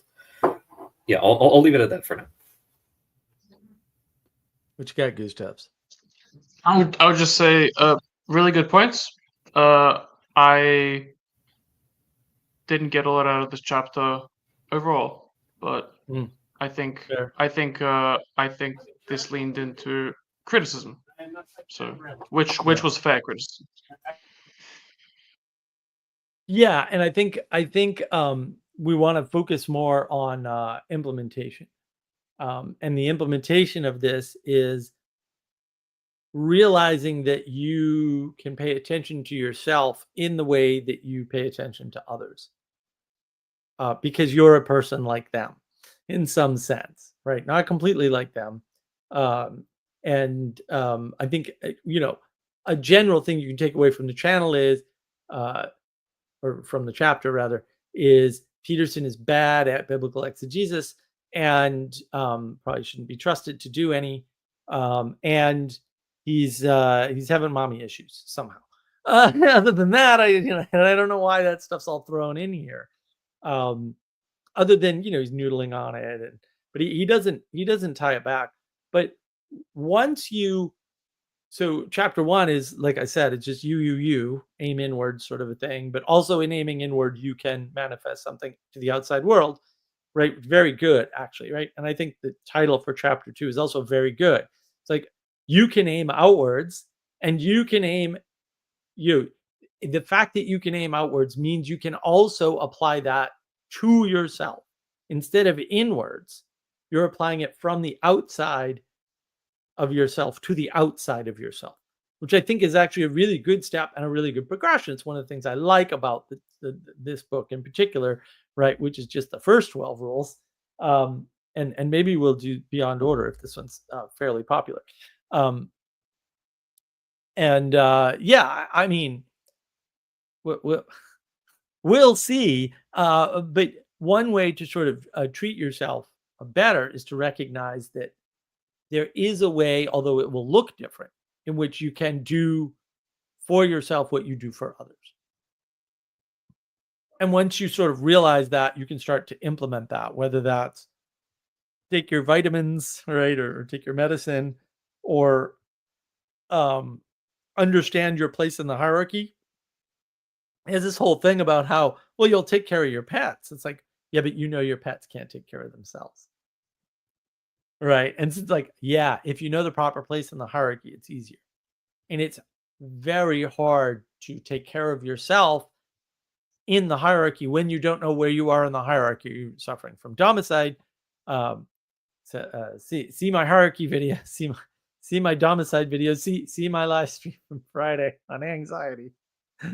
yeah, I'll leave it at that for now. What you got, Goose Tubbs? I would just say really good points. I didn't get a lot out of this chapter overall, but I think this leaned into criticism, so which was fair criticism. Yeah, and I think we want to focus more on implementation, and the implementation of this is realizing that you can pay attention to yourself in the way that you pay attention to others, because you're a person like them in some sense, right? Not completely like them. And I think, a general thing you can take away from the channel is, or from the chapter rather, is Peterson is bad at biblical exegesis and probably shouldn't be trusted to do any. And he's having mommy issues somehow. Other than that, and I don't know why that stuff's all thrown in here. Other than he's noodling on it, but he doesn't tie it back. But once so chapter 1 is, like I said, it's just you aim inward sort of a thing, but also in aiming inward, you can manifest something to the outside world, right? Very good, actually, right? And I think the title for chapter 2 is also very good. It's like you can aim outwards, and you can aim the fact that you can aim outwards means you can also apply that to yourself. Instead of inwards, you're applying it from the outside of yourself to the outside of yourself, which I think is actually a really good step and a really good progression. It's one of the things I like about this book in particular, right? Which is just the first 12 rules. And maybe we'll do Beyond Order if this one's fairly popular. Yeah, I mean, we'll see. But one way to sort of treat yourself better is to recognize that there is a way, although it will look different, in which you can do for yourself what you do for others. And once you sort of realize that, you can start to implement that, whether that's take your vitamins, right, or take your medicine, or understand your place in the hierarchy. There's this whole thing about how, well, you'll take care of your pets. It's like, yeah, but your pets can't take care of themselves. Right. And it's like, yeah, if you know the proper place in the hierarchy, it's easier. And it's very hard to take care of yourself in the hierarchy when you don't know where you are in the hierarchy. You're suffering from domicide. See my hierarchy video. See my domicide video. See my live stream from Friday on anxiety.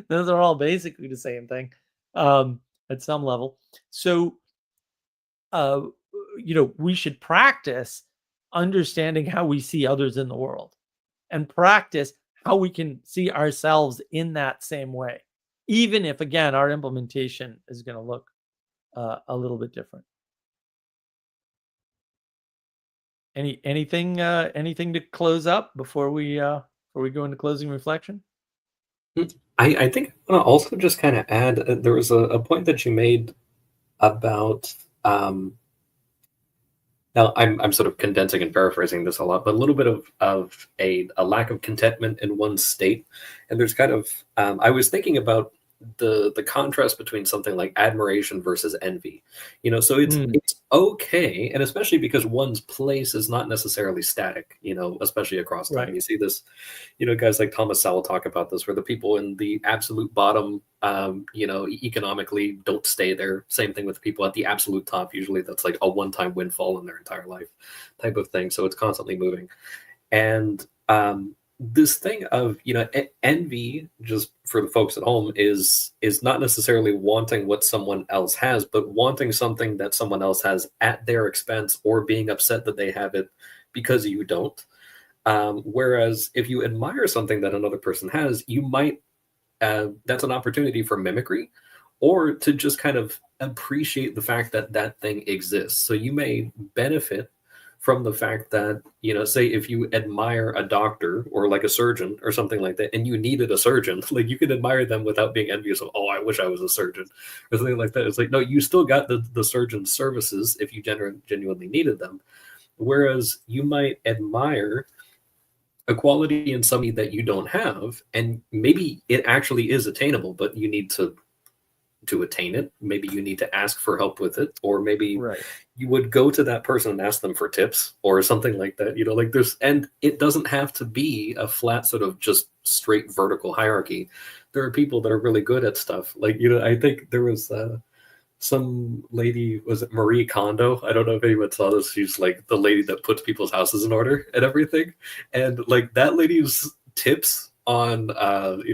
Those are all basically the same thing at some level. So, we should practice understanding how we see others in the world, and practice how we can see ourselves in that same way, even if, again, our implementation is going to look a little bit different. Anything to close up before we go into closing reflection? I think I want to also just kind of add, there was a point that you made about, now I'm sort of condensing and paraphrasing this a lot, but a little bit of a lack of contentment in one's state. And there's kind of, I was thinking about the contrast between something like admiration versus envy. So it's okay, and especially because one's place is not necessarily static, especially across time. Right. You see this, guys like Thomas Sowell talk about this, where the people in the absolute bottom, economically don't stay there. Same thing with the people at the absolute top. Usually that's like a one-time windfall in their entire life type of thing. So it's constantly moving. And this thing of envy, just for the folks at home, is not necessarily wanting what someone else has, but wanting something that someone else has at their expense, or being upset that they have it because you don't. Whereas if you admire something that another person has, you might that's an opportunity for mimicry, or to just kind of appreciate the fact that that thing exists. So you may benefit from the fact that, say if you admire a doctor or like a surgeon or something like that, and you needed a surgeon, like you can admire them without being envious of, oh, I wish I was a surgeon or something like that. It's like, no, you still got the surgeon's services if you genuinely needed them. Whereas you might admire a quality in somebody that you don't have, and maybe it actually is attainable, but you need to attain it. Maybe you need to ask for help with it, or maybe you would go to that person and ask them for tips or something like that. Like there's, and it doesn't have to be a flat sort of just straight vertical hierarchy. There are people that are really good at stuff. Like, I think there was some lady, was it Marie Kondo? I don't know if anyone saw this. She's like the lady that puts people's houses in order and everything. And like that lady's tips on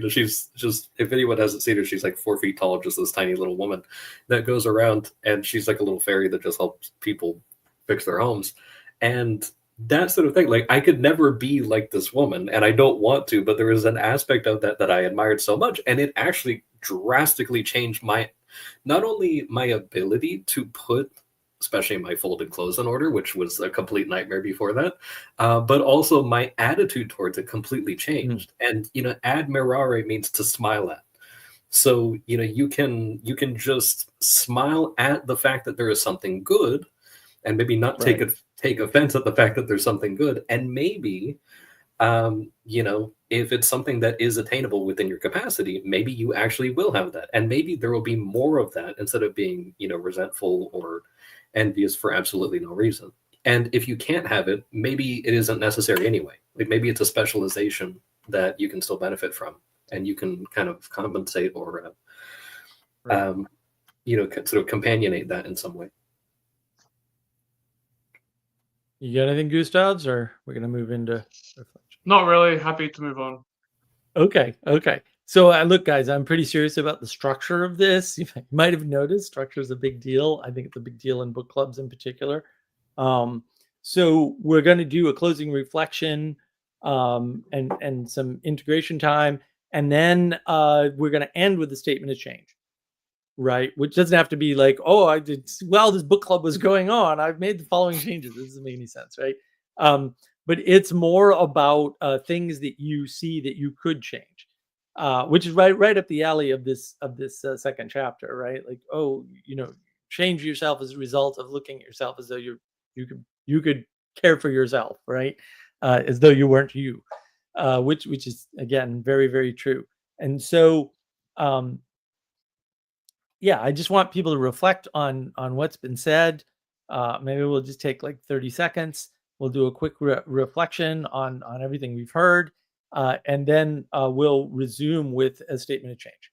she's just, if anyone hasn't seen her, she's like 4 feet tall, just this tiny little woman that goes around, and she's like a little fairy that just helps people fix their homes. And that sort of thing, like I could never be like this woman, and I don't want to, but there is an aspect of that I admired so much, and it actually drastically changed not only my ability to put especially my folded clothes in order, which was a complete nightmare before that. But also my attitude towards it completely changed. And, admirare means to smile at. So, you can just smile at the fact that there is something good, and maybe not take offense at the fact that there's something good. And maybe, if it's something that is attainable within your capacity, maybe you actually will have that. And maybe there will be more of that instead of being, resentful or envious for absolutely no reason. And if you can't have it, maybe it isn't necessary anyway. Like maybe it's a specialization that you can still benefit from, and you can kind of compensate or, sort of companionate that in some way. You got anything, Gustavs, or we're going to move into reflection? Not really. Happy to move on. Okay. So look, guys, I'm pretty serious about the structure of this. You might have noticed structure is a big deal. I think it's a big deal in book clubs in particular. So we're going to do a closing reflection and some integration time. And then we're going to end with a statement of change, right? Which doesn't have to be like, oh, this book club was going on, I've made the following changes. This doesn't make any sense, right? But it's more about things that you see that you could change, which is right up the alley of this second chapter, right? Like, change yourself as a result of looking at yourself as though you could care for yourself, right? As though you weren't you, which is again very, very true. And so, I just want people to reflect on what's been said. Maybe we'll just take like 30 seconds. We'll do a quick reflection on everything we've heard, and then we'll resume with a statement of change.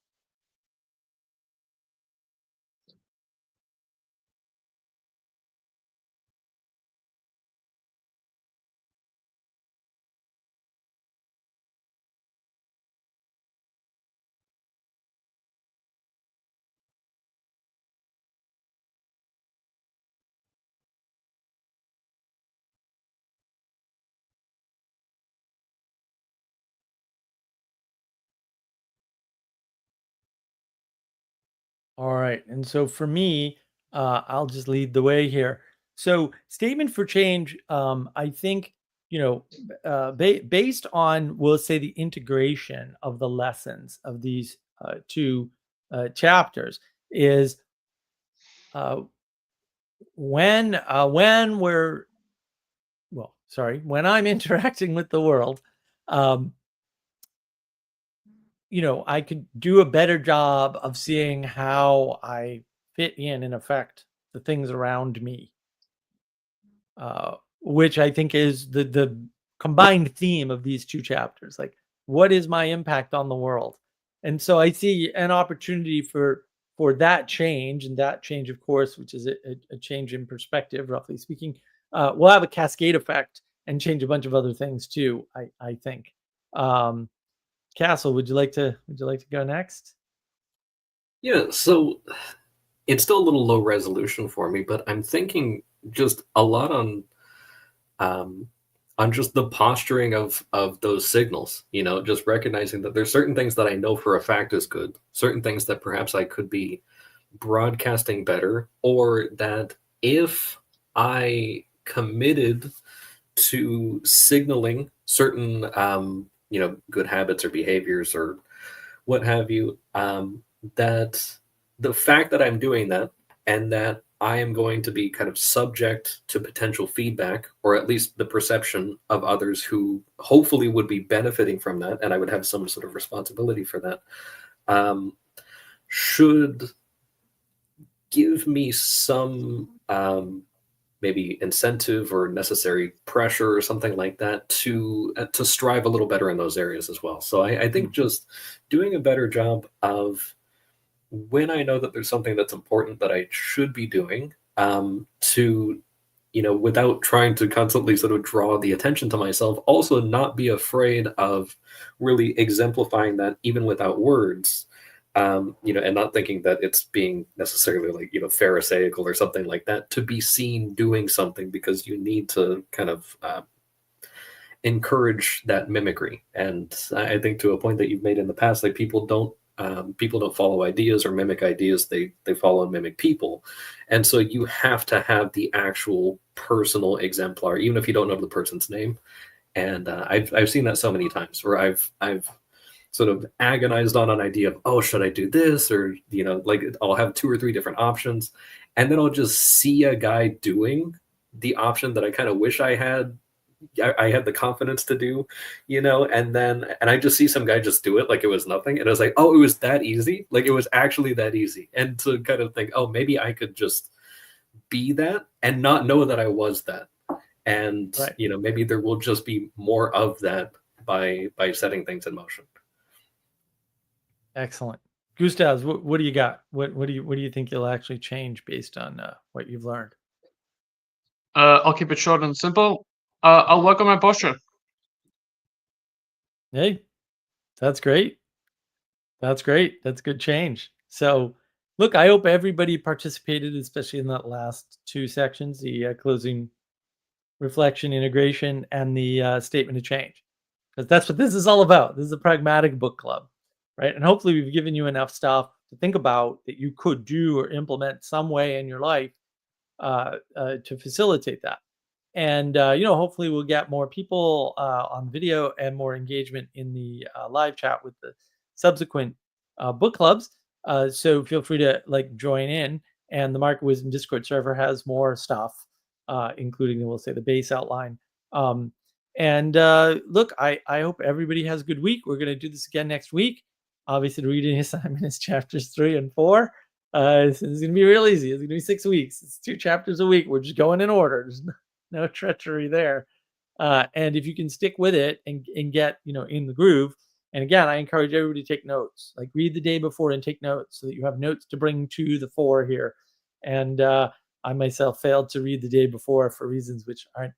All right. And so for me, I'll just lead the way here. So statement for change, I think, based on, we'll say, the integration of the lessons of these two chapters is when I'm interacting with the world, I could do a better job of seeing how I fit in and affect the things around me, which I think is the combined theme of these two chapters. Like, what is my impact on the world? And so I see an opportunity for that change, and that change, of course, which is a change in perspective, roughly speaking, will have a cascade effect and change a bunch of other things too, I think. Castle, would you like to go next? Yeah, so it's still a little low resolution for me, but I'm thinking just a lot on just the posturing of those signals, just recognizing that there's certain things that I know for a fact is good, certain things that perhaps I could be broadcasting better, or that if I committed to signaling certain good habits or behaviors or what have you, that the fact that I'm doing that and that I am going to be kind of subject to potential feedback, or at least the perception of others who hopefully would be benefiting from that, and I would have some sort of responsibility for that, should give me some maybe incentive or necessary pressure or something like that to strive a little better in those areas as well. So I think just doing a better job of, when I know that there's something that's important that I should be doing, to, without trying to constantly sort of draw the attention to myself, also not be afraid of really exemplifying that even without words, and not thinking that it's being necessarily like, pharisaical or something like that, to be seen doing something, because you need to kind of encourage that mimicry. And I think, to a point that you've made in the past, like, people don't People don't follow ideas or mimic ideas; they follow and mimic people. And so you have to have the actual personal exemplar, even if you don't know the person's name. And I've seen that so many times where I've sort of agonized on an idea of, oh, should I do this? Or, like I'll have 2 or 3 different options. And then I'll just see a guy doing the option that I kind of wish I had. I had the confidence to do, and I just see some guy just do it like it was nothing. And I was like, oh, it was that easy. Like it was actually that easy. And to kind of think, oh, maybe I could just be that and not know that I was that. And, Right. Maybe there will just be more of that by setting things in motion. Excellent. Gustav, what do you got? What do you think you'll actually change based on what you've learned? I'll keep it short and simple. I'll work on my posture. Hey, that's great. That's great. That's good change. So, look, I hope everybody participated, especially in that last 2 sections, the closing reflection, integration, and the statement of change, because that's what this is all about. This is a pragmatic book club, right? And hopefully, we've given you enough stuff to think about that you could do or implement some way in your life to facilitate that. And hopefully, we'll get more people on video and more engagement in the live chat with the subsequent book clubs. So feel free to join in. And the Market Wisdom Discord server has more stuff, including, we'll say, the base outline. And look, I hope everybody has a good week. We're going to do this again next week. Obviously, the reading assignment is chapters 3 and 4. So it's going to be real easy. It's going to be 6 weeks. It's 2 chapters a week. We're just going in order. There's no treachery there. And if you can stick with it and get in the groove. And again, I encourage everybody to take notes. Like read the day before and take notes so that you have notes to bring to the fore here. And I myself failed to read the day before for reasons which aren't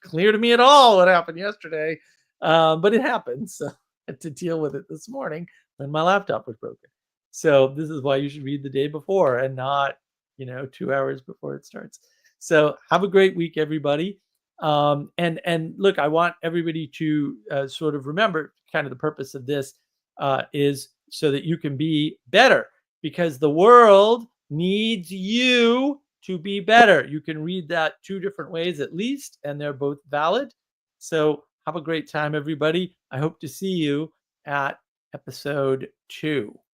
clear to me at all what happened yesterday. But it happened. So I had to deal with it this morning when my laptop was broken. So this is why you should read the day before and not 2 hours before it starts. So have a great week, everybody. And look, I want everybody to sort of remember kind of the purpose of this is so that you can be better, because the world needs you to be better. You can read that 2 different ways at least, and they're both valid. So have a great time, everybody. I hope to see you at episode 2.